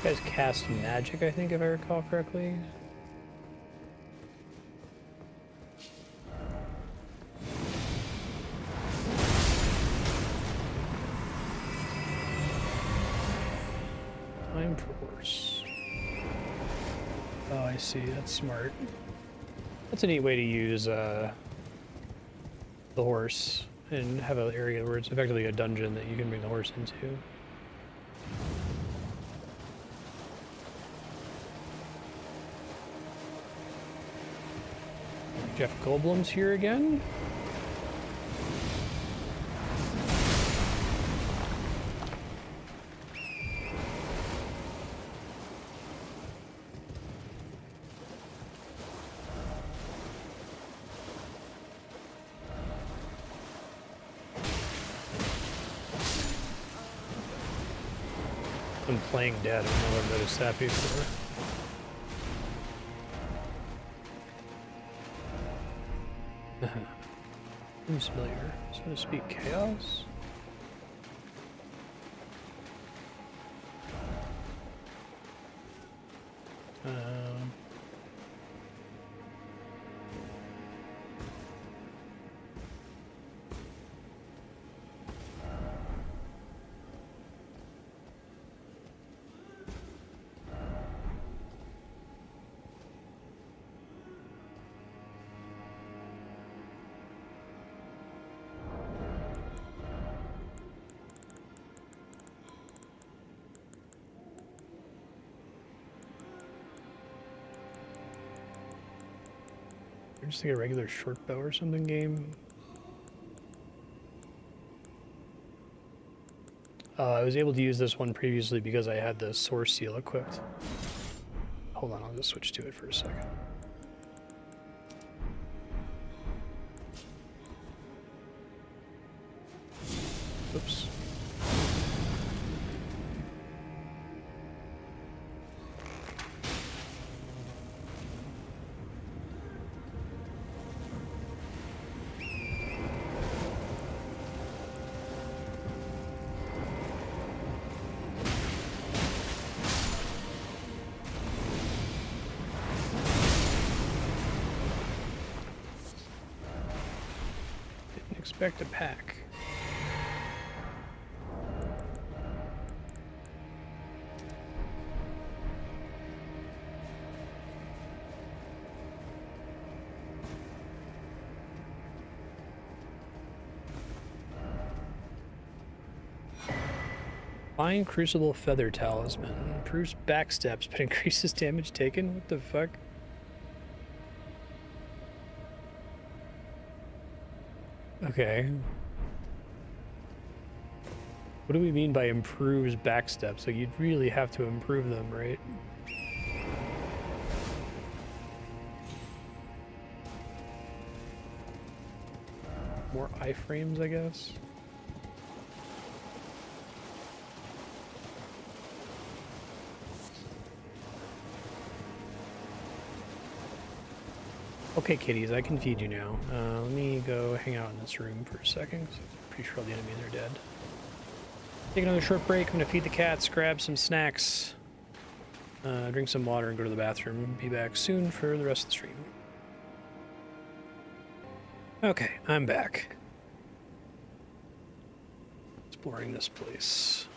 You guys cast magic, I think, if I recall correctly. Time force. Oh, I see. That's smart. That's a neat way to use the horse and have an area where it's effectively a dungeon that you can bring the horse into. Jeff Goldblum's here again. I'm playing dead. I don't know if I've noticed that before. Seems familiar. So to speak, chaos? Just like a regular short bow or something game. I was able to use this one previously because I had the source seal equipped. Hold on, I'll just switch to it for a second. Oops. Expect a pack. Fine Crucible Feather Talisman. Improves backsteps but increases damage taken? What the fuck? Okay. What do we mean by improves backsteps? Like, you'd really have to improve them, right? More iframes, I guess? Okay, kitties, I can feed you now. Let me go hang out in this room for a second. I'm pretty sure all the enemies are dead. Take another short break. I'm gonna feed the cats, grab some snacks, drink some water, and go to the bathroom. Be back soon for the rest of the stream. Okay, I'm back. Exploring this place.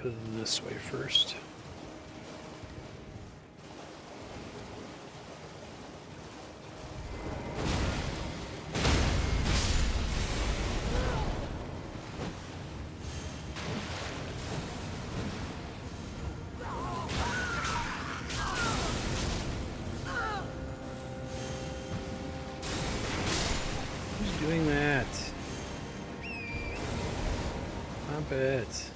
Go this way first. it.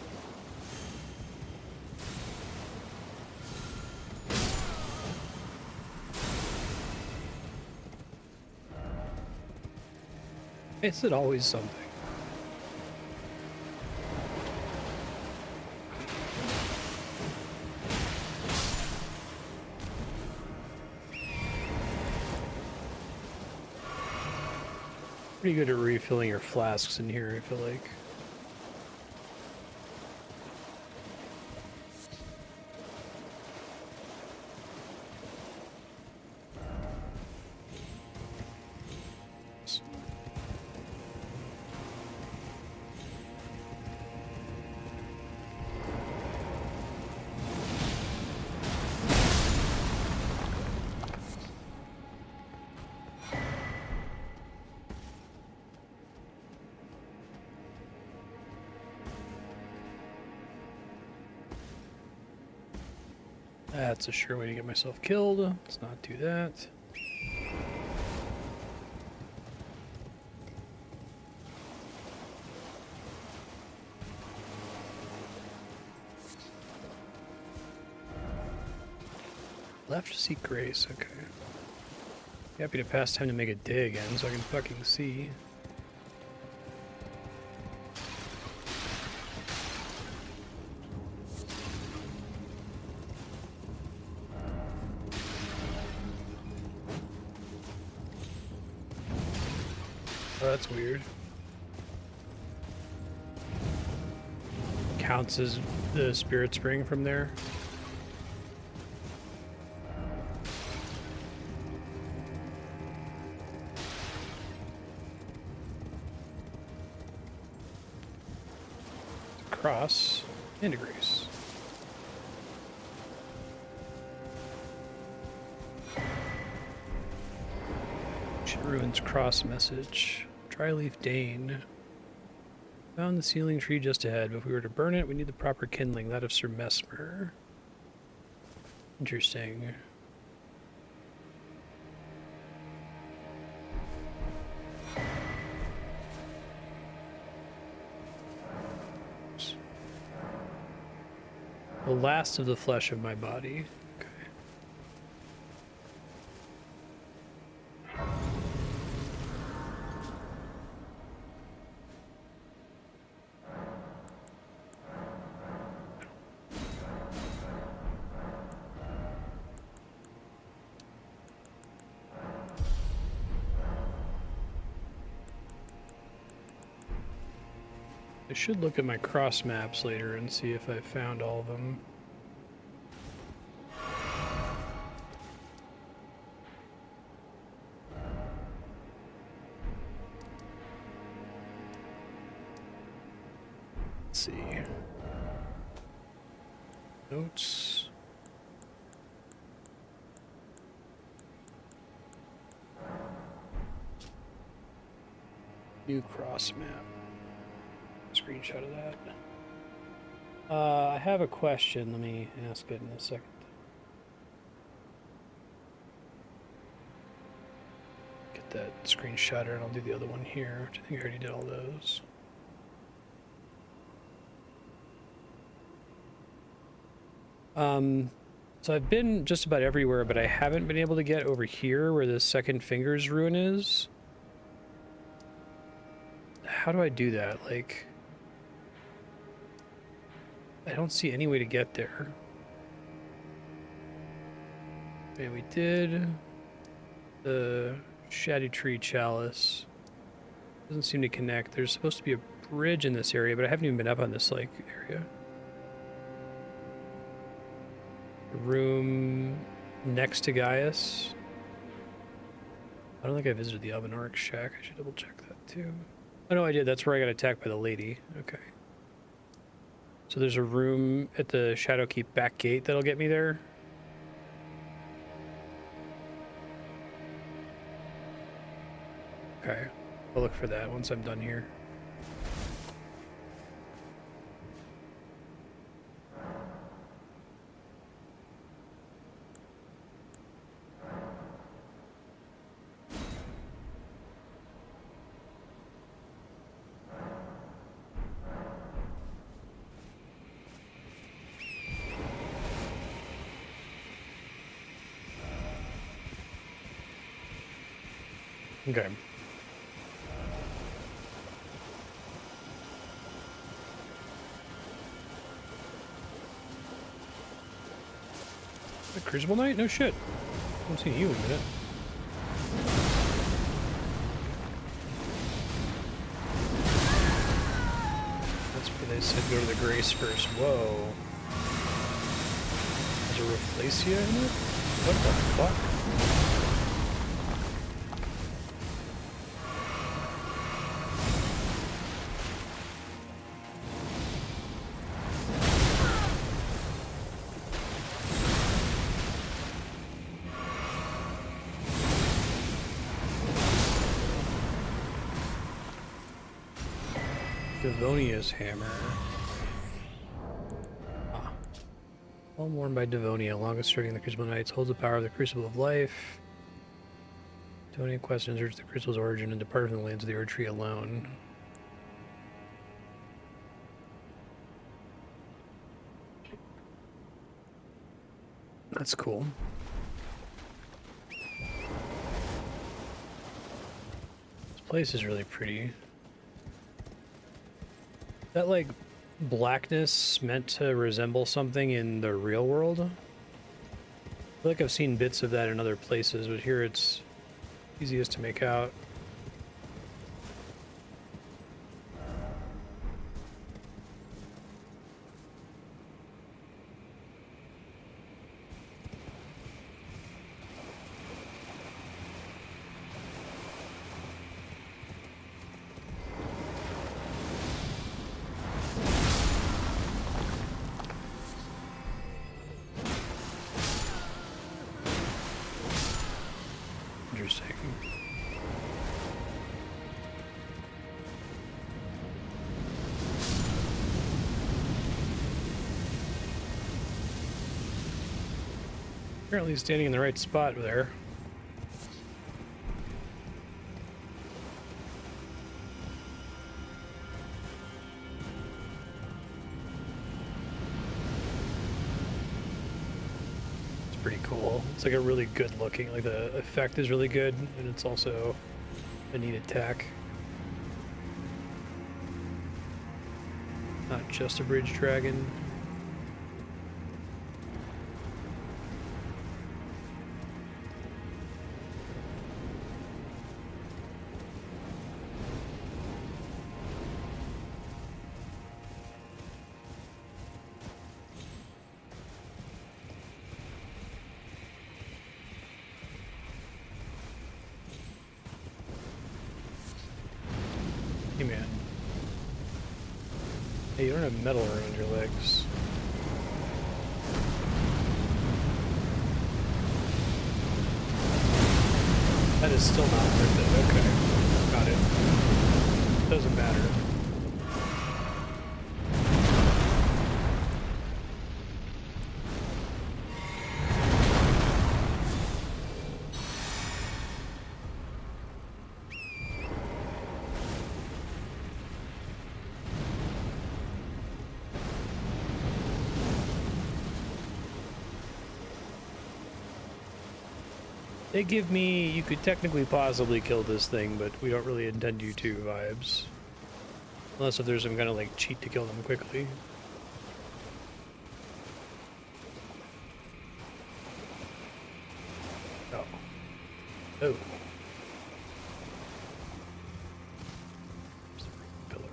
Is it always something? Pretty good at refilling your flasks in here, I feel like. That's a sure way to get myself killed. Let's not do that. Left to seek grace, okay. Happy to pass time to make a day again so I can fucking see. Oh, that's weird. Counts as the spirit spring from there. Cross and a grace. Ruins cross message. Dryleaf Dane. Found the sealing tree just ahead, but if we were to burn it, we need the proper kindling, that of Sir Messmer. Interesting. The last of the flesh of my body. Okay. I should look at my cross maps later and see if I found all of them. Let's see. Notes. New cross map. Screenshot of that. I have a question. Let me ask it in a second. Get that screenshotter and I'll do the other one here, which I think I already did all those. So I've been just about everywhere, but I haven't been able to get over here where the second finger's ruin is. How do I do that? Like, I don't see any way to get there. Okay, we did the Erdtree chalice. Doesn't seem to connect. There's supposed to be a bridge in this area, but I haven't even been up on this, like, area. Room next to Gaius. I don't think I visited the Albanoric shack. I should double check that too. Oh no, I did. That's where I got attacked by the lady. Okay. So there's a room at the Shadowkeep back gate that'll get me there. Okay. I'll look for that once I'm done here. Okay. The Crucible Knight? No shit. I haven't seen you in a minute. That's where they said go to the Grace first. Whoa. There's a Rafflesia in it? What the fuck? Devonia's hammer. Ah. All worn by Devonia, longest serving the Crucible Knights, holds the power of the Crucible of Life. Devonia quest and search the Crucible's origin and depart from the lands of the Erdtree alone. That's cool. This place is really pretty. That, like, blackness meant to resemble something in the real world? I feel like I've seen bits of that in other places, but here it's easiest to make out. Interesting. Apparently standing in the right spot there. Pretty cool. It's like a really good looking, like the effect is really good, and it's also a neat attack. Not just a bridge dragon. Hey man. Hey, you don't have metal around your legs. That is still not worth it. Okay. Got it. Doesn't matter. They give me, you could technically possibly kill this thing, but we don't really intend you to vibes. Unless if there's some kind of like cheat to kill them quickly. Oh. Oh. There's the pillar.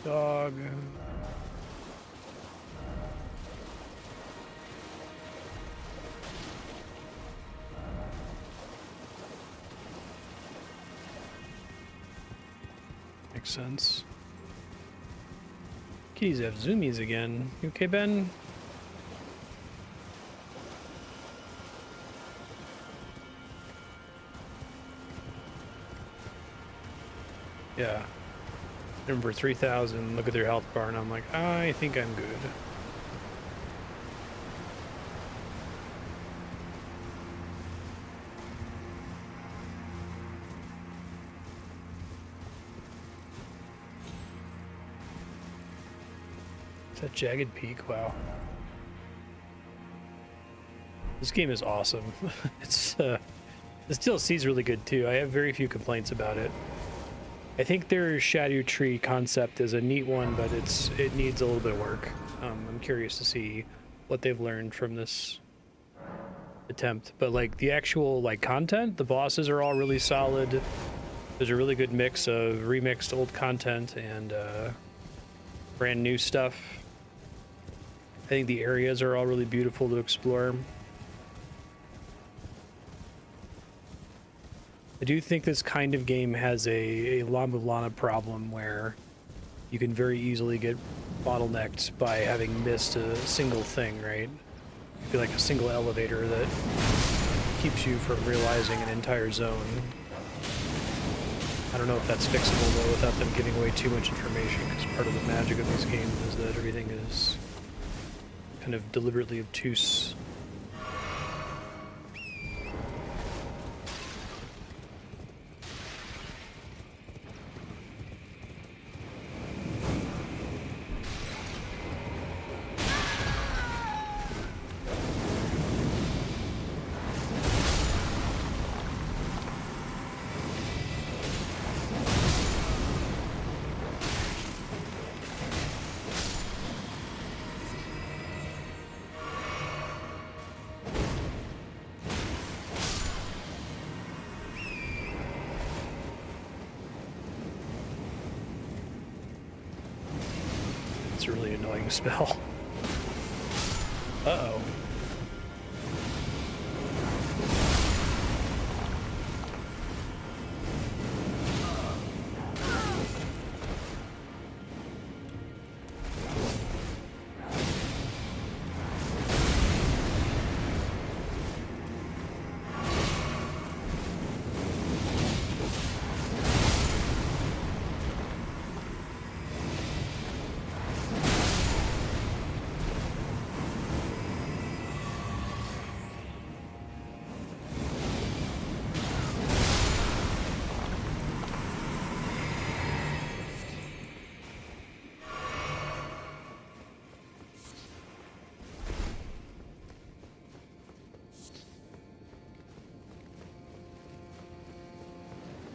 Dog. Makes sense. Kitties have zoomies again. You okay, Ben? Yeah. Number 3,000, look at their health bar, and I'm like, I think I'm good. That jagged peak, wow. This game is awesome. It's this DLC is really good too. I have very few complaints about it. I think their Erdtree concept is a neat one, but it needs a little bit of work. I'm curious to see what they've learned from this attempt. But like the actual like content, the bosses are all really solid. There's a really good mix of remixed old content and brand new stuff. I think the areas are all really beautiful to explore. I do think this kind of game has a Llama Lana problem where you can very easily get bottlenecked by having missed a single thing, right? Be like a single elevator that keeps you from realizing an entire zone. I don't know if that's fixable though without them giving away too much information, because part of the magic of these games is that everything is kind of deliberately obtuse. It's a really annoying spell. Uh-oh.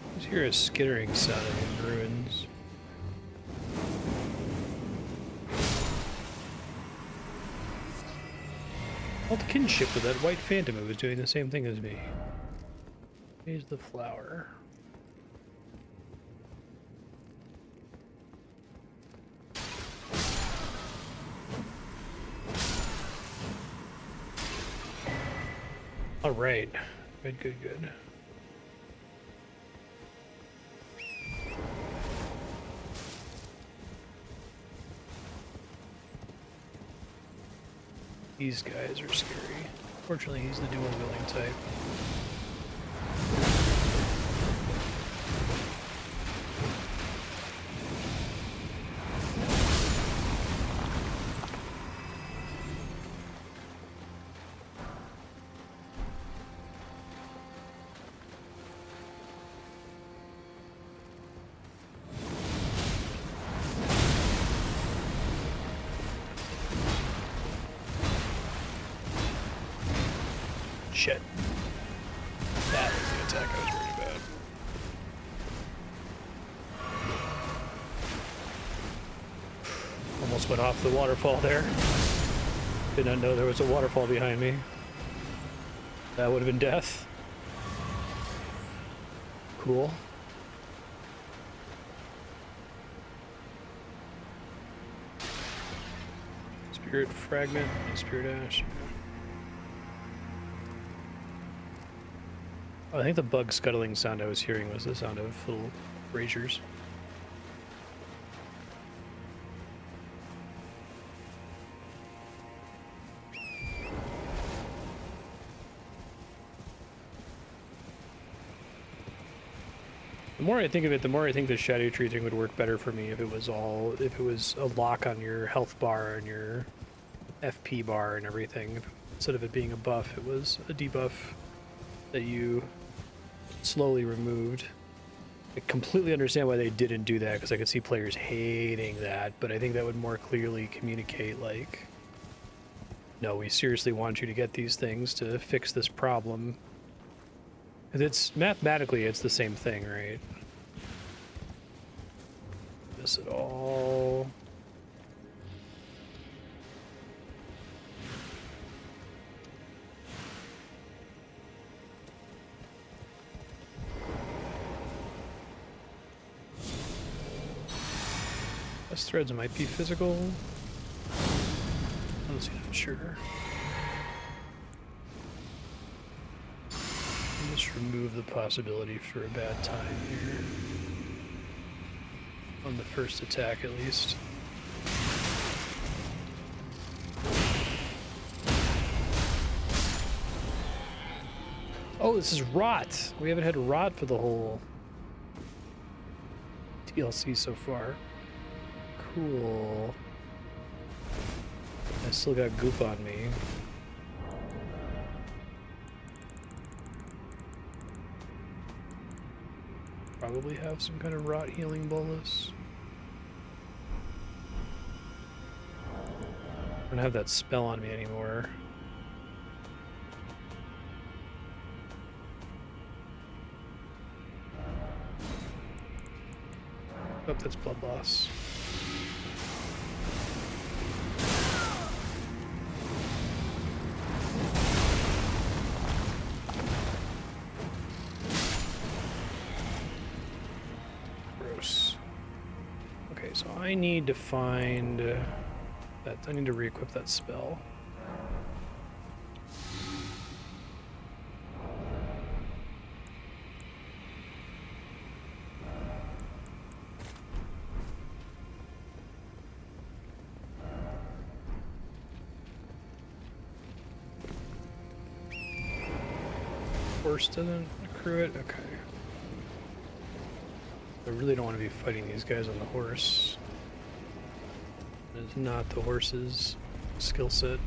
I just hear a skittering sound in the ruins. Felt kinship with that white phantom who was doing the same thing as me. Here's the flower. All right. Good, good, good. These guys are scary. Fortunately, he's the dual-wielding type. Shit. That was the attack I was worried about. Almost went off the waterfall there. Did not know there was a waterfall behind me. That would have been death. Cool. Spirit fragment and spirit ash. I think the bug scuttling sound I was hearing was the sound of little braziers. The more I think of it, the more I think the Erdtree thing would work better for me if it was a lock on your health bar and your FP bar and everything. Instead of it being a buff, it was a debuff that you slowly removed. I completely understand why they didn't do that, because I could see players hating that, but I think that would more clearly communicate like no, we seriously want you to get these things to fix this problem. 'Cause it's mathematically, it's the same thing, right? This at all. Those threads might be physical. Honestly, not sure. Just remove the possibility for a bad time here. On the first attack, at least. Oh, this is rot. We haven't had rot for the whole DLC so far. Cool. I still got goop on me. Probably have some kind of rot healing bolus. I don't have that spell on me anymore. Oh, that's blood loss. Gross. Okay, so I need to find that. I need to re-equip that spell. Horse doesn't accrue it? Okay. I really don't want to be fighting these guys on the horse. It's not the horse's skill set.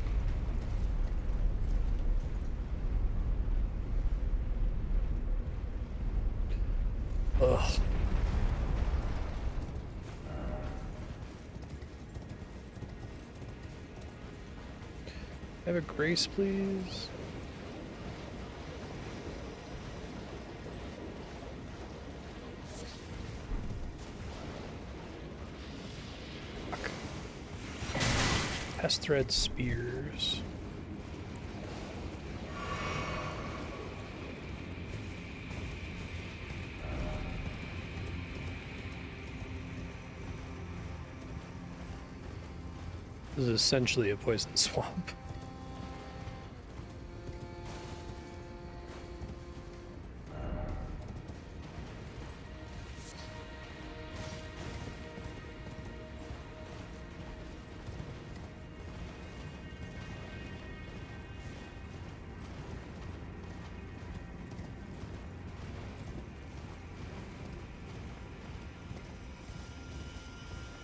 Ugh. Have a grace, please. Pest thread spears. This is essentially a poison swamp.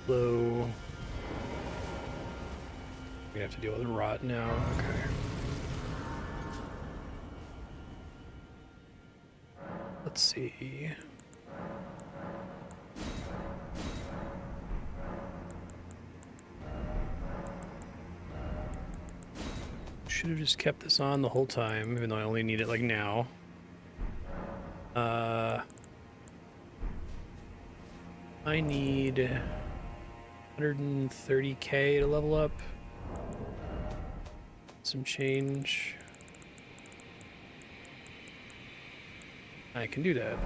Low. We have to deal with rot now. Okay. Let's see. Should have just kept this on the whole time, even though I only need it like now. I need 130k to level up. Some change. I can do that.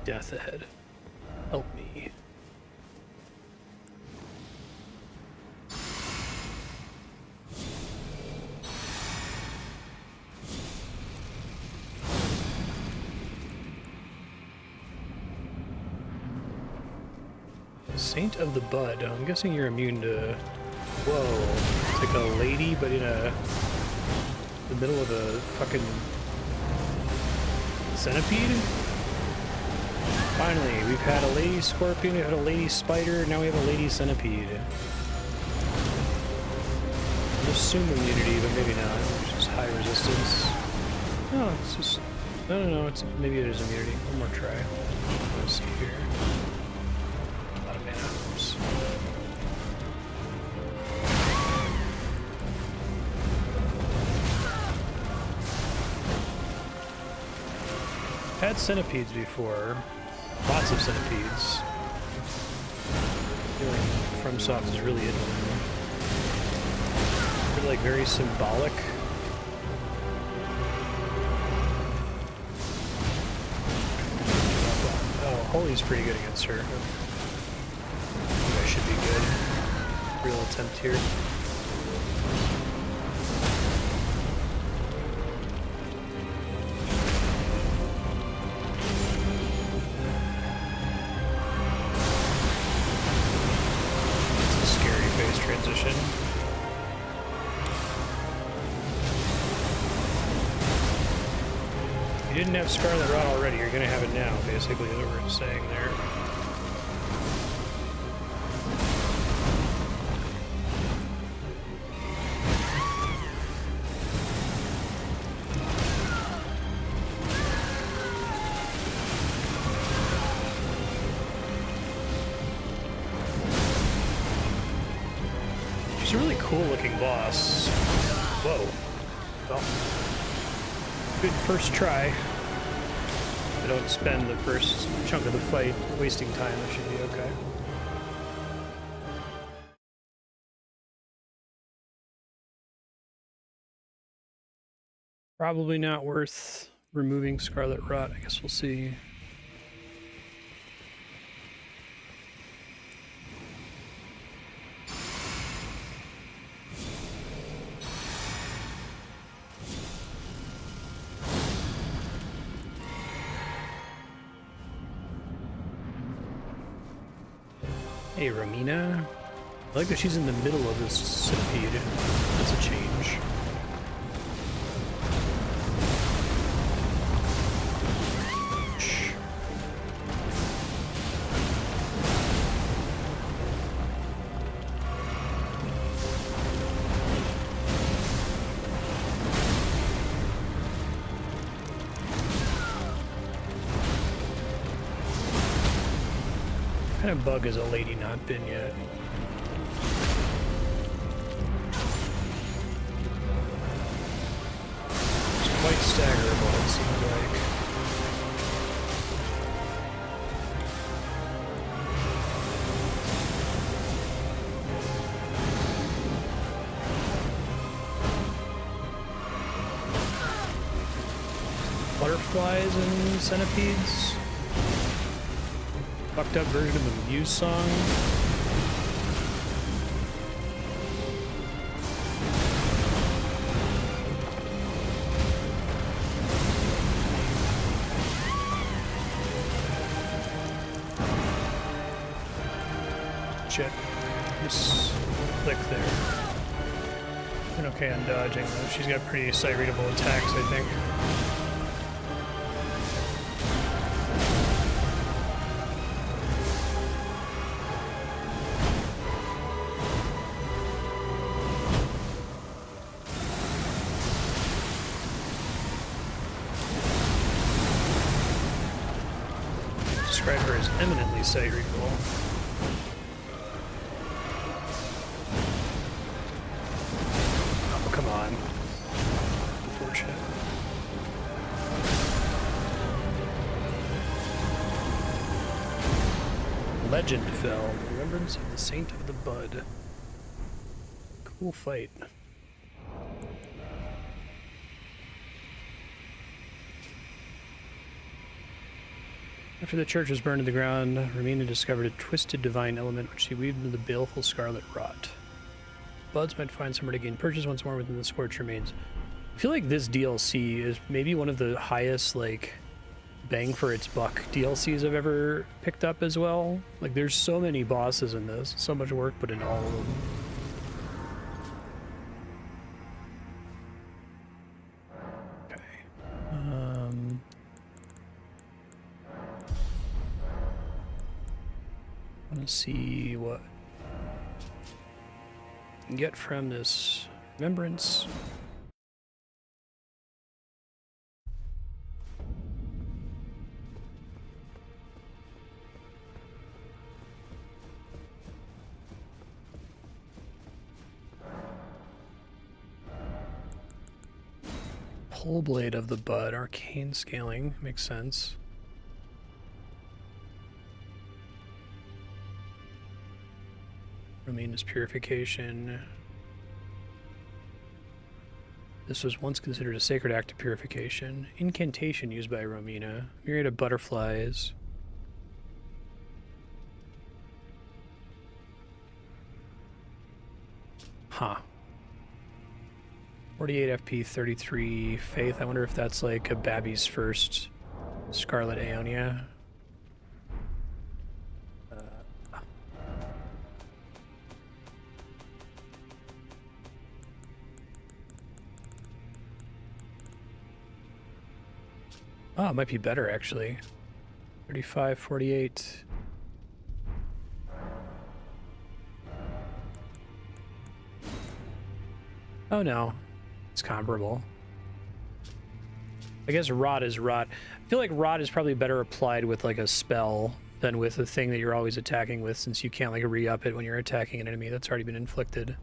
Death ahead. Help me. Saint of the Bud. I'm guessing you're immune to... Whoa. It's like a lady, but in the middle of a fucking centipede? Finally, we've had a lady scorpion, we've had a lady spider, now we have a lady centipede. I'll assume immunity, but maybe not. It's just high resistance. No, it's just... No, it's, maybe it is immunity. One more try. Let's see here. A lot of mana. Oops. Had centipedes before. Lots of centipedes. I feel like FromSoft is really into them. They're like very symbolic. Oh, Holy's pretty good against her. You guys should be good. Real attempt here. Transition. You didn't have Scarlet Rot already, you're gonna have it now, basically, is what we're saying there. A really cool looking boss. Whoa. Well, good first try. I don't spend the first chunk of the fight wasting time, that should be okay. Probably not worth removing Scarlet Rot, I guess we'll see. Hey, Romina. I like that she's in the middle of this centipede. That's a change. Shh. What kind of bug has a lady not been yet? It's quite staggerable, it seems like. Butterflies and centipedes. Fucked up version of a Muse song. Shit. Just click there. And okay on dodging though. She's got pretty sight-readable attacks, I think. Describe her as eminently sight-readable. Oh, come on. Unfortunate. Legend fell. Remembrance of the Saint of the Bud. Cool fight. After the church was burned to the ground, Romina discovered a twisted divine element which she weaved into the baleful Scarlet Rot. Buds might find somewhere to gain purchase once more within the scorched remains. I feel like this DLC is maybe one of the highest, like, bang for its buck DLCs I've ever picked up as well. Like, there's so many bosses in this, so much work put into all of them. Okay. I want to see what I can get from this remembrance. Whole blade of the bud, arcane scaling, makes sense. Romina's purification. This was once considered a sacred act of purification. Incantation used by Romina. Myriad of butterflies. Huh. 48 FP, 33 faith. I wonder if that's like a Babby's first Scarlet Aeonia. Oh, it might be better actually. 35, 48. Oh no, it's comparable. I guess rot is rot. I feel like rot is probably better applied with like a spell than with a thing that you're always attacking with, since you can't like re-up it when you're attacking an enemy that's already been inflicted.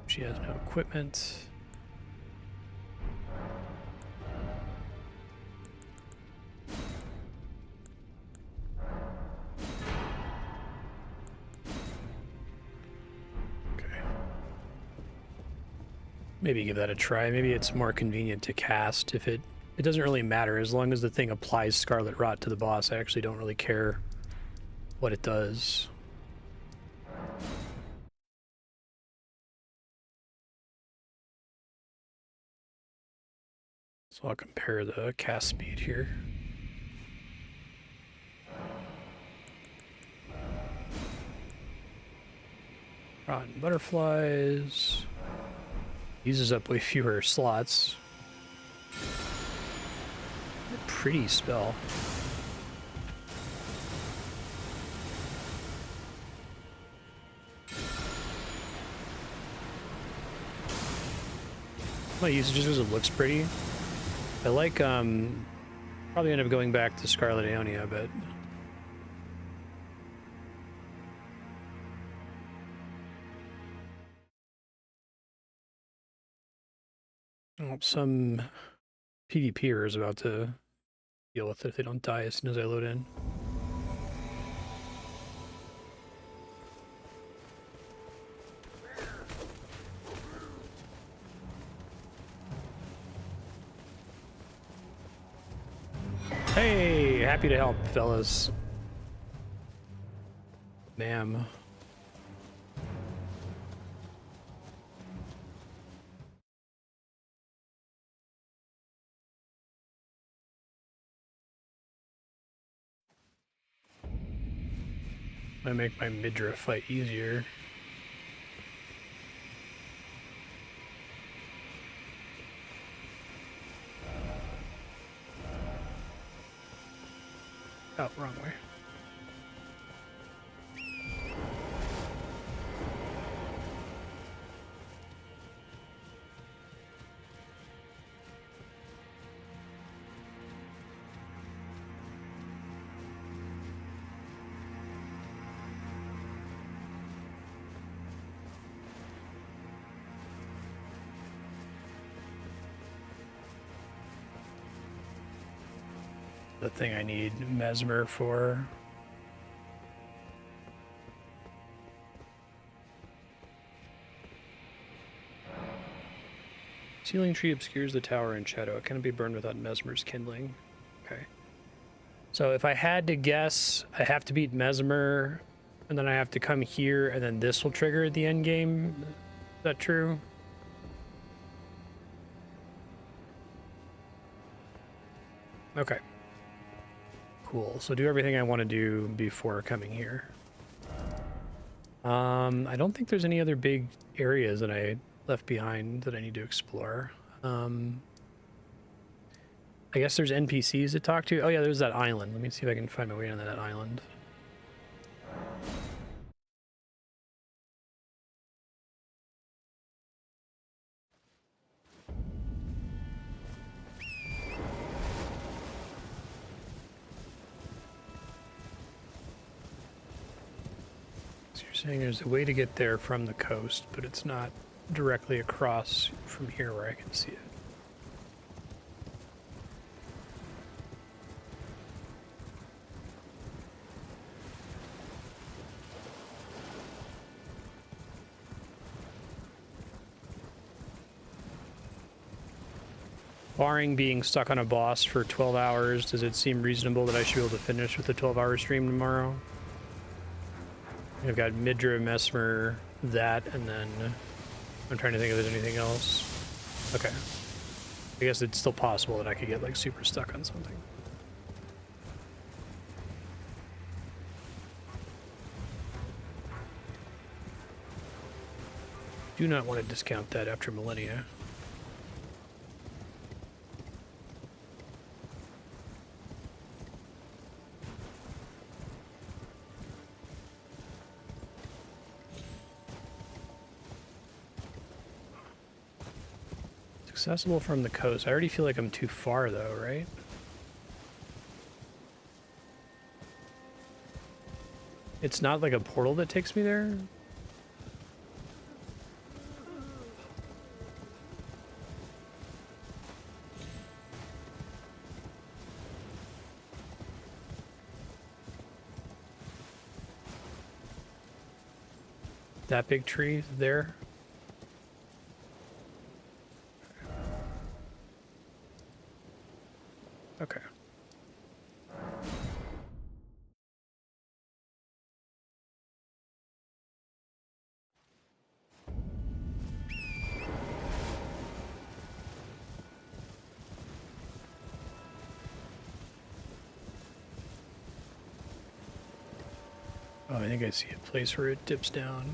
She has no equipment. Okay. Maybe give that a try. Maybe it's more convenient to cast if it doesn't really matter. As long as the thing applies Scarlet Rot to the boss, I actually don't really care what it does. So I'll compare the cast speed here. Rotten butterflies. Uses up way fewer slots. Pretty spell. I use it just because it looks pretty. I like, probably end up going back to Scarlet Aeonia, but oh, some PvPer is about to deal with it if they don't die as soon as I load in. Hey, happy to help, fellas. Ma'am. Might make my Midra fight easier. Oh, wrong way. The thing I need Messmer for. Ceiling tree obscures the tower in shadow. It cannot be burned without Messmer's kindling. Okay. So if I had to guess, I have to beat Messmer, and then I have to come here, and then this will trigger the end game. Is that true? Okay. Cool. So do everything I want to do before coming here. I don't think there's any other big areas that I left behind that I need to explore. I guess there's NPCs to talk to. Oh yeah, there's that island. Let me see if I can find my way onto that island. So you're saying there's a way to get there from the coast, but it's not directly across from here where I can see it. Barring being stuck on a boss for 12 hours, does it seem reasonable that I should be able to finish with the 12-hour stream tomorrow? I've got Midra, Messmer, that, and then I'm trying to think if there's anything else. Okay. I guess it's still possible that I could get like super stuck on something. Do not want to discount that after millennia. Accessible from the coast. I already feel like I'm too far though, right? It's not like a portal that takes me there? That big tree there? Okay. Oh, I think I see a place where it dips down.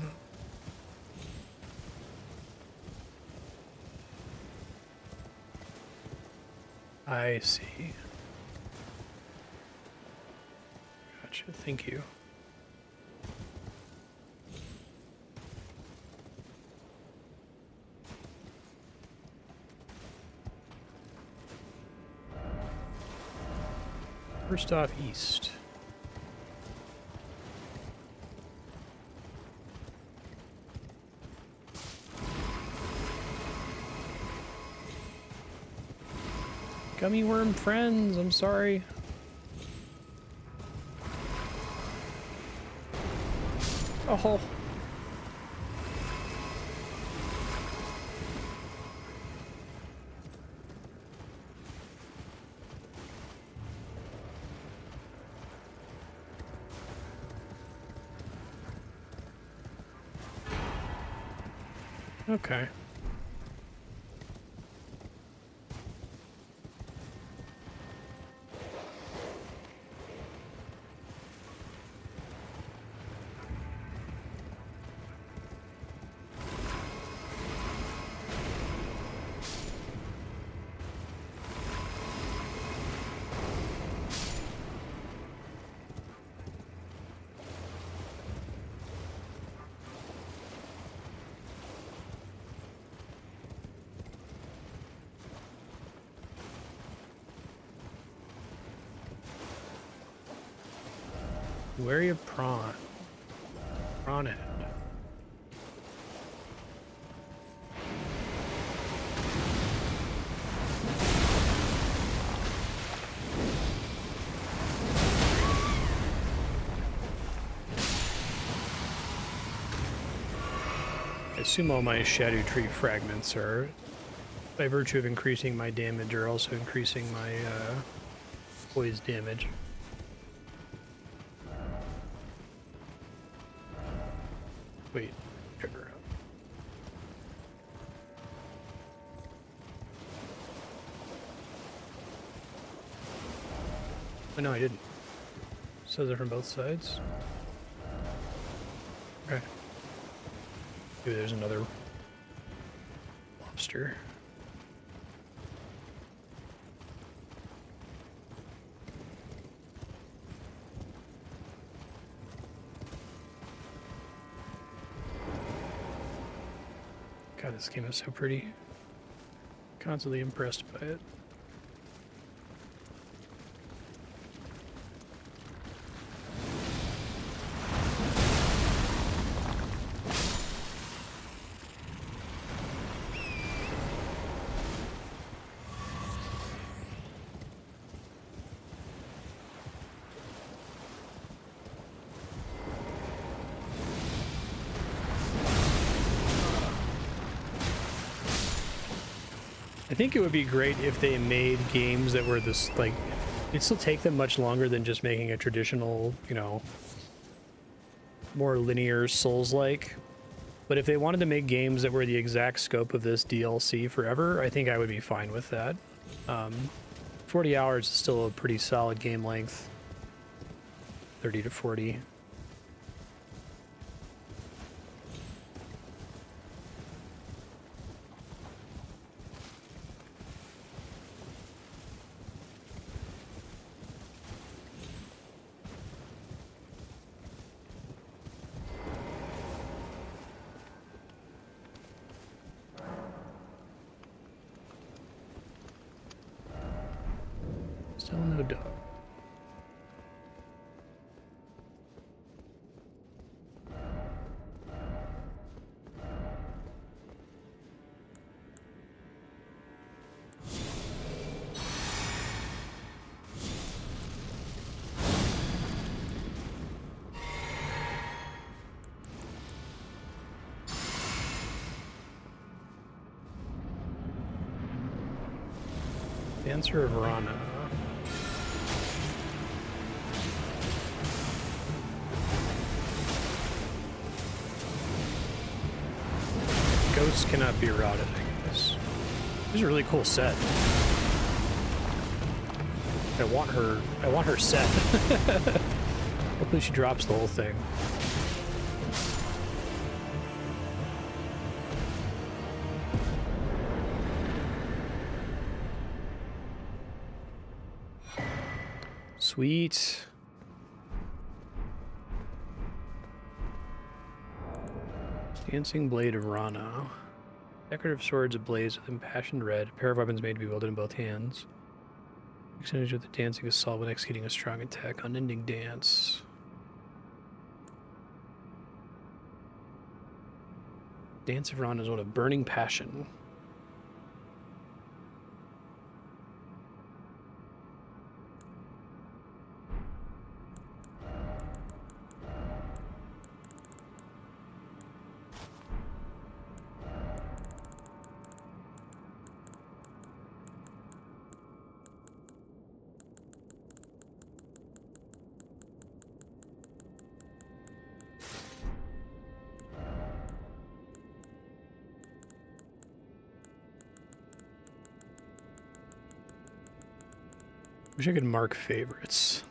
I see. Gotcha, thank you. First off, east. Gummy worm friends, I'm sorry. Oh. Okay. Wary of prawn. Prawn head. I assume all my Shadow Tree fragments are, by virtue of increasing my damage, are also increasing my poise damage. Wait, trigger up. Oh, no, I didn't. Says it from both sides. Okay. Maybe there's another lobster. God, this game is so pretty. Constantly impressed by it. I think it would be great if they made games that were this, like, it'd still take them much longer than just making a traditional, you know, more linear Souls-like. But if they wanted to make games that were the exact scope of this DLC forever, I think I would be fine with that. 40 hours is still a pretty solid game length. 30 to 40. Still no dog. Dancer of Rana. Ghosts cannot be routed, I guess. This is a really cool set. I want her set. Hopefully she drops the whole thing. Sweet. Dancing Blade of Rana. Decorative swords ablaze with impassioned red. A pair of weapons made to be wielded in both hands. Percentage of the dancing assault when executing a strong attack. Unending dance. Dance of Rana is one of burning passion. Wish I could mark favorites.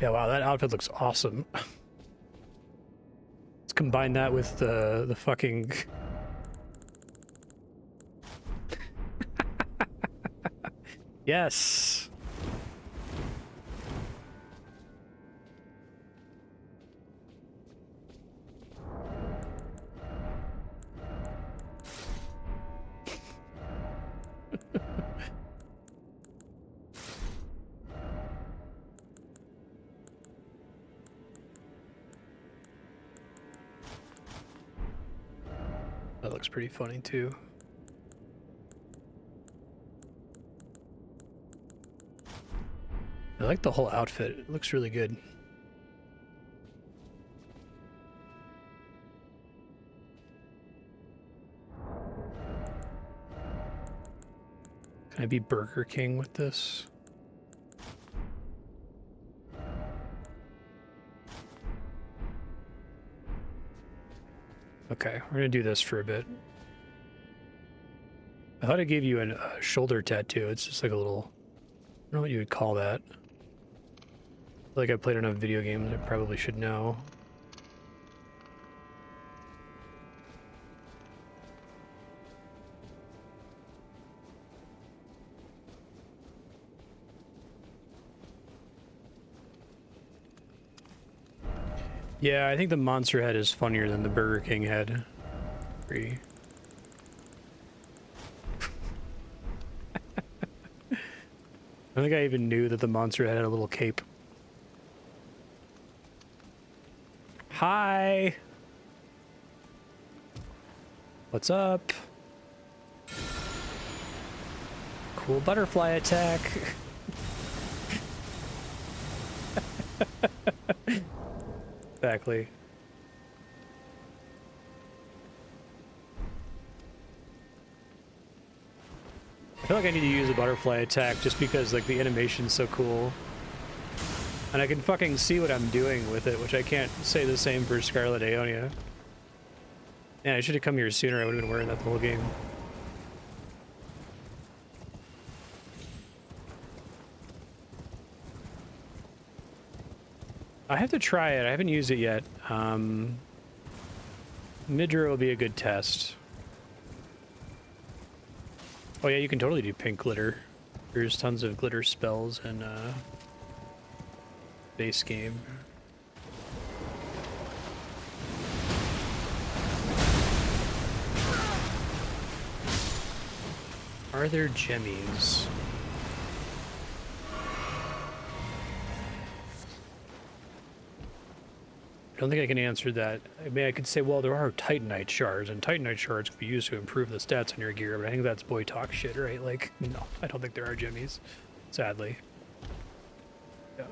Yeah, wow, that outfit looks awesome. Let's combine that with the fucking... Yes! That looks pretty funny too. I like the whole outfit. It looks really good. Can I be Burger King with this? Okay, we're gonna do this for a bit. I thought I gave you a shoulder tattoo. It's just like a little, I don't know what you would call that. I feel like I played enough video games, I probably should know. Yeah, I think the monster head is funnier than the Burger King head. Agree. I don't think I even knew that the monster head had a little cape. Hi! What's up? Cool butterfly attack. Exactly. I feel like I need to use a butterfly attack just because like the animation's so cool. And I can fucking see what I'm doing with it, which I can't say the same for Scarlet Aeonia. Man, I should have come here sooner. I would have been wearing that the whole game. I have to try it. I haven't used it yet. Midra will be a good test. Oh yeah, you can totally do pink glitter. There's tons of glitter spells in base game. Are there jemmies? I don't think I can answer that. I mean, I could say, well, there are Titanite shards, and Titanite shards can be used to improve the stats on your gear, but I think that's boy talk shit, right? Like, no, I don't think there are jimmies, sadly. Yeah.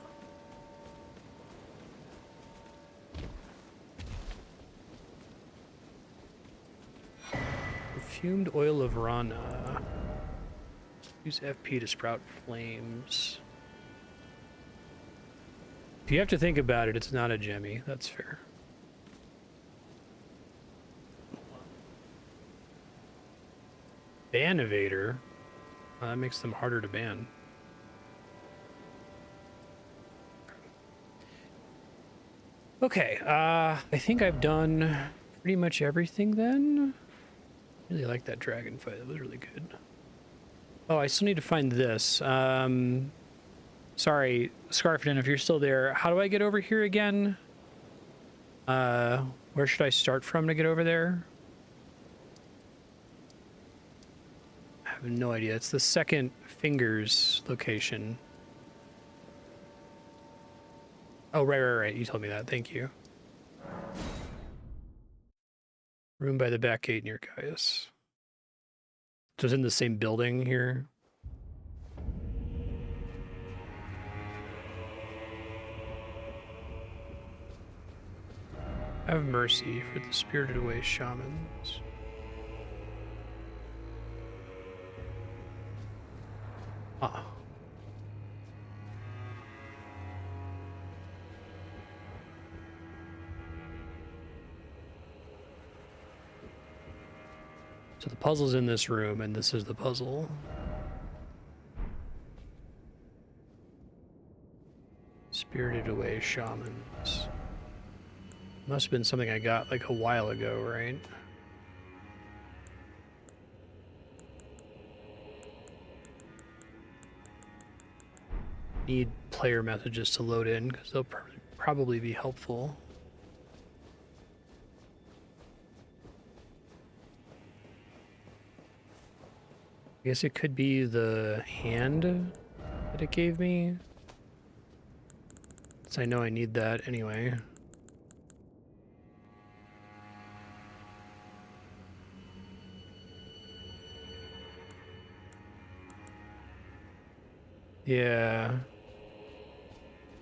Perfumed oil of Rana. Use FP to sprout flames. If you have to think about it, it's not a gemmy. That's fair. Ban evader? That makes them harder to ban. Okay, I think I've done pretty much everything then. Really like that dragon fight. That was really good. Oh, I still need to find this. Sorry, Scarfden, if you're still there, how do I get over here again? Where should I start from to get over there? I have no idea. It's the second fingers location. Oh, right. You told me that. Thank you. Room by the back gate near Gaius. So it's in the same building here. Have mercy for the spirited away shamans. Ah. So the puzzle's in this room, and this is the puzzle. Spirited away shamans. Must have been something I got like a while ago, right? Need player messages to load in because they'll probably be helpful. I guess it could be the hand that it gave me. So I know I need that anyway. Yeah.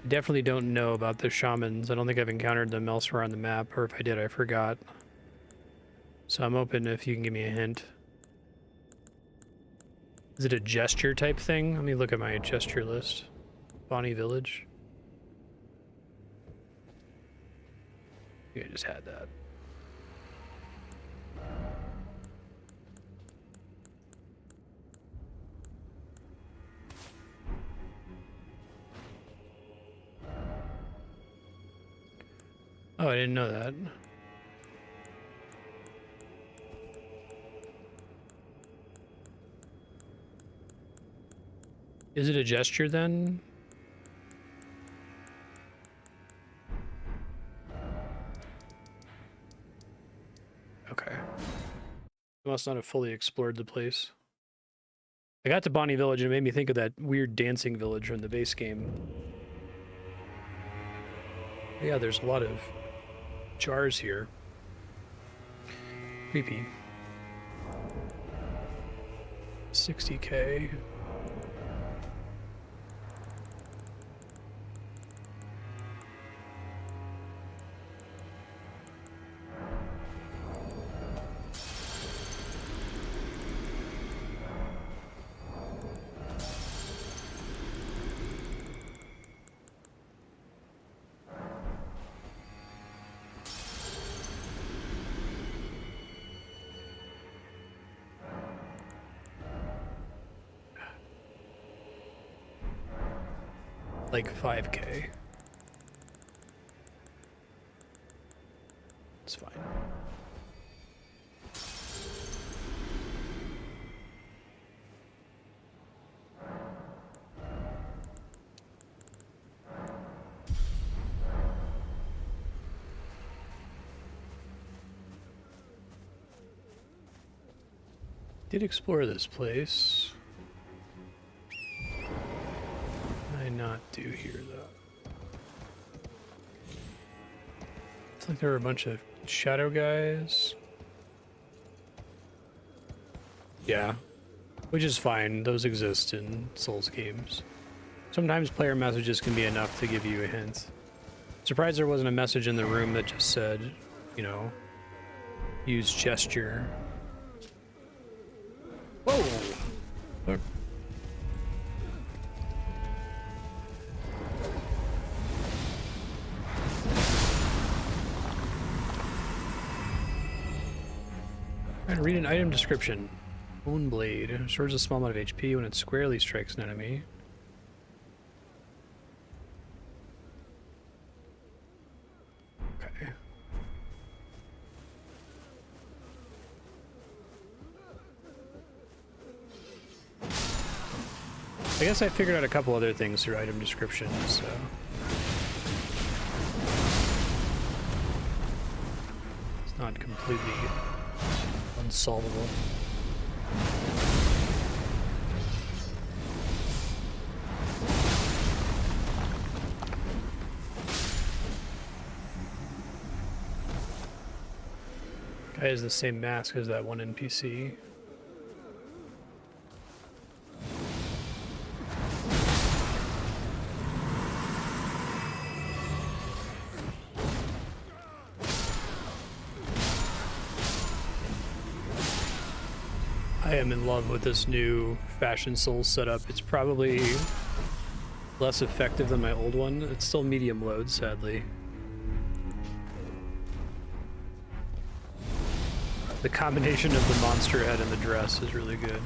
I definitely don't know about the shamans. I don't think I've encountered them elsewhere on the map, or if I did, I forgot. So I'm open if you can give me a hint. Is it a gesture type thing? Let me look at my gesture list. Bonnie Village. I think I just had that. Oh, I didn't know that. Is it a gesture then? Okay. I must not have fully explored the place. I got to Bonnie Village and it made me think of that weird dancing village from the base game. Yeah, there's a lot of jars here. Creepy. 60K. Like 5K. It's fine. Did explore this place. What did I not do here though? It's like there were a bunch of shadow guys. Yeah, which is fine. Those exist in Souls games. Sometimes player messages can be enough to give you a hint. Surprised there wasn't a message in the room that just said, you know, use gesture. Whoa! What? Trying to read an item description. Bone blade. Restores a small amount of HP when it squarely strikes an enemy. Okay. I guess I figured out a couple other things through item descriptions, so... It's not completely unsolvable. Guy has the same mask as that one NPC. I am in love with this new Fashion Souls setup. It's probably less effective than my old one. It's still medium load, sadly. The combination of the monster head and the dress is really good.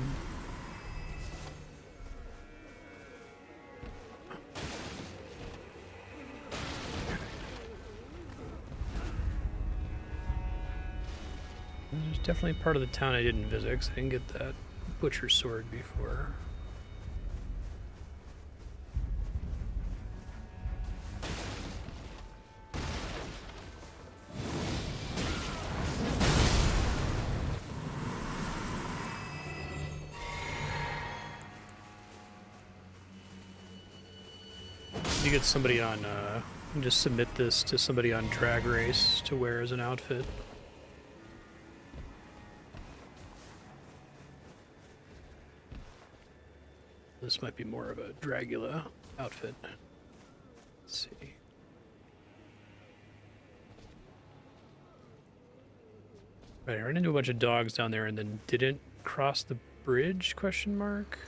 There's definitely part of the town I didn't visit because I didn't get that butcher sword before. You get somebody on, just submit this to somebody on Drag Race to wear as an outfit. This might be more of a Dragula outfit. Let's see. Right, I ran into a bunch of dogs down there and then didn't cross the bridge, question mark?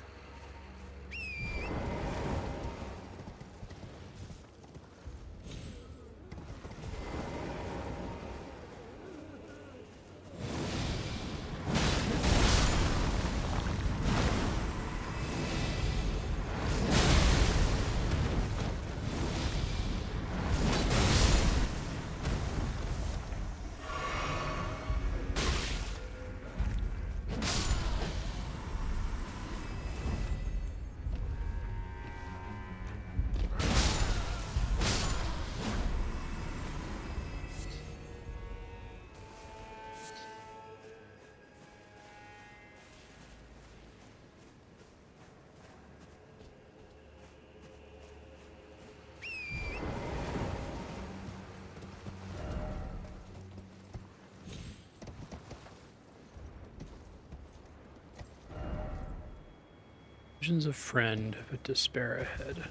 Visions of friend, but despair ahead.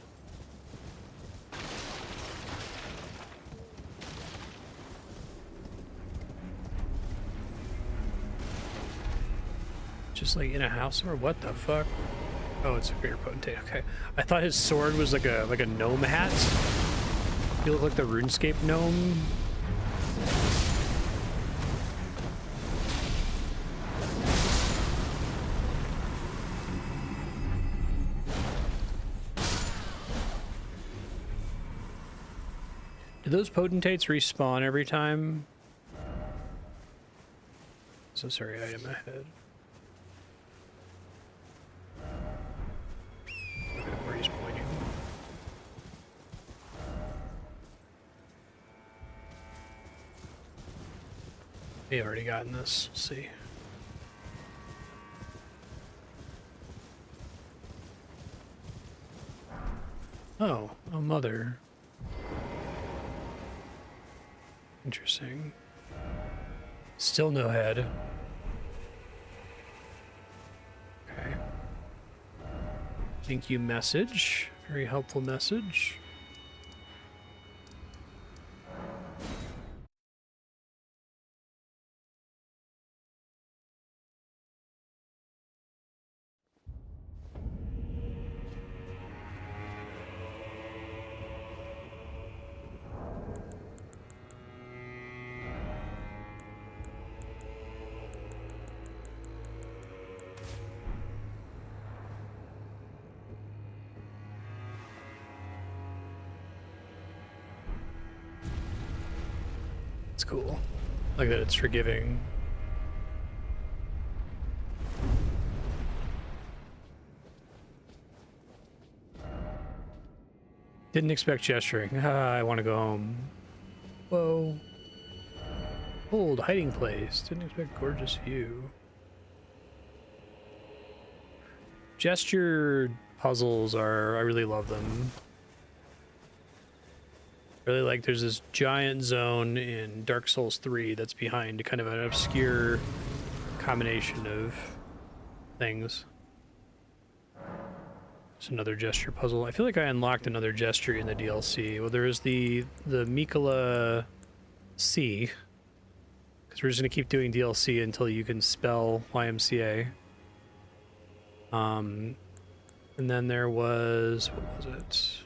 Just like in a house or what the fuck? Oh, it's a greater potentate. Okay, I thought his sword was like a gnome hat. You look like the RuneScape gnome. Do those potentates respawn every time? So sorry, item ahead. Okay, where he's pointing. He already gotten this. Let's see. Oh, a mother. Interesting. Still no head. Okay. Thank you, message. Very helpful message. It's cool. Like that it's forgiving. Didn't expect gesturing. Ah, I want to go home. Whoa. Old hiding place. Didn't expect gorgeous view. Gesture puzzles are, I really love them. Really like there's this giant zone in Dark Souls 3 that's behind kind of an obscure combination of things. It's another gesture puzzle. I feel like I unlocked another gesture in the DLC. Well, there is the Mikola C, because we're just gonna keep doing DLC until you can spell YMCA. And then there was, what was it?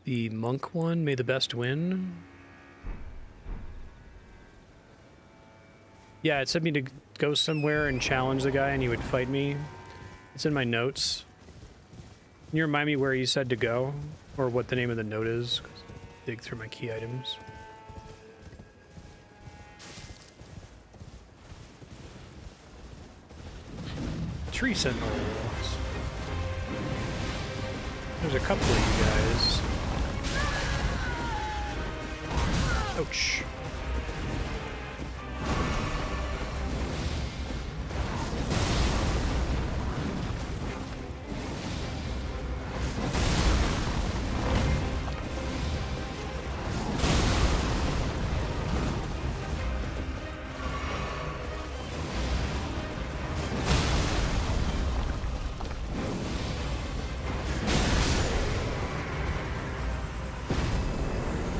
The monk one, may the best win. Yeah, it said me to go somewhere and challenge the guy and he would fight me. It's in my notes. Can you remind me where you said to go? Or what the name of the note is? Dig through my key items. Tree Sentinels. There's a couple of you guys. Ouch.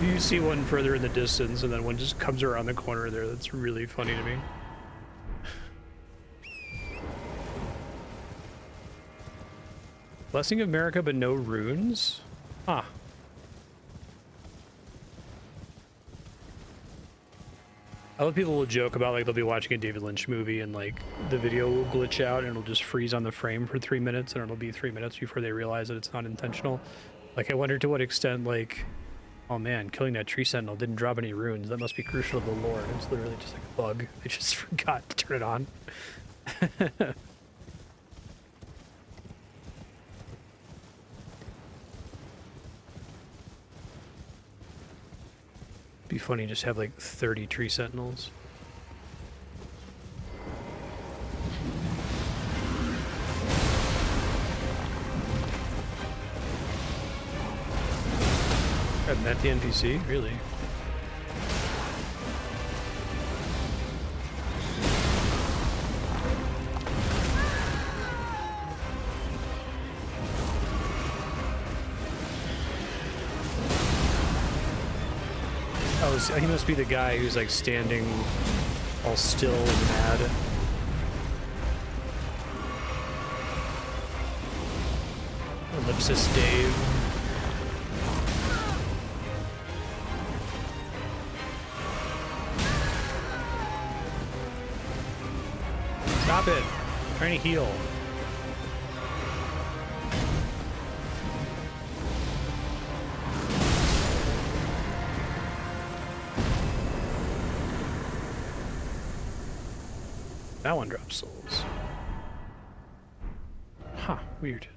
You see one further in the distance, and then one just comes around the corner there. That's really funny to me. Blessing of America, but no runes? Huh. Other people will joke about, like, they'll be watching a David Lynch movie and, like, the video will glitch out and it'll just freeze on the frame for 3 minutes, and it'll be 3 minutes before they realize that it's not intentional. Like, I wonder to what extent, like, oh man, killing that tree sentinel didn't drop any runes. That must be crucial to the lore. It's literally just like a bug. I just forgot to turn it on. Be funny just have like 30 tree sentinels. I met the NPC? Really? he must be the guy who's like standing all still and mad. Ellipsis Dave. Stop it. I'm trying to heal. That one drops souls. Huh, weird.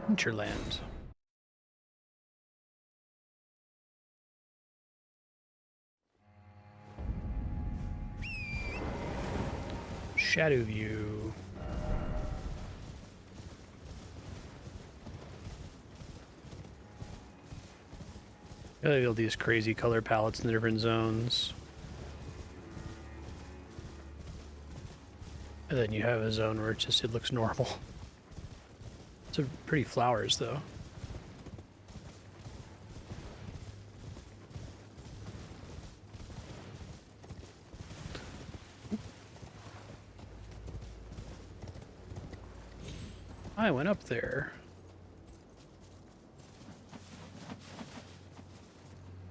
Winterland. Shadow View. I really build these crazy color palettes in the different zones. And then you have a zone where it looks normal. It's a pretty flowers though. I went up there.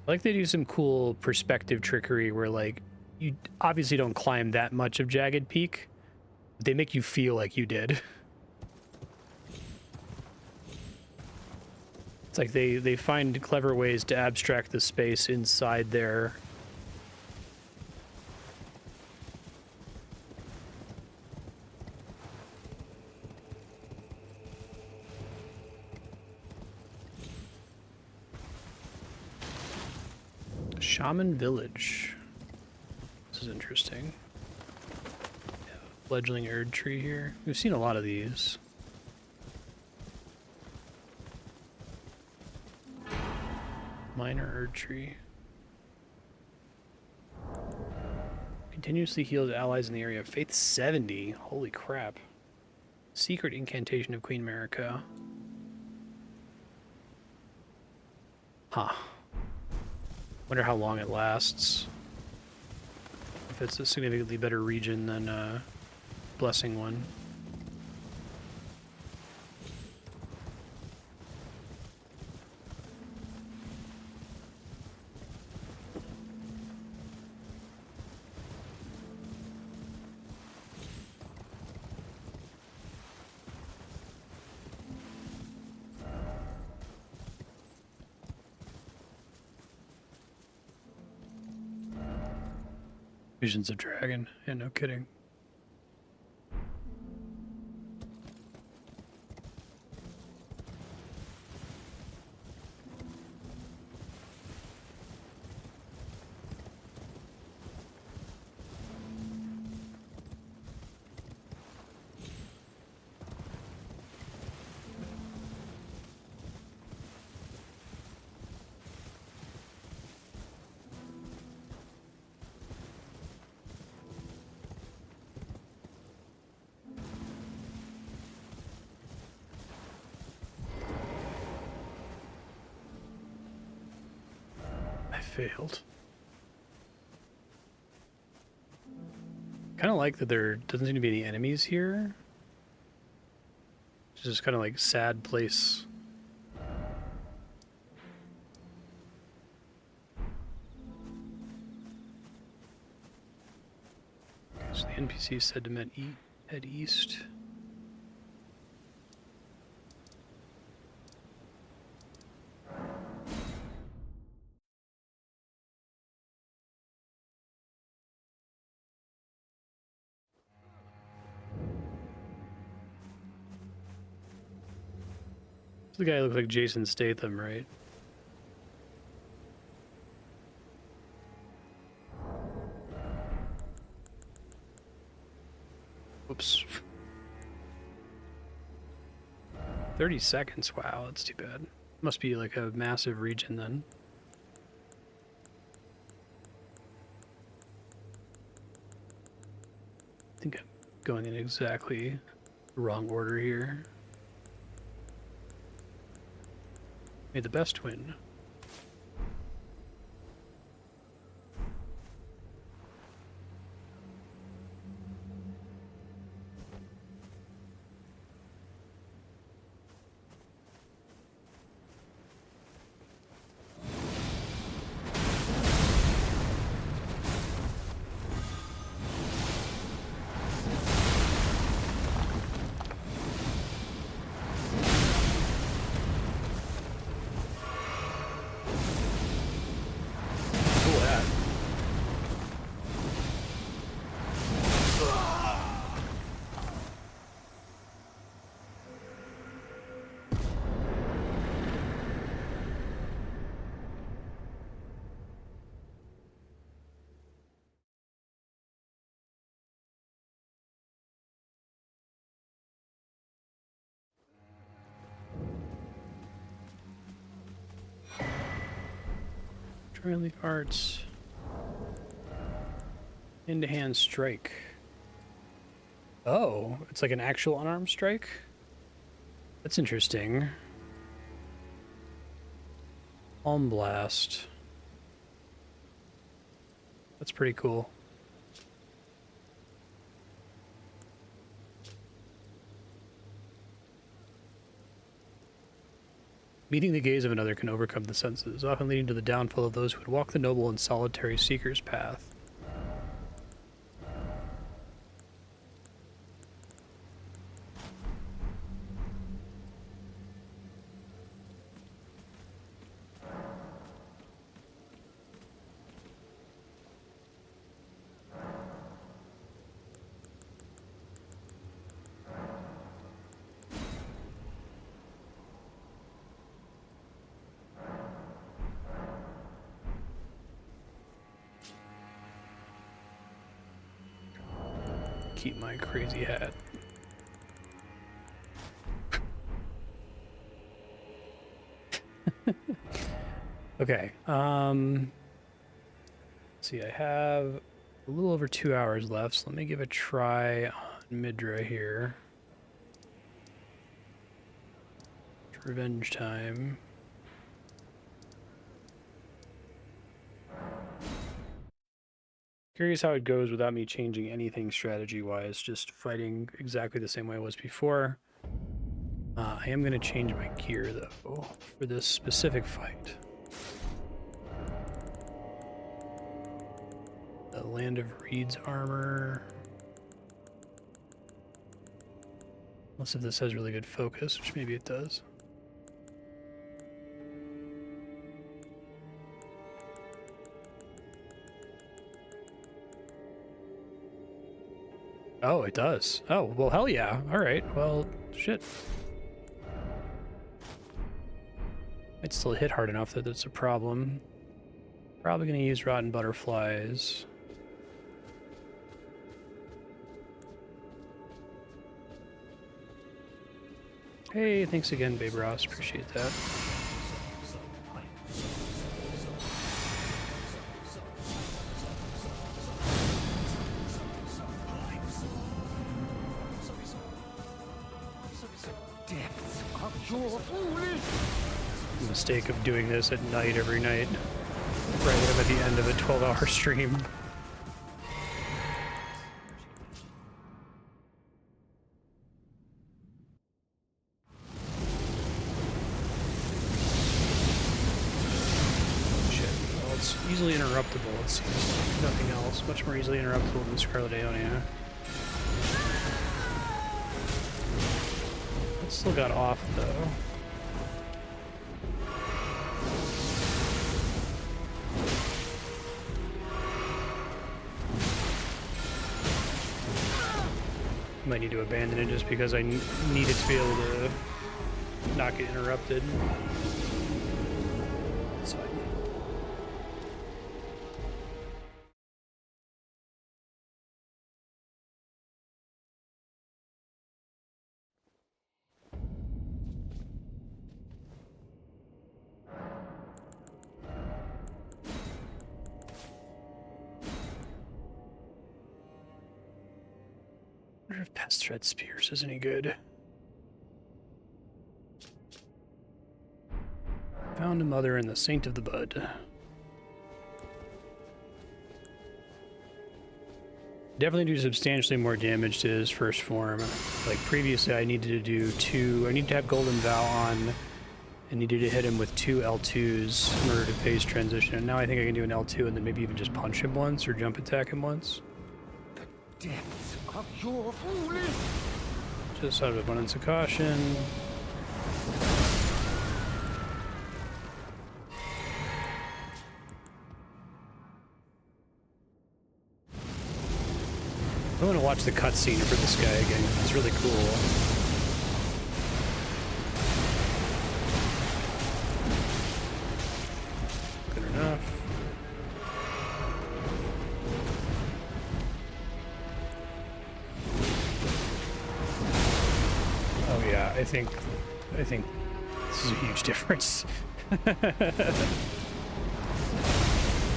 I like they do some cool perspective trickery where like you obviously don't climb that much of Jagged Peak, but they make you feel like you did. It's like they find clever ways to abstract the space inside there. Shaman Village. This is interesting. Yeah, fledgling Erdtree here. We've seen a lot of these. Minor Erdtree. Continuously heals allies in the area. Faith 70. Holy crap. Secret incantation of Queen Marika. Huh. Wonder how long it lasts. If it's a significantly better region than Blessing one. Visions of Dragon. Yeah, no kidding. Failed. Kind of like that there doesn't seem to be any enemies here. It's just kind of like sad place. Okay, so the NPC said to head east. The guy looks like Jason Statham, right? Whoops. 30 seconds. Wow, that's too bad. Must be like a massive region then. I think I'm going in exactly the wrong order here. May the best win. Friendly arts. Hand-to-hand strike. Oh, it's like an actual unarmed strike? That's interesting. Palm blast. That's pretty cool. Meeting the gaze of another can overcome the senses, often leading to the downfall of those who would walk the noble and solitary seeker's path. Keep my crazy hat. Okay, let's see, I have a little over 2 hours left, so let me give a try on Midra here. Revenge time. Curious how it goes without me changing anything strategy-wise, just fighting exactly the same way I was before. I am going to change my gear, though, for this specific fight. The Land of Reed's armor. Unless if this has really good focus, which maybe it does. Oh, it does. Oh, well, hell yeah. All right. Well, shit. I'd still hit hard enough that it's a problem. Probably going to use rotten butterflies. Hey, thanks again, Babe Ross. Appreciate that. The mistake of doing this at night every night. Right when I'm at the end of a 12-hour stream. Shit. Well, it's easily interruptible, it seems like. Nothing else. Much more easily interruptible than Scarlet Aeonia. It still got off, though. Might need to abandon it just because I need it to be able to not get interrupted. It's fine. I wonder if Pest Thread Spears is any good. Found a mother in the Saint of the Bud. Definitely do substantially more damage to his first form. Like previously I needed to do I need to have Golden Vow on and needed to hit him with 2 L2s in order to phase transition. And now I think I can do an L2 and then maybe even just punch him once or jump attack him once. The depths of your foolish... Just out of abundance of caution. I want to watch the cutscene for this guy again. It's really cool. Good enough. Oh yeah, I think this is a huge difference.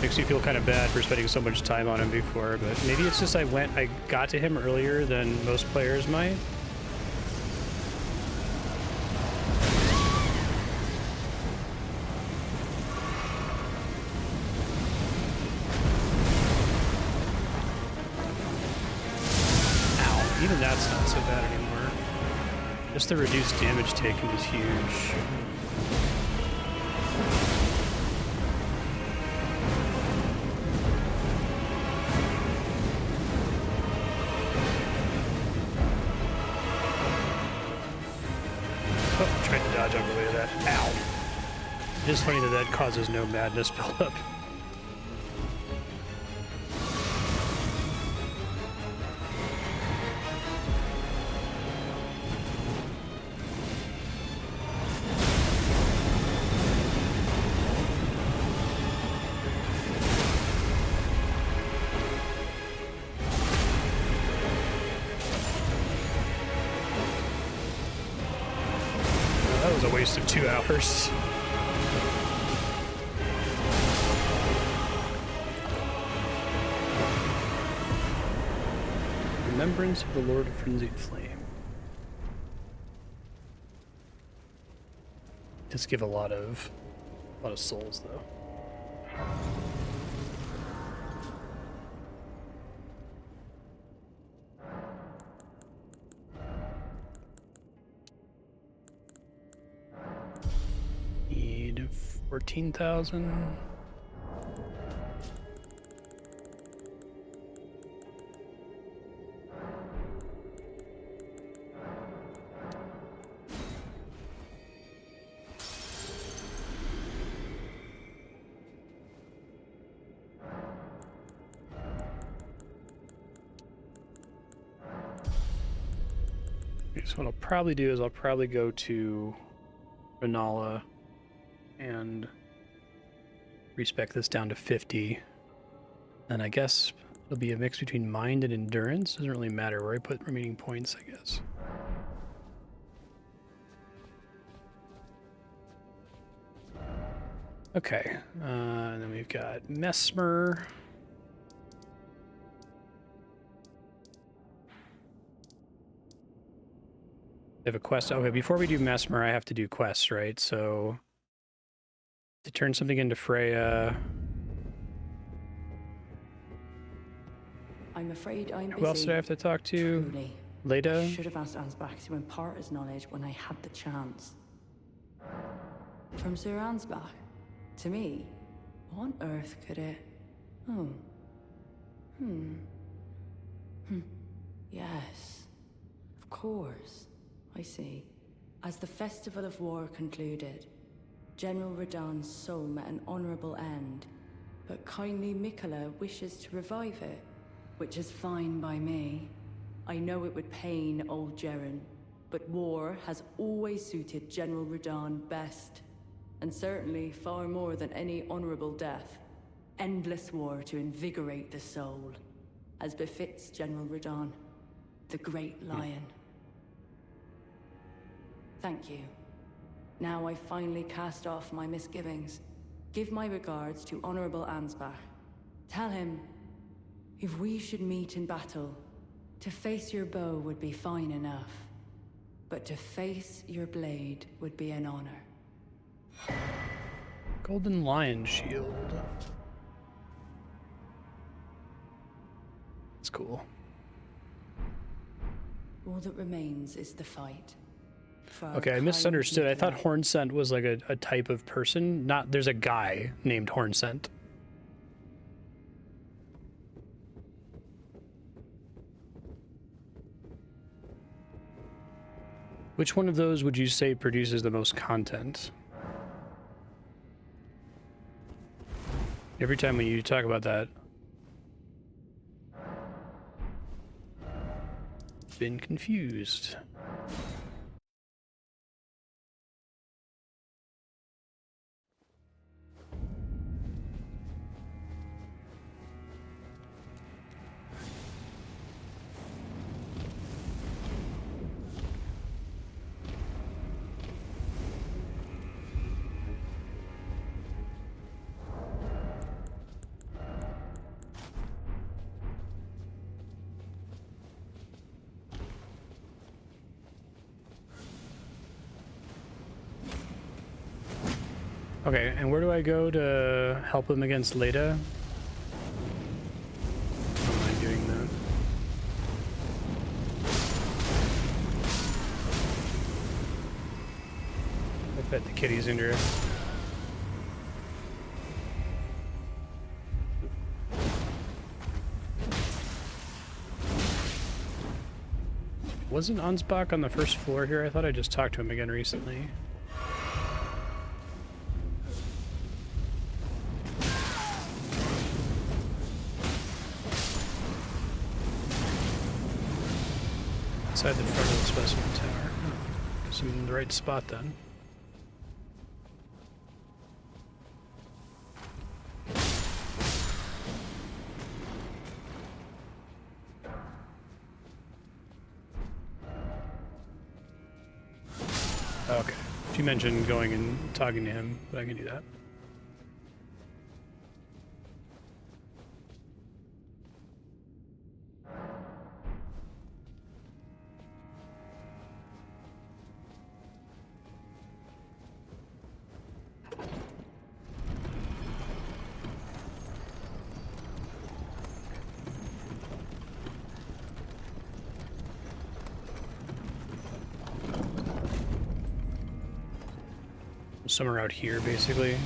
Makes me feel kind of bad for spending so much time on him before, but maybe it's just I got to him earlier than most players might. Ow, even that's not so bad anymore. Just the reduced damage taken is huge. Dodge on the way to that. Ow. It is funny that that causes no madness buildup. That was a waste of 2 hours. Remembrance of the Lord of Frenzied Flame. Just give a lot of souls though. Need 14,000. So what I'll probably do is I'll probably go to Renala and respec this down to 50. And I guess it'll be a mix between mind and endurance. Doesn't really matter where I put remaining points, I guess. Okay, and then we've got Messmer. I have a quest. Okay, before we do Messmer, I have to do quests, right? So to turn something into Freya. I'm afraid I'm busy. Who else did I have to talk to? Truly. Leda? I should have asked Ansbach to impart his knowledge when I had the chance. From Sir Ansbach? To me? What on earth could it... Oh. Yes. Of course. I see. As the Festival of War concluded, General Radahn's soul met an honorable end, but kindly Mikola wishes to revive it, which is fine by me. I know it would pain old Jeren, but war has always suited General Radahn best, and certainly far more than any honorable death. Endless war to invigorate the soul, as befits General Radahn, the Great Lion. Thank you. Now I finally cast off my misgivings. Give my regards to Honorable Ansbach. Tell him, if we should meet in battle, to face your bow would be fine enough, but to face your blade would be an honor. Golden Lion Shield. That's cool. All that remains is the fight. Okay, I misunderstood. I thought Hornsent was like a type of person. Not, there's a guy named Hornsent. Which one of those would you say produces the most content? Every time when you talk about that. Been confused. Okay, and where do I go to help him against Leda? How am I doing that? I bet the kitty's injured. Wasn't Ansbach on the first floor here? I thought I just talked to him again recently. Inside the front of the specimen tower. Oh, guess I'm in the right spot then. Okay. She mentioned going and talking to him, but I can do that. Somewhere out here, basically.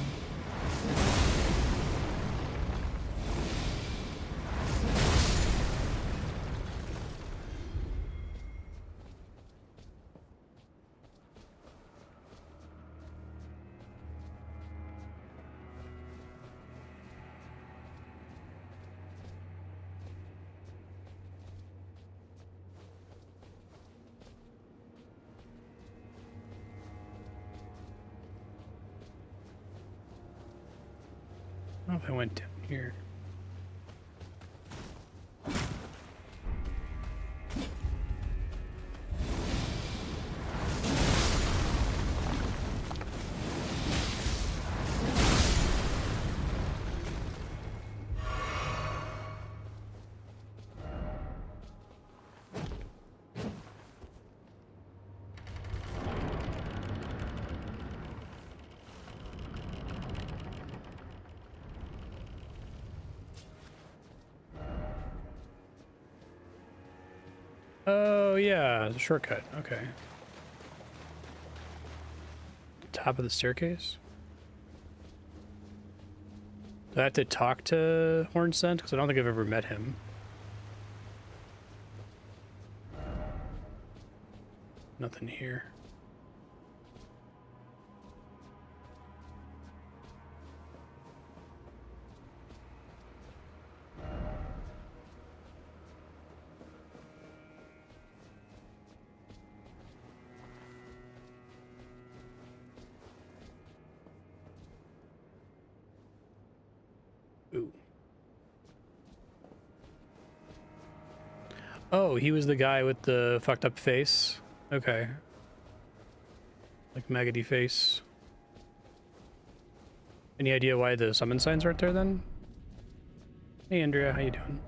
I don't know if I went down here. Oh, yeah, the shortcut. Okay. Top of the staircase? Do I have to talk to Hornsent? Because I don't think I've ever met him. Nothing here. Ooh. Oh, he was the guy with the fucked up face? Okay. Like maggoty face. Any idea why the summon signs aren't there then? Hey Andrea, how you doing?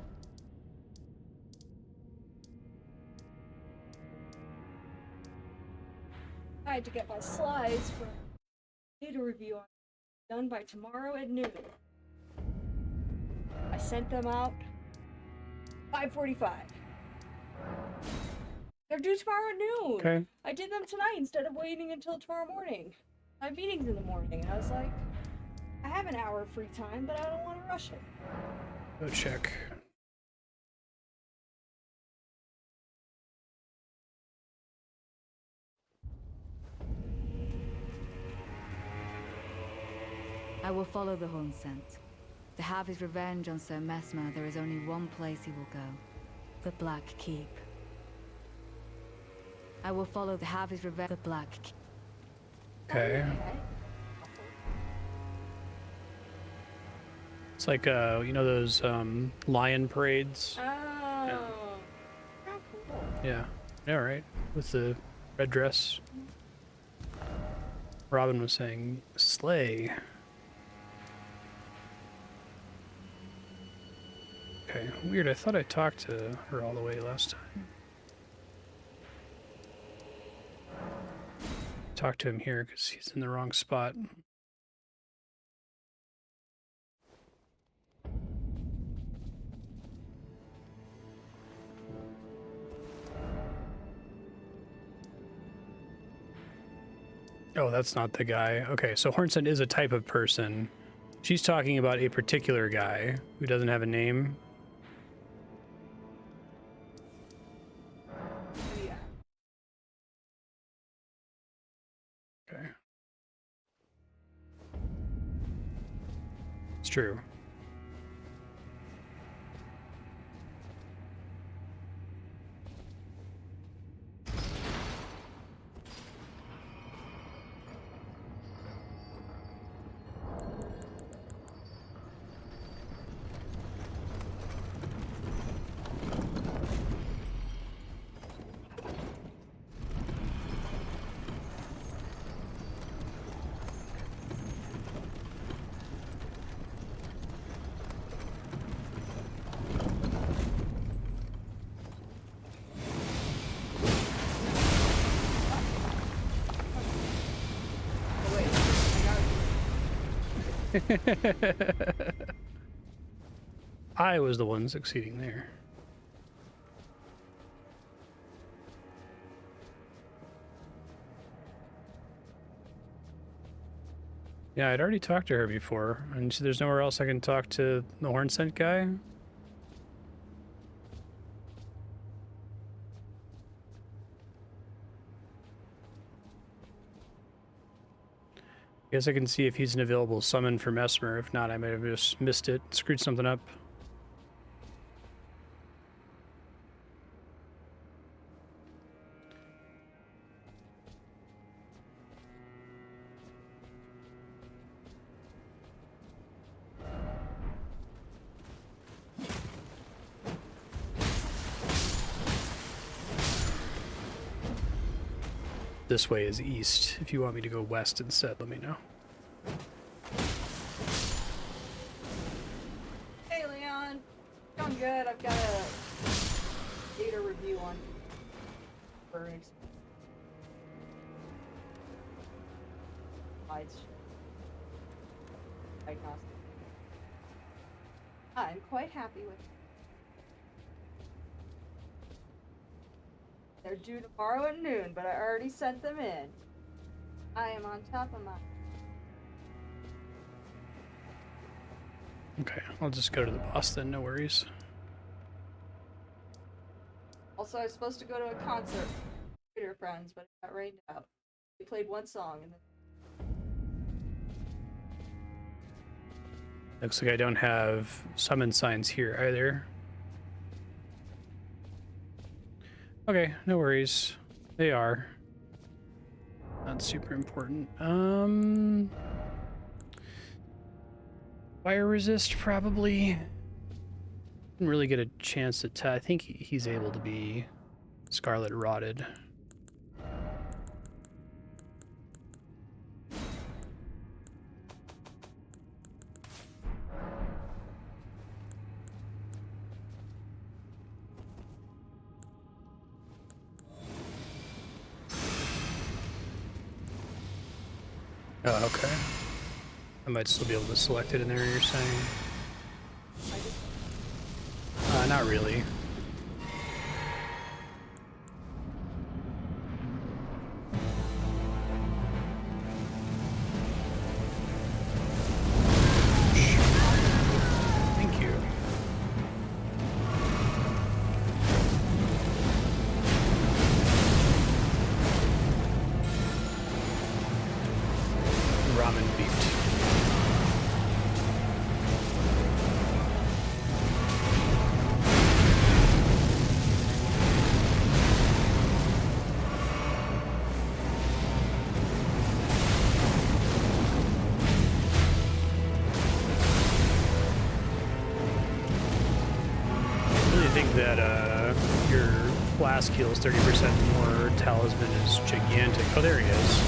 I had to get my slides for data review done by tomorrow at noon. I sent them out 5:45. They're due tomorrow at noon. Okay. I did them tonight instead of waiting until tomorrow morning. I have meetings in the morning. I was like, I have an hour of free time, but I don't want to rush it. Go check. I will follow the horn scent. To have his revenge on Sir Messmer, there is only one place he will go. The Black Keep. I will follow to have his revenge. The Black Keep. Okay. It's like, you know those, lion parades? Oh. Yeah. How cool. Yeah. Yeah, right. With the red dress. Robin was saying, slay. Okay, weird. I thought I talked to her all the way last time. Talked to him here because he's in the wrong spot. Oh, that's not the guy. Okay, so Hornsent is a type of person. She's talking about a particular guy who doesn't have a name. Yeah. Okay. It's true. Oh, wait. I was the one succeeding there. Yeah, I'd already talked to her before, and so there's nowhere else I can talk to the Hornsent guy. Guess I can see if he's an available summon for Messmer. If not, I might have just missed it, screwed something up. This way is east. If you want me to go west instead, let me know. Hey, Leon. Going good. I've got a data review on birds. Diagnostic. I'm quite happy with it. They're due tomorrow at noon, but I already sent them in. I am on top of mine. Okay, I'll just go to the boss then, no worries. Also, I was supposed to go to a concert with theater friends, but it got rained out. They played one song and then Looks like I don't have summon signs here either. Okay, no worries. They are. Not super important. Fire resist, probably. Didn't really get a chance to I think he's able to be scarlet rotted. Oh, okay. I might still be able to select it in there, you're saying? Not really. Thank you. Ramen beeped. That your flask heals 30% more. Talisman is gigantic. Oh, there he is.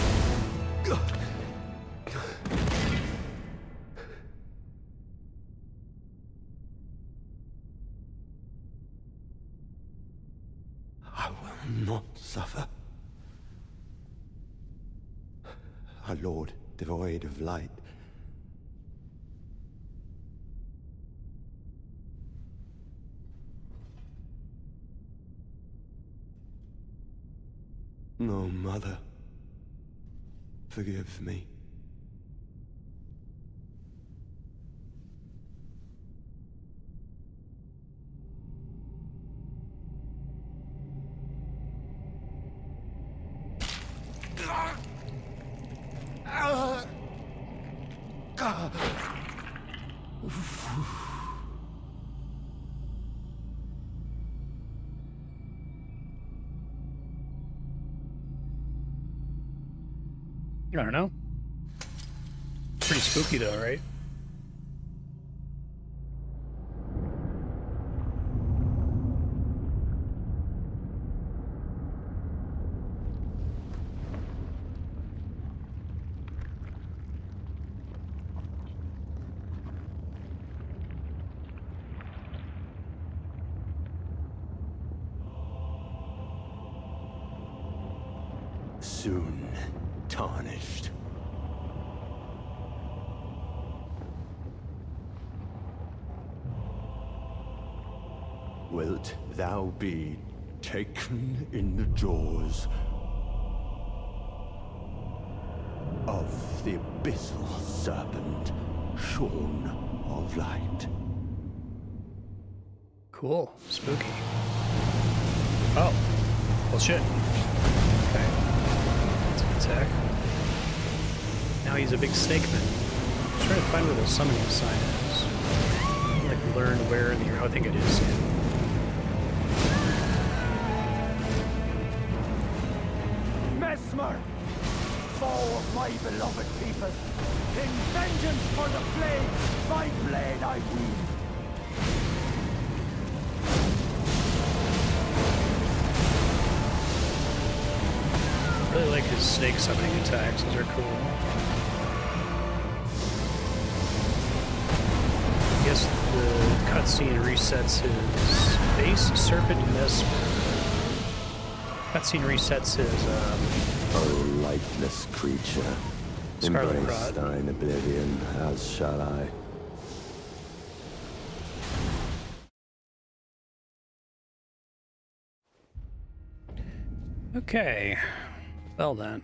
I will not suffer. A lord devoid of light. No mother. Forgive me. I don't know. Pretty spooky though, right? Soon tarnished. Wilt thou be taken in the jaws of the abyssal serpent, shorn of light? Cool. Spooky. Oh. Well, shit. Okay. That's an attack. Now he's a big snake man. I'm trying to find where the summoning sign is. Like, learn where in the... I think it is. Messmer, foe of my beloved people, in vengeance for the flame, my blade I wield. I really like his snake summoning attacks. Those are cool. I guess the cutscene resets his base serpent Messmer. Cutscene resets his O lightless creature, Scarlet embrace Rod. thine oblivion, as shall I. Okay. Well then.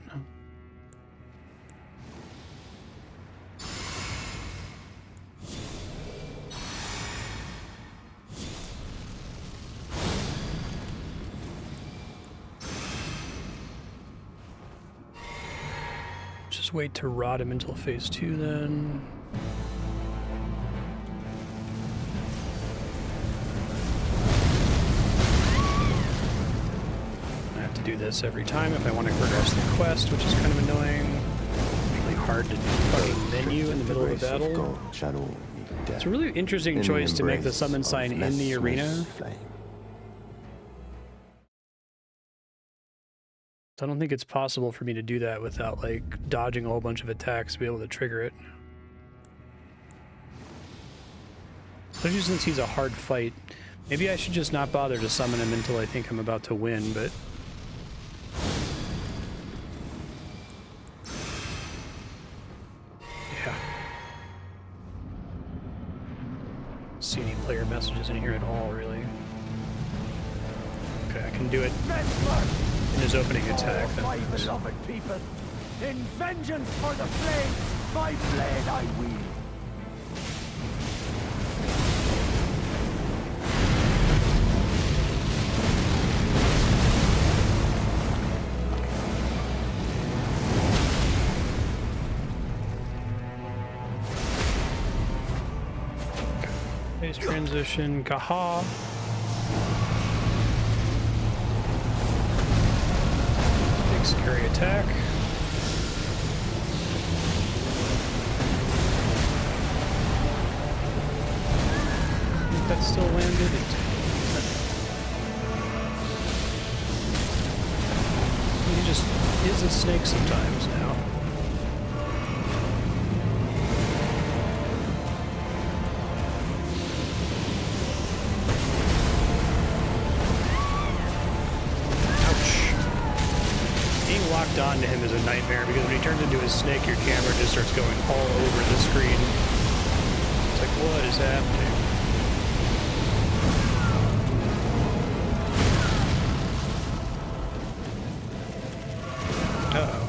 Just wait to rot him until phase 2 then. I have to do this every time if I want to progress the quest, which is kind of annoying. Really hard to do fucking menu in the middle of the battle. It's a really interesting choice to make the summon sign in the arena. I don't think it's possible for me to do that without, like, dodging a whole bunch of attacks to be able to trigger it. Especially since he's a hard fight. Maybe I should just not bother to summon him until I think I'm about to win, but... yeah. See any player messages in here at all, really. Okay, I can do it in his opening attack. My beloved people, in vengeance for the flame, my blade I wield. Phase transition, kaha. Big scary attack. I think that still landed. He just is a snake sometimes now. Locked onto him is a nightmare because when he turns into a snake, your camera just starts going all over the screen. It's like, what is happening? Uh-oh.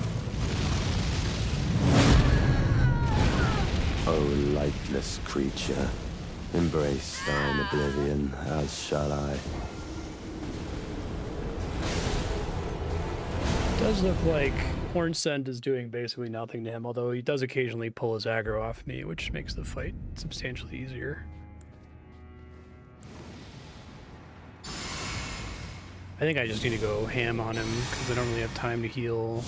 lightless creature, embrace thine oblivion, as shall I. It does look like Hornsent is doing basically nothing to him, although he does occasionally pull his aggro off me, which makes the fight substantially easier. I think I just need to go ham on him, because I don't really have time to heal.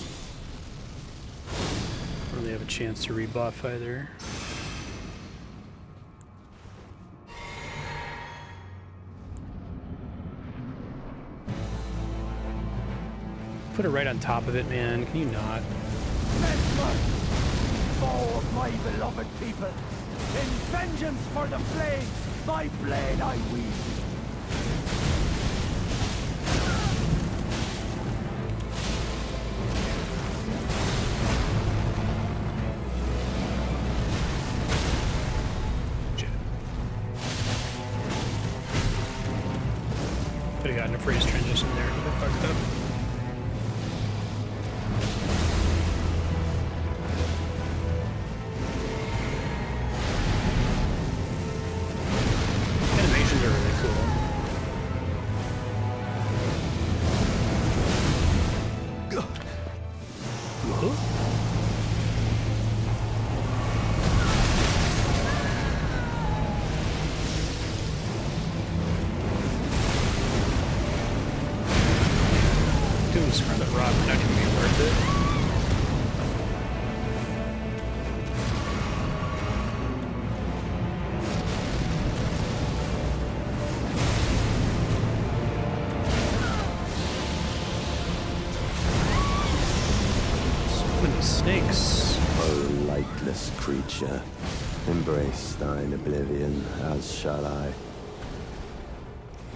I don't really have a chance to rebuff either. Put it right on top of it, man. Can you not? Messmer, foe of my beloved people, in vengeance for the flames, my blade I wield. Could have gotten a freeze transition there, but I fucked up. Animations are really cool. Whoa. Doing Scarlet Rock would not even be worth it. So many snakes. O lightless creature, embrace thine oblivion, as shall I.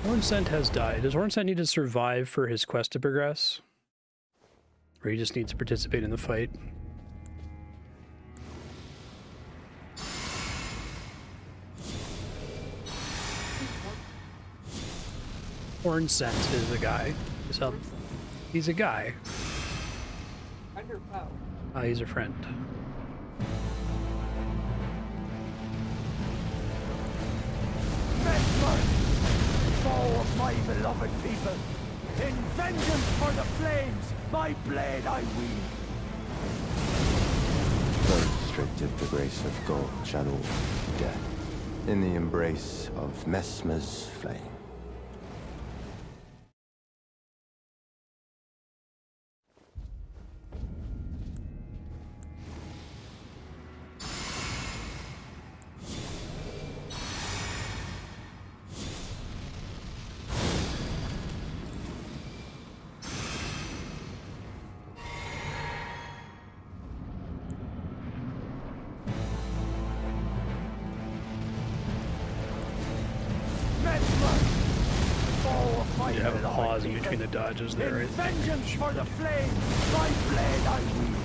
Hornsent has died. Does Hornsent need to survive for his quest to progress? Or he just needs to participate in the fight? Hornsent is a guy. So he's a guy. Friend or foe? He's a friend. Messmer, foe of my beloved people, in vengeance for the flames, my blade I wield. Those stripped of the grace of God shall all be dead, in the embrace of Messmer's flame. You have a pause in between the dodges there, I think. Vengeance for the flames, my blade I wield.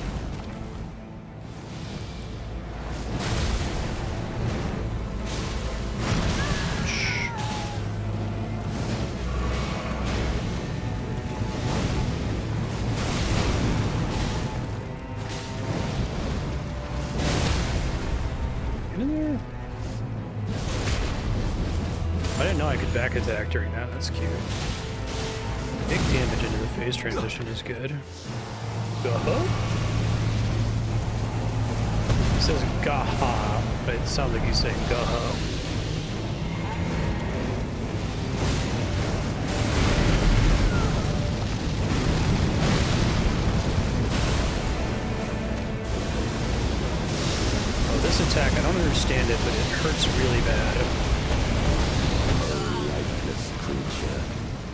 Get in there. I didn't know I could back attack during that. That's cute. Big damage into the phase transition is good. Gaha? It says Gaha, but it sounds like he's saying Gaha. Oh, this attack, I don't understand it, but it hurts really bad.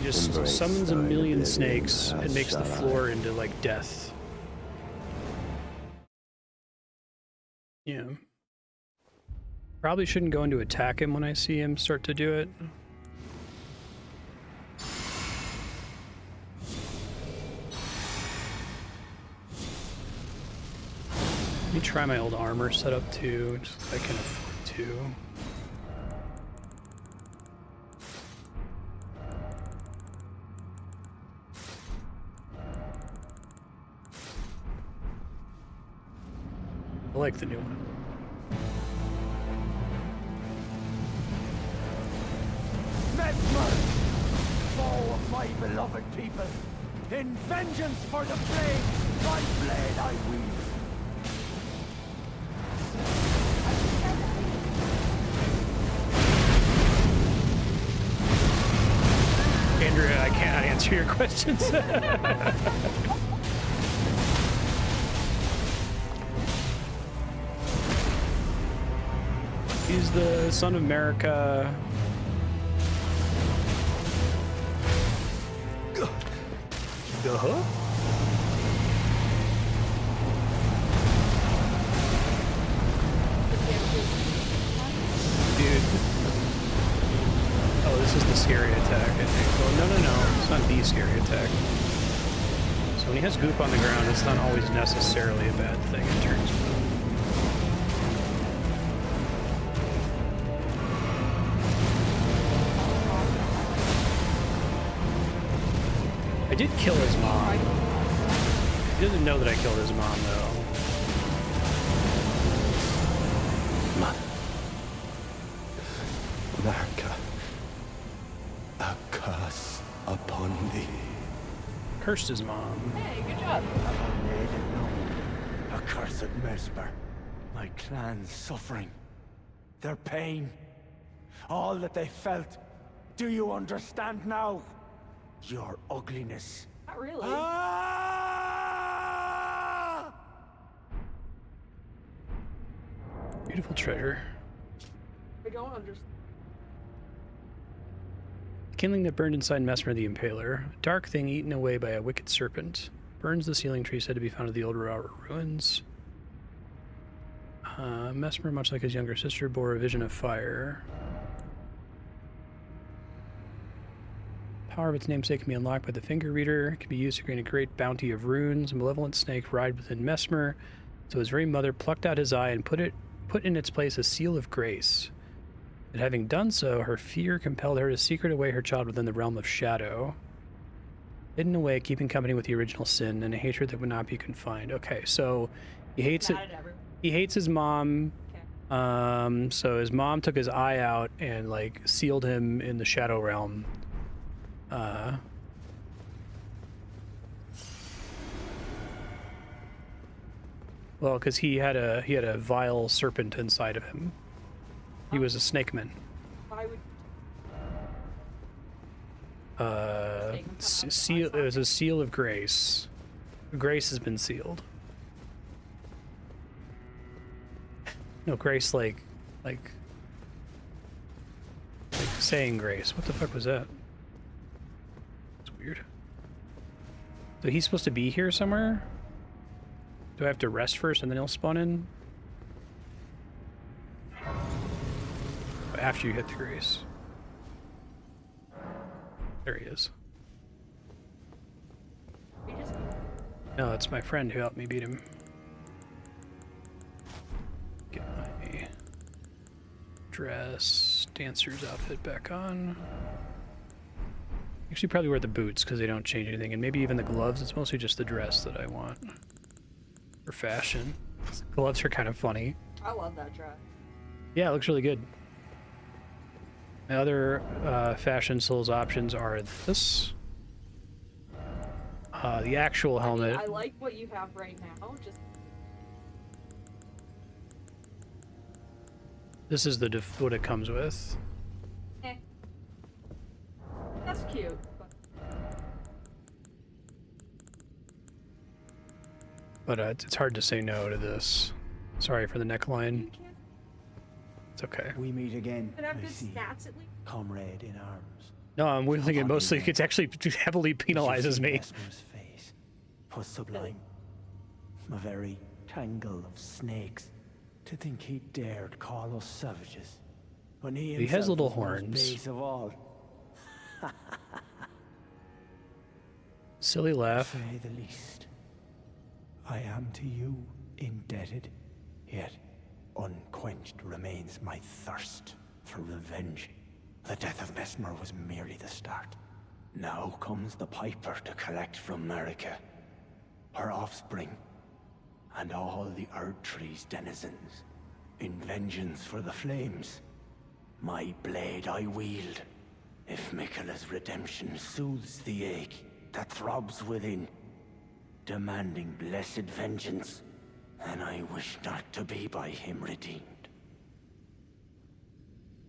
Just summons a million snakes and makes the floor into, like, death. Yeah. Probably shouldn't go into attack him when I see him start to do it. Let me try my old armor setup too, just so I can afford to. I like the new one. Messmer, foe of my beloved people, in vengeance for the plague, my blade I wield. Andrea, I cannot answer your questions. He's the son of America. Uh-huh. Dude. Oh, this is the scary attack, I think. Well, no. It's not the scary attack. So when he has goop on the ground, it's not always necessarily a bad thing in turns. I did kill his mom. He doesn't know that I killed his mom, though. Mother. America. A curse upon thee. Cursed his mom. Hey, good job. I made it known. Accursed Messmer. My clan's suffering. Their pain. All that they felt. Do you understand now? Your ugliness. Not really. Ah! Beautiful treasure. I don't understand. Kindling that burned inside Messmer the Impaler. A dark thing eaten away by a wicked serpent. Burns the sealing tree said to be found at the old ruins. Messmer, much like his younger sister, bore a vision of fire. Power of its namesake can be unlocked by the finger reader. It can be used to gain a great bounty of runes. A malevolent snake writhed within Messmer, so his very mother plucked out his eye and put in its place a seal of grace. But having done so, her fear compelled her to secret away her child within the realm of shadow. Hidden away, keeping company with the original sin, and a hatred that would not be confined. Okay, so he hates it. He hates his mom. Okay. So his mom took his eye out and like sealed him in the shadow realm. Well, because he had a vile serpent inside of him. He was a snakeman. Why would Seal. It was a seal of grace. Grace has been sealed. No, grace like saying grace. What the fuck was that? It's weird. So he's supposed to be here somewhere? Do I have to rest first and then he'll spawn in? After you hit the grace. There he is. No, it's my friend who helped me beat him. Get my dress, dancer's outfit back on. Actually probably wear the boots because they don't change anything, and maybe even the gloves. It's mostly just the dress that I want. For fashion. Gloves are kind of funny. I love that dress. Yeah, it looks really good. My other fashion Souls options are this. The actual helmet. I like what you have right now. Just This is the what it comes with. that's cute. But it's hard to say no to this. Sorry for the neckline. It's okay. We meet again. But have I good see. stats at least. Comrade in arms. No, I'm wielding it mostly. It actually heavily penalizes me. Messmer's face was sublime. A very tangle of snakes. To think he dared call us savages. When he He has himself little was most horns. base of all. Silly laugh. To say the least. I am to you indebted, yet unquenched remains my thirst for revenge. The death of Messmer was merely the start. Now comes the piper to collect from America, her offspring, and all the Erdtree's denizens. In vengeance for the flames, my blade I wield. If Miquella's redemption soothes the ache that throbs within, demanding blessed vengeance, then I wish not to be by him redeemed.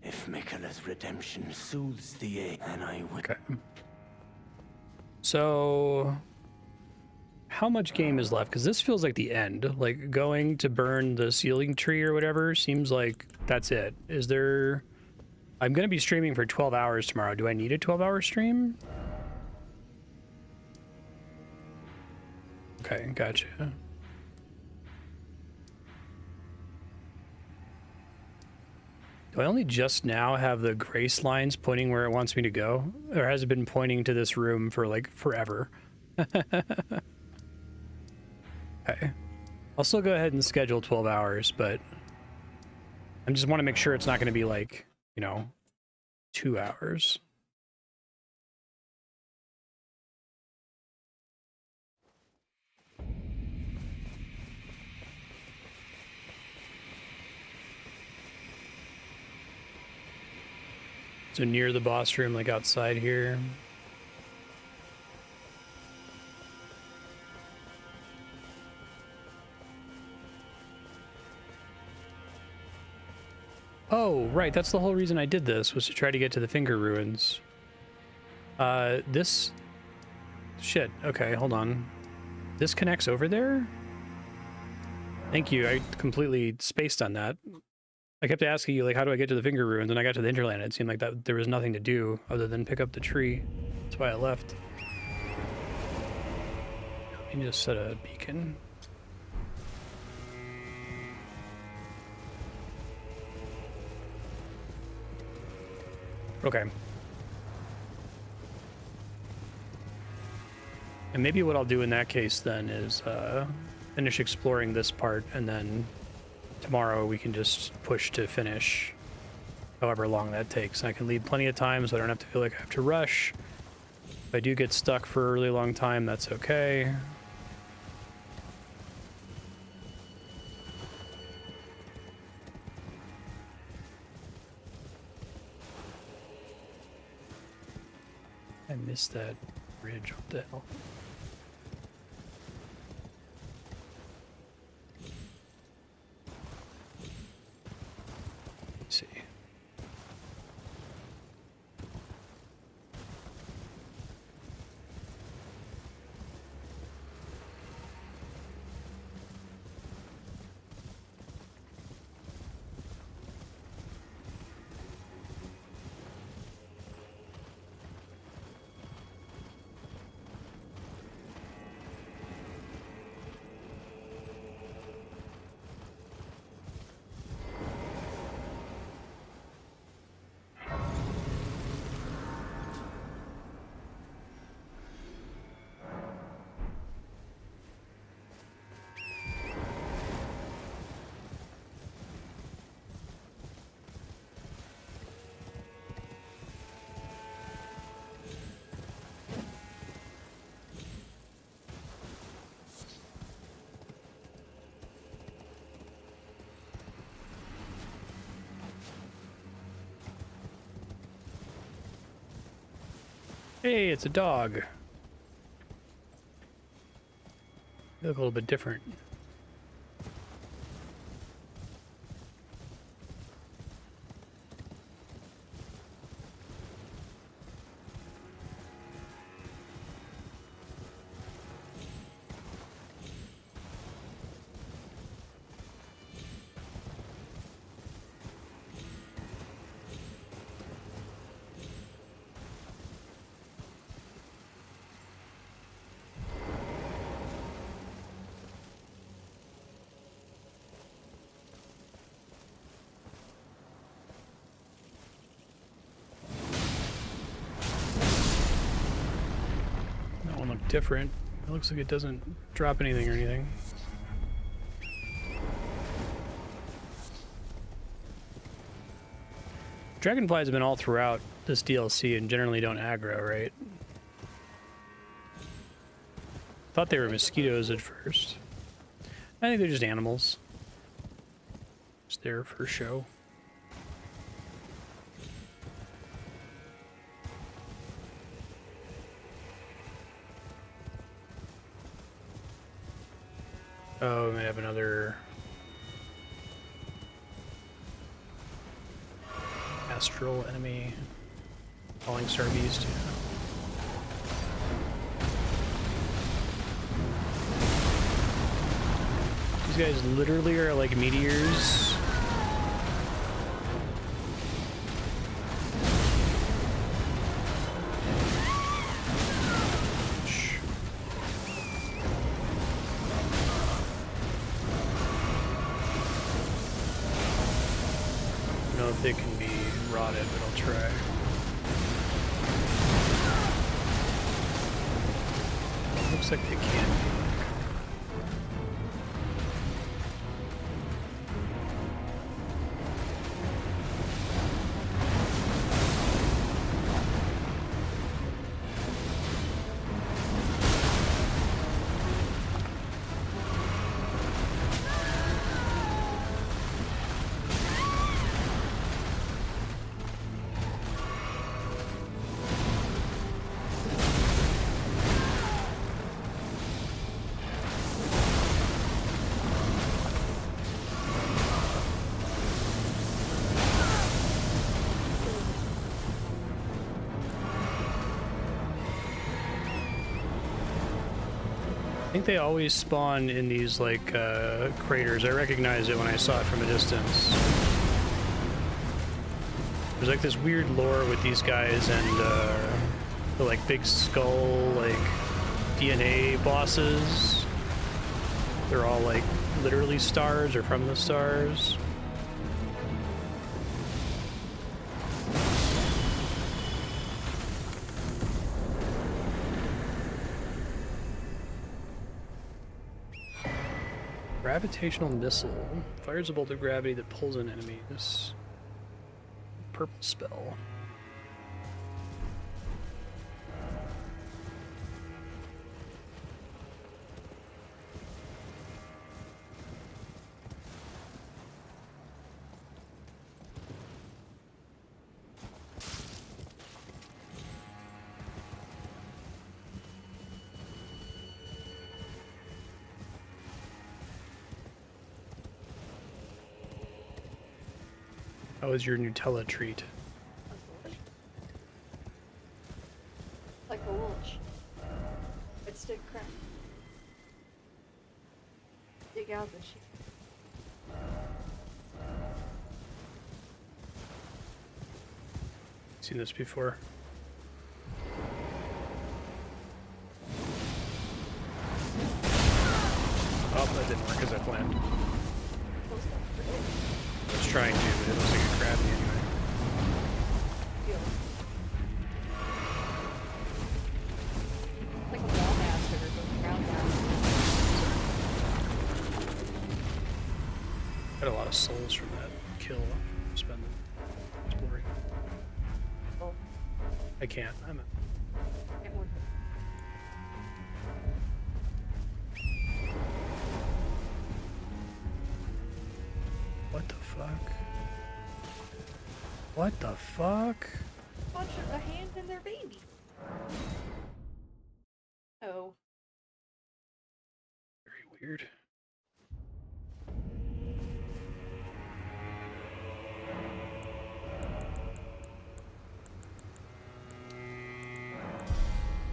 If Miquella's redemption soothes the ache, then I would... Okay. So, how much game is left? Because this feels like the end. Like, going to burn the sealing tree or whatever seems like that's it. Is there... I'm going to be streaming for 12 hours tomorrow. Do I need a 12-hour stream? Okay, gotcha. Do I only just now have the grace lines pointing where it wants me to go? Or has it been pointing to this room for, like, forever? Okay. I'll still go ahead and schedule 12 hours, but I just want to make sure it's not going to be, like, you know, 2 hours. So near the boss room, like outside here. Oh, right, that's the whole reason I did this, was to try to get to the Finger Ruins. This... Shit, okay, hold on. This connects over there? Thank you, I completely spaced on that. I kept asking you, like, how do I get to the Finger Ruins? And I got to the Hinterland, it seemed like that there was nothing to do other than pick up the tree. That's why I left. Let me just set a beacon. Okay. And maybe what I'll do in that case then is finish exploring this part, and then tomorrow we can just push to finish however long that takes. I can leave plenty of time so I don't have to feel like I have to rush. If I do get stuck for a really long time, that's okay. I missed that bridge. What the hell? Let's see. Hey, it's a dog. They look a little bit different. Different. It looks like it doesn't drop anything or anything. Dragonflies have been all throughout this DLC and generally don't aggro, right? Thought they were mosquitoes at first. I think they're just animals. Just there for show. Oh, we may have another astral enemy. Falling Star Beast. These guys literally are like meteors. I don't know if they can be rotted, but I'll try. Looks like they can be. I think they always spawn in these like craters. I recognized it when I saw it from a distance. There's like this weird lore with these guys and the like big skull like DNA bosses. They're all like literally stars or from the stars. Gravitational missile. Fires a bolt of gravity that pulls in enemies. Purple spell. How was your Nutella treat? Like a lunch. It's stick crap. Dig out the shit. Seen this before. Oh, that didn't work as I planned. I was trying to, but it looks like it grabbed me anyway. Like a wall bastard or a ground bastard. Got a lot of souls from that kill. Spend them exploring. Oh. I can't. I'm out. Get more. What the fuck? What the fuck? Bunch of a hand and their baby. Oh. Very weird.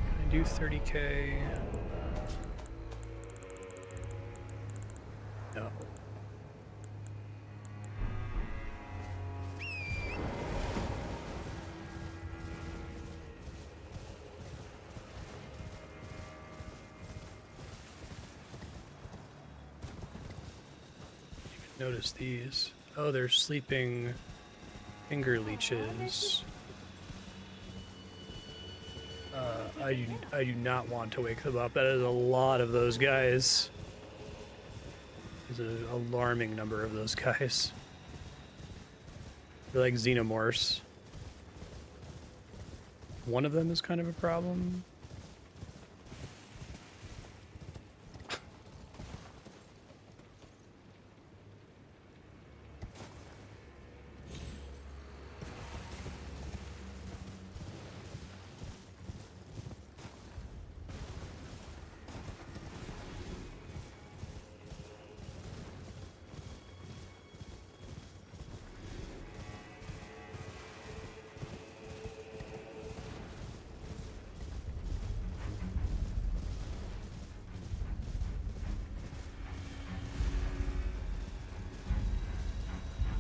Can I do 30k? No. Notice these. Oh, they're sleeping finger leeches. I do not want to wake them up. That is a lot of those guys. There's an alarming number of those guys. They're like xenomorphs. One of them is kind of a problem.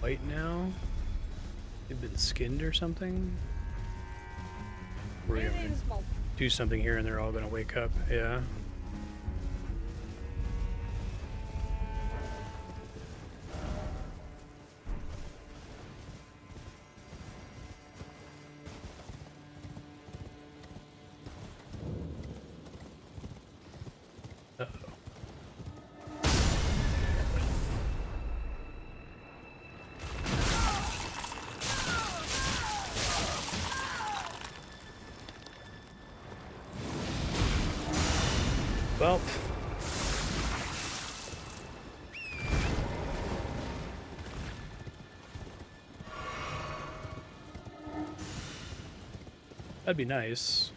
white now. They've been skinned or something. We're gonna do something here and they're all gonna wake up. Yeah. Well, that'd be nice.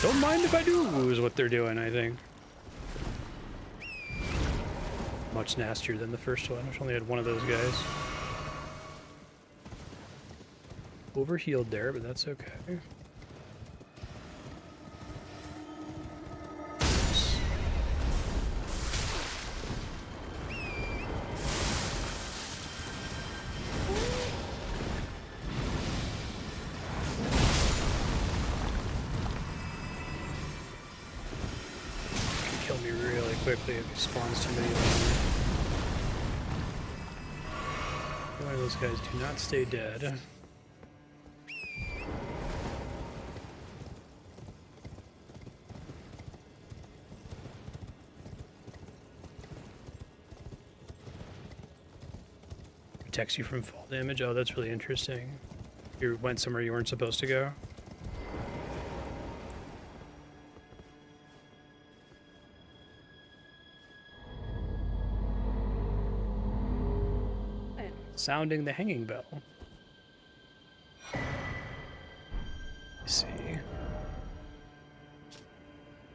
Don't mind if I do, is what they're doing, I think. Much nastier than the first one, which only had one of those guys. Overhealed there, but that's okay. Can kill me really quickly if he spawns too many of them. One of those guys do not stay dead. Protects you from fall damage. Oh, that's really interesting. You went somewhere you weren't supposed to go. Sounding the hanging bell. Let's see.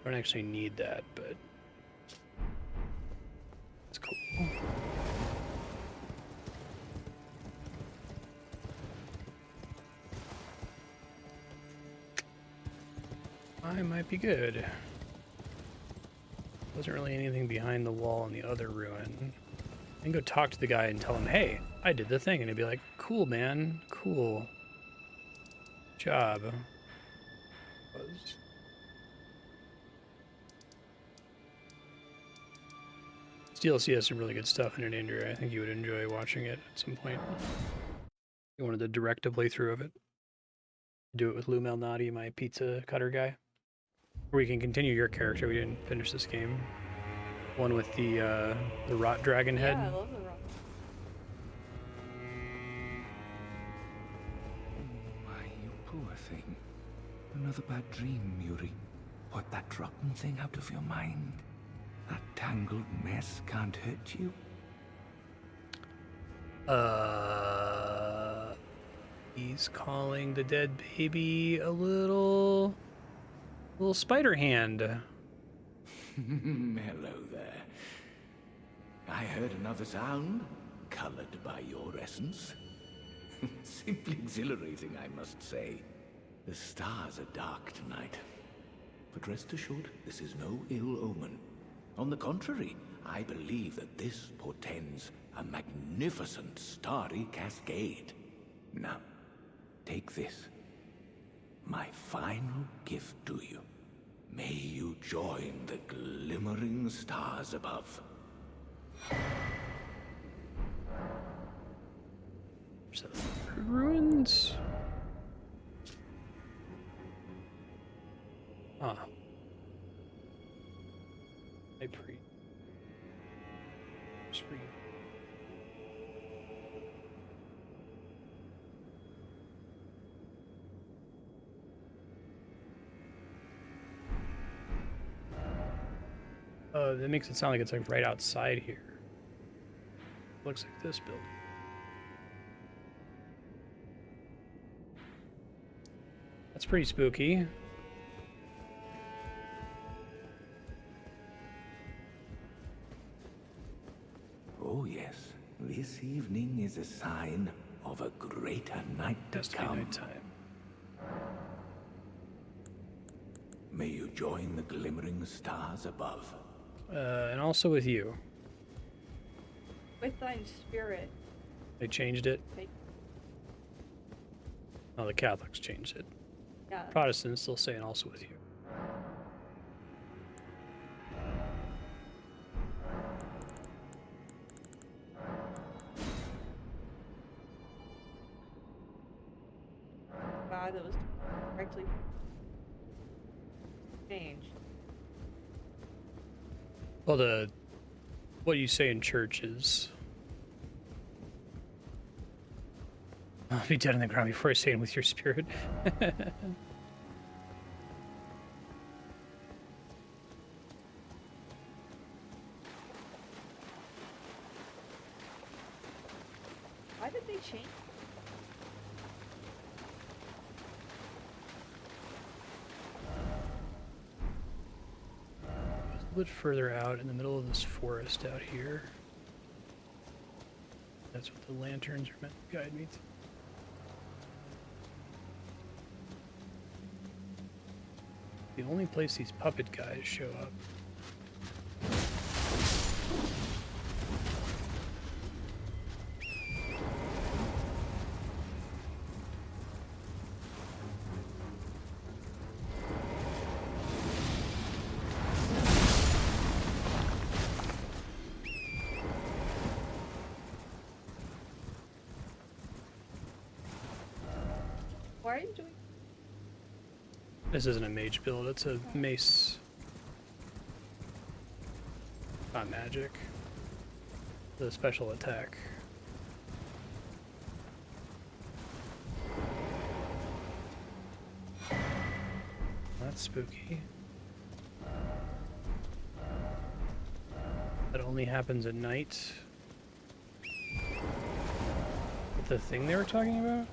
Don't actually need that, but it's cool. I might be good. Wasn't really anything behind the wall in the other ruin. I can go talk to the guy and tell him, hey, I did the thing. And he'd be like, cool, man. Cool. Job. This DLC has some really good stuff in it, Andrew. I think you would enjoy watching it at some point. You wanted to direct a playthrough of it. Do it with Lou Malnati, my pizza cutter guy. Or we can continue your character. We didn't finish this game. One with the rot dragon head. Yeah, I love the rot. Why, you poor thing. Another bad dream, Yuri. Put that rotten thing out of your mind. That tangled mess can't hurt you. He's calling the dead baby a little spider hand. Hello there. I heard another sound, colored by your essence. Simply exhilarating, I must say. The stars are dark tonight. But rest assured, this is no ill omen. On the contrary, I believe that this portends a magnificent starry cascade. Now, take this. My final gift to you. May you join the glimmering stars above. There's the ruins. Ah. I pre. Screen. That makes it sound like it's like right outside here. Looks like this building. That's pretty spooky. Oh yes, this evening is a sign of a greater night to Has to be come. nighttime. May you join the glimmering stars above. And also with you. With thine spirit. They changed it. They, Oh, the Catholics changed it. yeah. Protestants still saying also with you. God, that was correctly changed. Well, what you say in church is, I'll be dead on the ground before I say it with your spirit. Why did they change? A little bit further out in the middle of this forest out here. That's what the lanterns are meant to guide me to. The only place these puppet guys show up. Why are you doing? This isn't a mage build, it's a mace. Not magic. The special attack. That's spooky. That only happens at night. The thing they were talking about?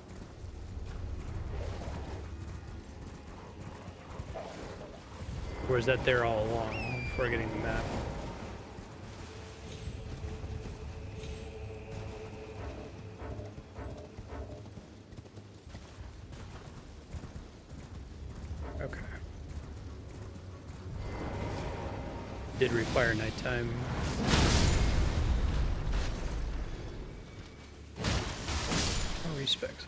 Or is that there all along before getting the map? Okay. Did require nighttime. No respects.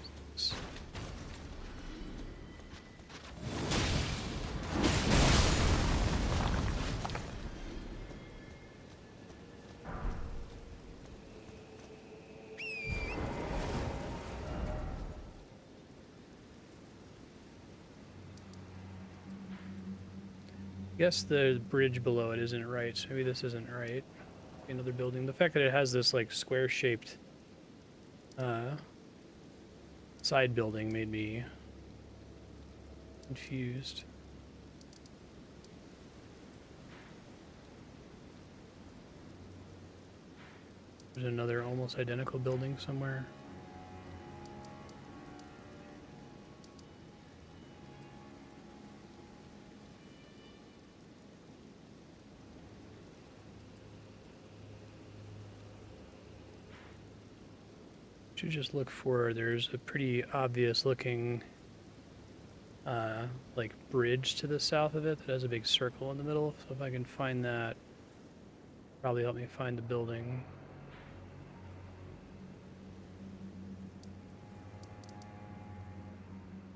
I guess the bridge below it isn't right, so maybe this isn't right. Another building. The fact that it has this like square-shaped side building made me confused. There's another almost identical building somewhere. Should just look for, there's a pretty obvious looking like bridge to the south of it that has a big circle in the middle. So if I can find that, probably help me find the building.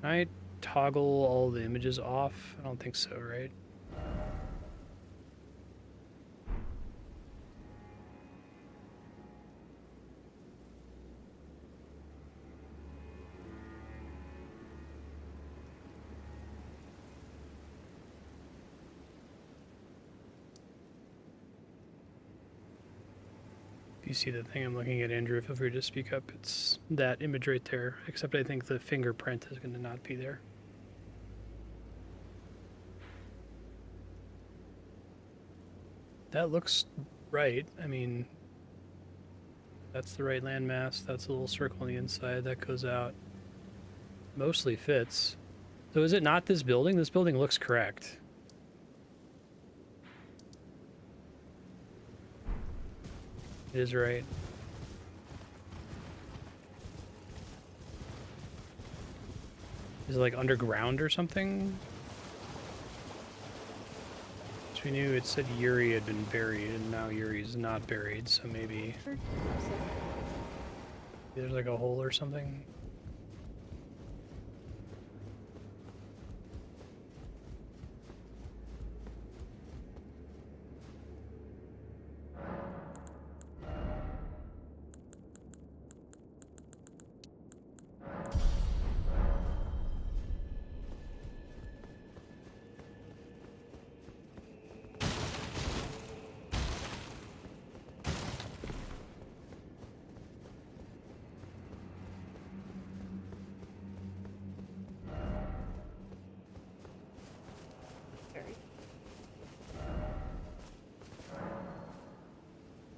Can I toggle all the images off? I don't think so, right? If you see the thing I'm looking at, Andrew, feel free to speak up. It's that image right there, except I think the fingerprint is going to not be there. That looks right. I mean, that's the right landmass. That's a little circle on the inside that goes out. Mostly fits. So is it not this building? This building looks correct. It is right. Is it like underground or something? So we knew it said Yuri had been buried, and now Yuri's not buried, so maybe there's like a hole or something.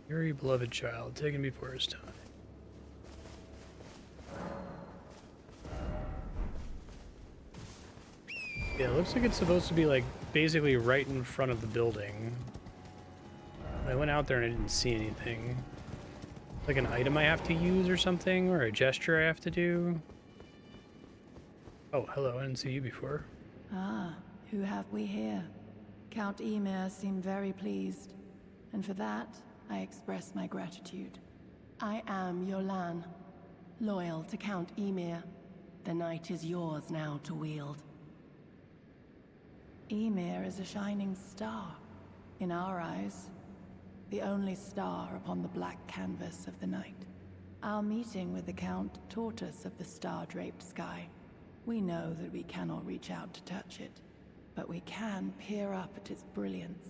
Very beloved child, taken before his time. Yeah, it looks like it's supposed to be like basically right in front of the building. I went out there and I didn't see anything. Like an item I have to use or something, or a gesture I have to do. Oh, hello, I didn't see you before. Ah, who have we here? Count Ymir seemed very pleased, and for that, I express my gratitude. I am Yolan, loyal to Count Ymir. The night is yours now to wield. Ymir is a shining star, in our eyes, the only star upon the black canvas of the night. Our meeting with the Count taught us of the star-draped sky. We know that we cannot reach out to touch it, but we can peer up at its brilliance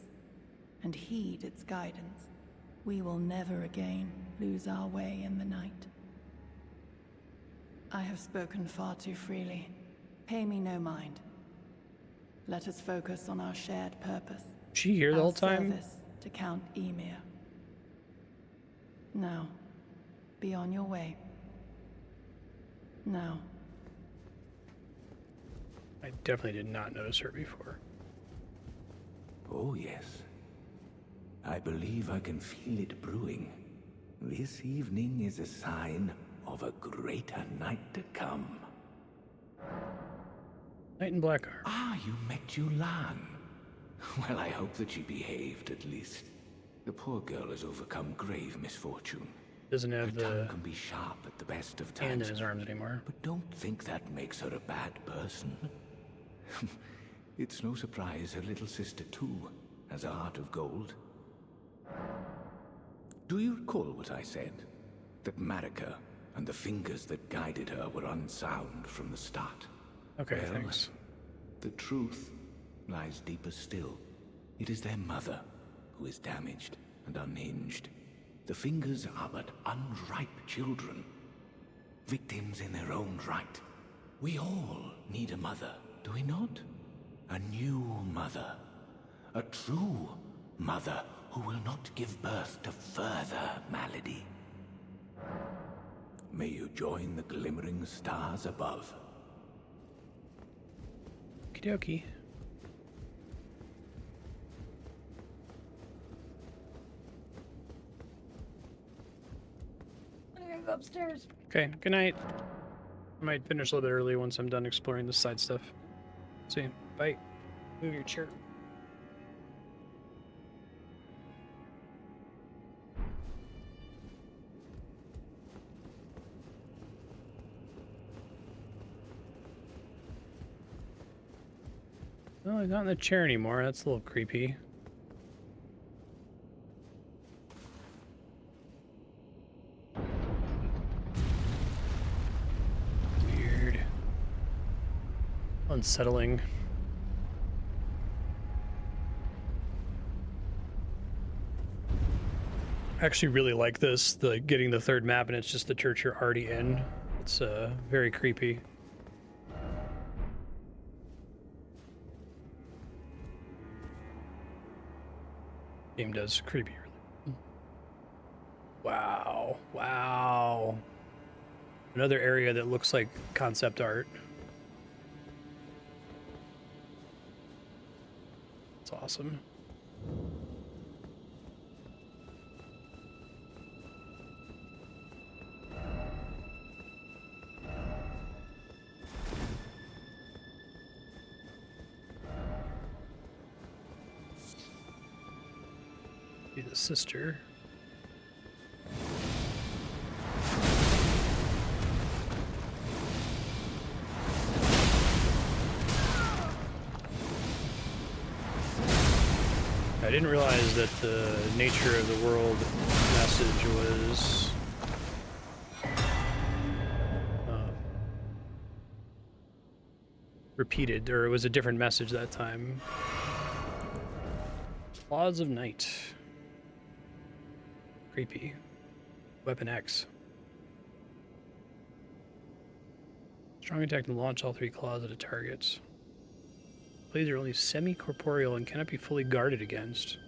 and heed its guidance. We will never again lose our way in the night. I have spoken far too freely. Pay me no mind. Let us focus on our shared purpose. Was she here the whole time? Service to Count Ymir. Now, be on your way. Now. I definitely did not notice her before. Oh, yes. I believe I can feel it brewing. This evening is a sign of a greater night to come. Knight in black armor. Ah, you met Yulan. Well, I hope that she behaved at least. The poor girl has overcome grave misfortune. Doesn't have her the tongue can be sharp at the best of times. hand in his arms anymore. But don't think that makes her a bad person. It's no surprise her little sister too has a heart of gold. Do you recall what I said? That Marika and the fingers that guided her were unsound from the start. Okay, well, thanks. The truth lies deeper still. It is their mother who is damaged and unhinged. The fingers are but unripe children, victims in their own right. We all need a mother, do we not? A new mother. A true mother who will not give birth to further malady. May you join the glimmering stars above. Okie dokie. I'm gonna go upstairs. Okay, good night. I might finish a little bit early once I'm done exploring the side stuff. See you. Bye. Move your chair. Well, he's not in the chair anymore. That's a little creepy. Weird. Unsettling. I actually really like this, the getting the third map and it's just the church you're already in. It's very creepy. Game does creepy. Wow, wow. Another area that looks like concept art. It's awesome. Be the sister. I didn't realize that the nature of the world message was repeated, or it was a different message that time. Claws of Night. Creepy. Weapon X. Strong attack and launch all 3 claws at a target. Blades are only semi-corporeal and cannot be fully guarded against.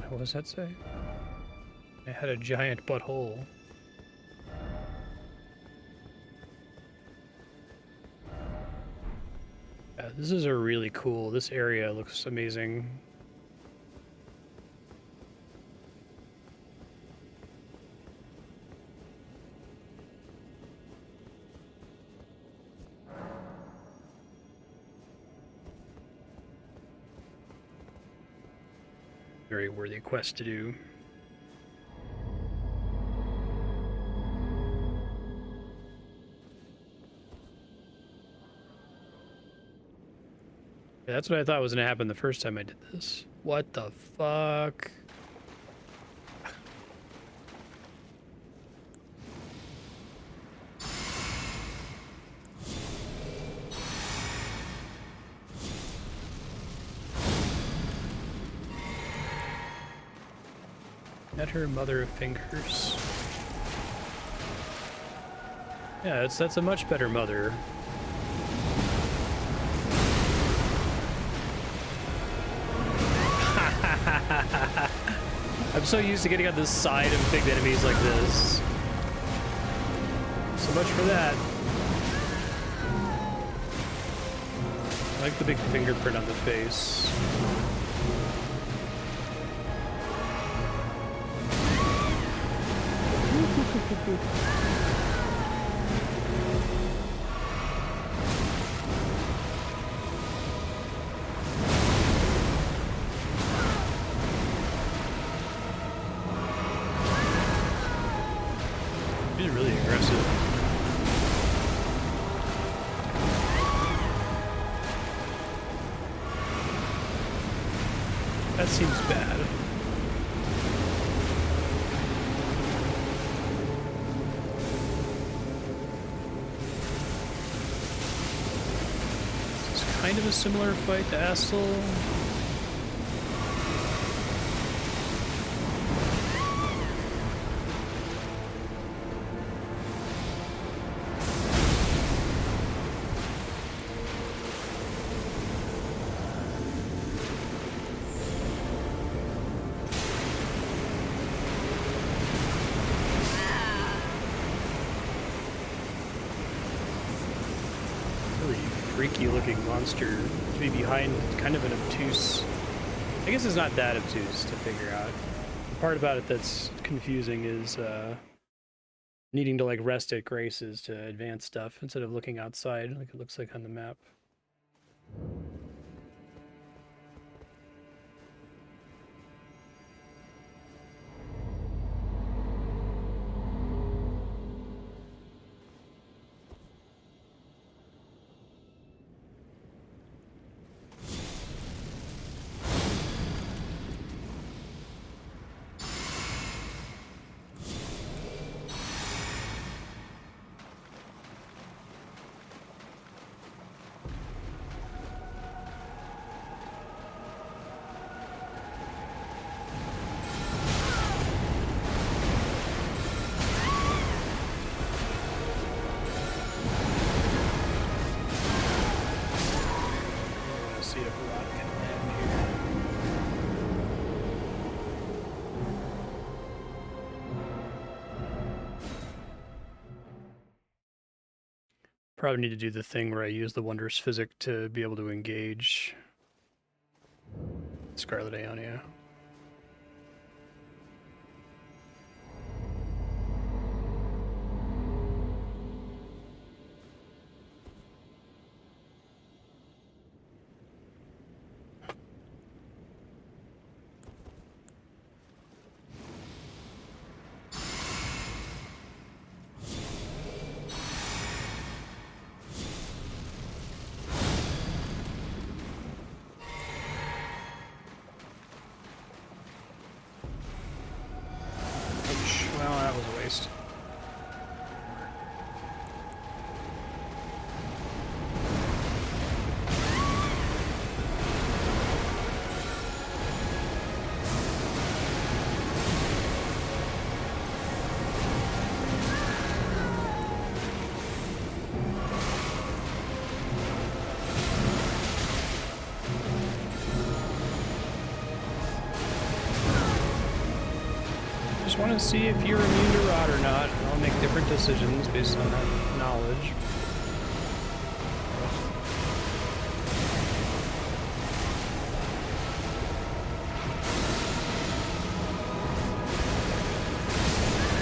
What does that say? It had a giant butthole. Yeah, this is a really cool. This area looks amazing. Very worthy quest to do. Yeah, that's what I thought was going to happen the first time I did this. What the fuck? Met her mother of fingers. Yeah, that's a much better mother. I'm so used to getting on this side of big enemies like this. So much for that. I like the big fingerprint on the face. He's really aggressive. That seems bad. It's kind of a similar fight to Astel. Freaky looking monster to be behind kind of an obtuse. I guess it's not that obtuse to figure out. The part about it that's confusing is needing to like rest at graces to advance stuff instead of looking outside like it looks like on the map. Probably need to do the thing where I use the Wondrous Physic to be able to engage Scarlet Aeonia. was a waste. Want to see if you're immune to rot or not. I'll make different decisions based on that knowledge.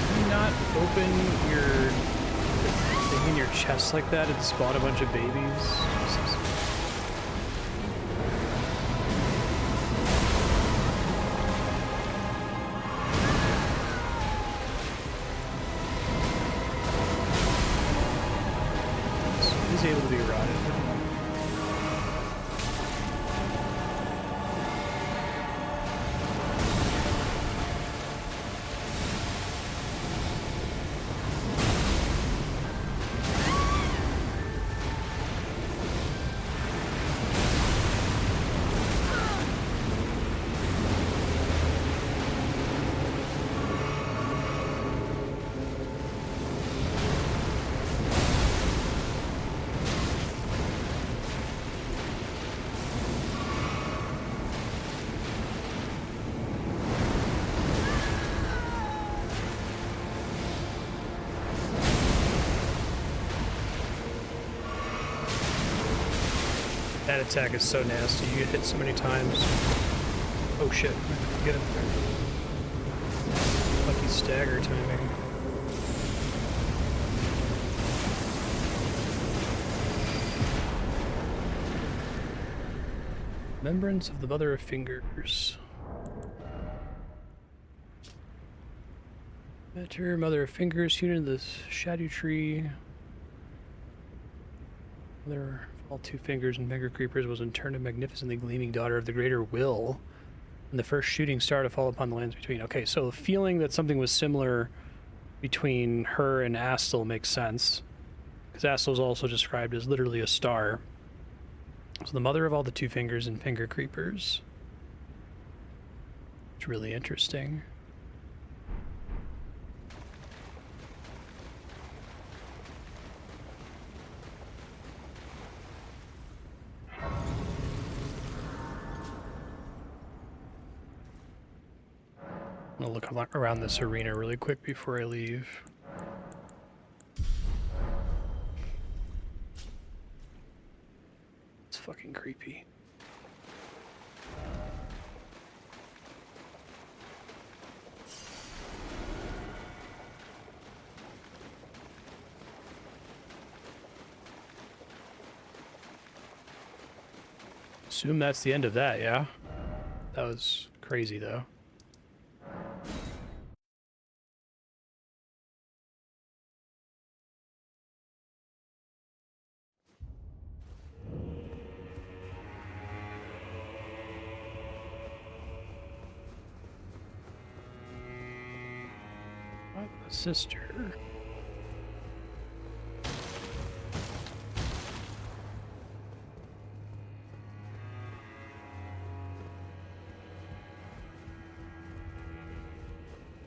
Can you not open your thing in your chest like that and spawn a bunch of babies? Jesus. Able to be rotted. That attack is so nasty. You get hit so many times. Oh shit. Get him there. Lucky stagger timing. Remembrance of the Mother of Fingers. Better Mother of Fingers, hewn into the shadow tree. Mother of all two fingers and finger creepers was in turn a magnificently gleaming daughter of the greater will, and the first shooting star to fall upon the lands between. Okay, so the feeling that something was similar between her and Astel makes sense, because Astel is also described as literally a star. So the mother of all the two fingers and finger creepers. It's really interesting. I'm gonna look around this arena really quick before I leave. It's fucking creepy. Assume that's the end of that, yeah? That was crazy, though. What a sister.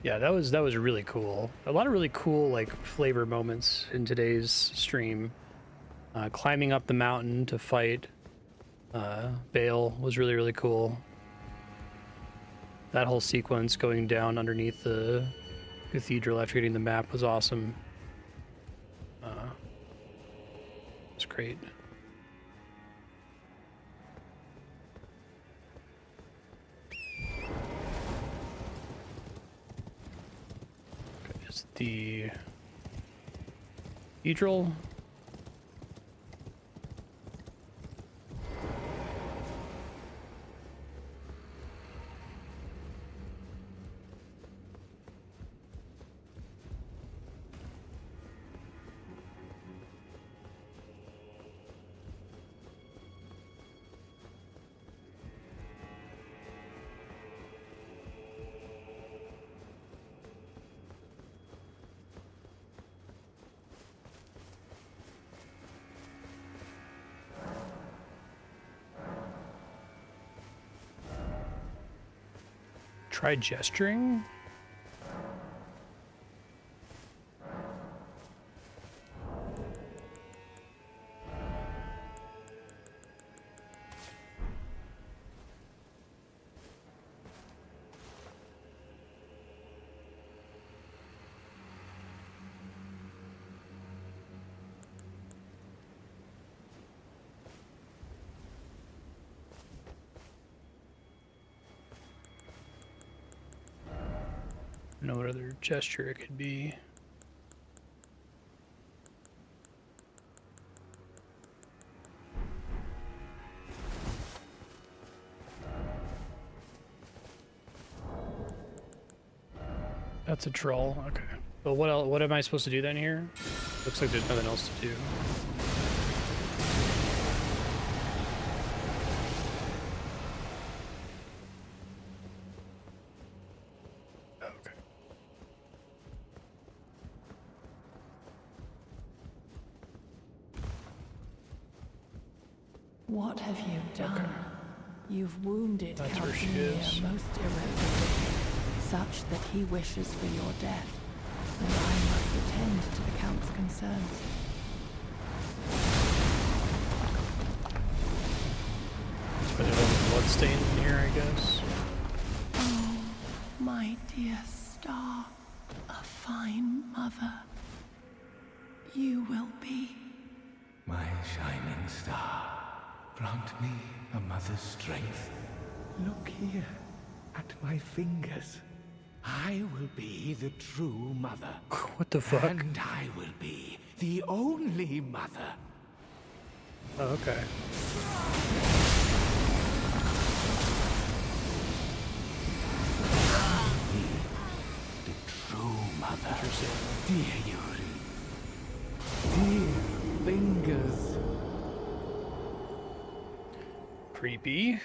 Yeah, that was really cool. A lot of really cool like flavor moments in today's stream. Climbing up the mountain to fight Bale was really, really cool. That whole sequence going down underneath the cathedral after getting the map was awesome. It's great. Okay, is it the cathedral? Try gesturing? I don't know what other gesture it could be. That's a troll. Okay. But what else, what am I supposed to do then here? Looks like there's nothing else to do. Okay. What have you done? Okay. You've wounded That's Count where she Emir is. most irreparably, such that he wishes for your death, and I must attend to the Count's concerns. That's why there's all the bloodstain in here, I guess. Oh, my dear star, a fine mother. You will be. My shining star, grant me a mother's strength. Look here, at my fingers. I will be the true mother. What the fuck? And I will be the only mother. Oh, okay. The true mother. Interesting. Dear Yuri. Dear fingers. Creepy.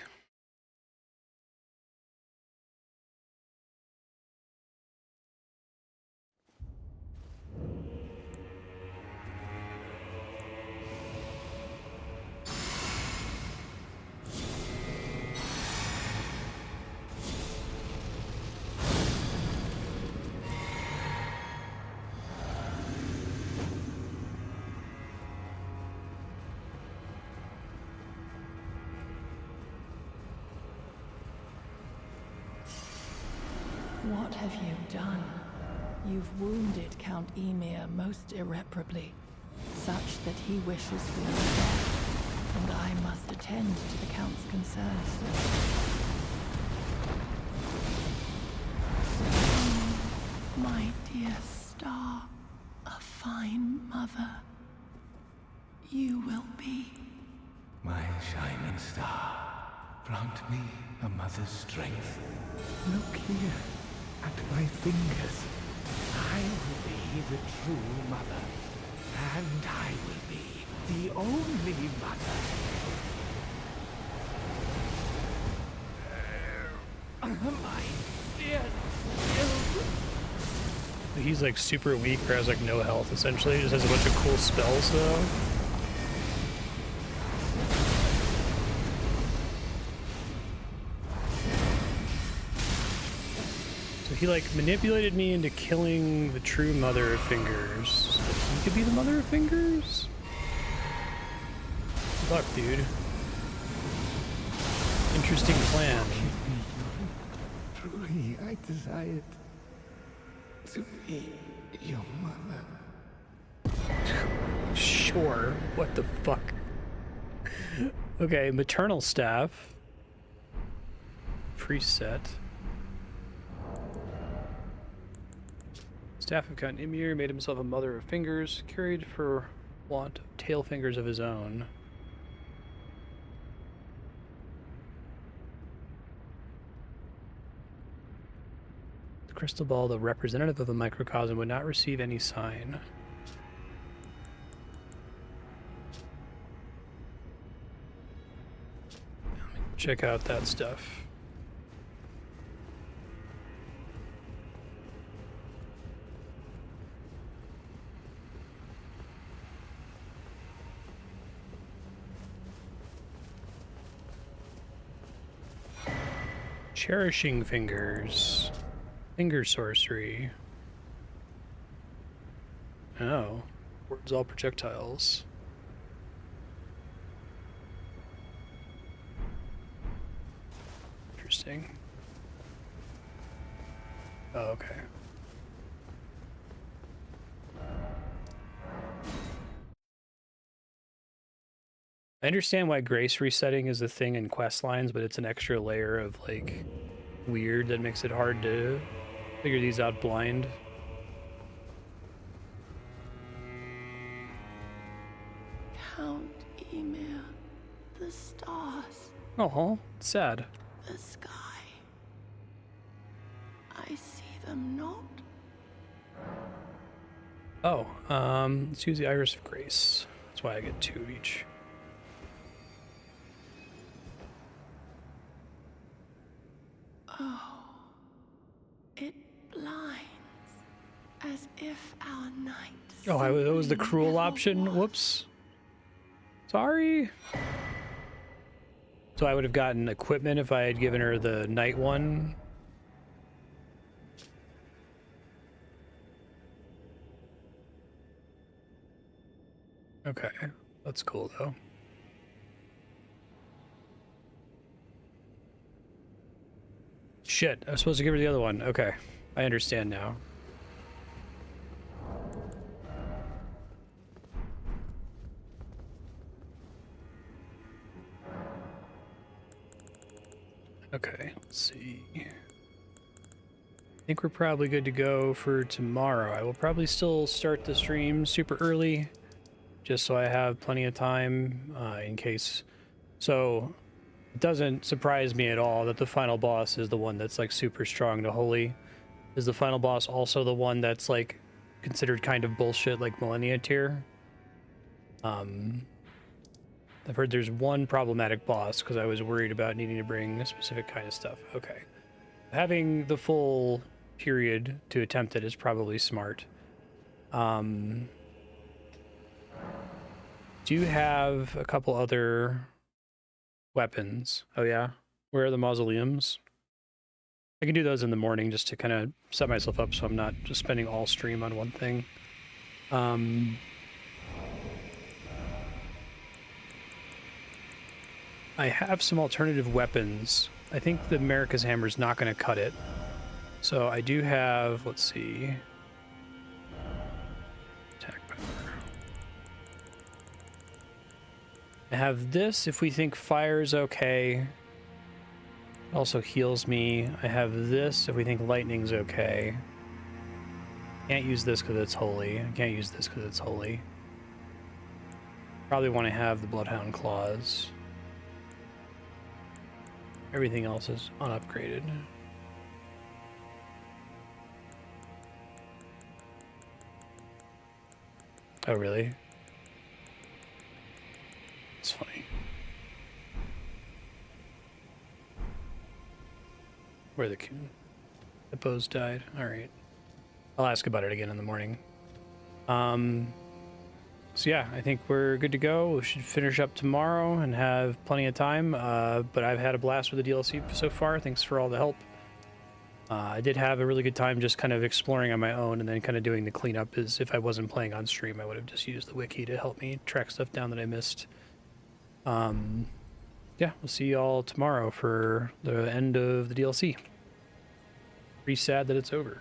What have you done? You've wounded Count Emir most irreparably, such that he wishes for your death, and I must attend to the Count's concerns. Oh, my dear star, a fine mother. You will be. My shining star, grant me a mother's strength. Look here, at my fingers. I will be the true mother. And I will be the only mother. My dear children. He's like super weak or has like no health essentially. He just has a bunch of cool spells though. So he like manipulated me into killing the true Mother of Fingers. So he could be the Mother of Fingers? Good luck, dude. Interesting plan. Truly, I desired to be your mother. Sure. What the fuck? Okay, maternal staff. Preset. Staff of Count Emir made himself a mother of fingers, carried for want of tail fingers of his own. The crystal ball, the representative of a microcosm, would not receive any sign. Check out that stuff. Cherishing fingers. Finger sorcery. Oh. Wards all projectiles. Interesting. Oh, okay. I understand why grace resetting is a thing in quest lines, but it's an extra layer of like weird that makes it hard to figure these out blind. Count Ymir, the stars, Oh, it's sad. the sky. I see them not. Oh, let's use the Iris of Grace. That's why I get 2 of each. Oh, it blinds, as if our night. Oh, that was the simply cruel never option. was. Whoops. Sorry. So I would have gotten equipment if I had given her the night one. Okay, that's cool though. Shit, I was supposed to give her the other one. Okay, I understand now. Okay, let's see. I think we're probably good to go for tomorrow. I will probably still start the stream super early, just so I have plenty of time in case. So it doesn't surprise me at all that the final boss is the one that's like super strong to holy. Is the final boss also the one that's like considered kind of bullshit like Millennia tier? I've heard there's one problematic boss because I was worried about needing to bring a specific kind of stuff. Okay. Having the full period to attempt it is probably smart. Do you have a couple other weapons? Oh yeah? Where are the mausoleums? I can do those in the morning just to kind of set myself up so I'm not just spending all stream on one thing. I have some alternative weapons. I think the America's Hammer is not going to cut it. So I do have, let's see. Attack power. I have this if we think fire is okay. It also heals me. I have this if we think lightning's okay. Can't use this because it's holy. I can't use this because it's holy. Probably want to have the Bloodhound Claws. Everything else is unupgraded. Oh, really? It's funny. Where the hippos died. All right. I'll ask about it again in the morning. So yeah, I think we're good to go. We should finish up tomorrow and have plenty of time. But I've had a blast with the DLC so far. Thanks for all the help. I did have a really good time just kind of exploring on my own and then kind of doing the cleanup. As if I wasn't playing on stream, I would have just used the wiki to help me track stuff down that I missed. Yeah, we'll see y'all tomorrow for the end of the DLC. Pretty sad that it's over.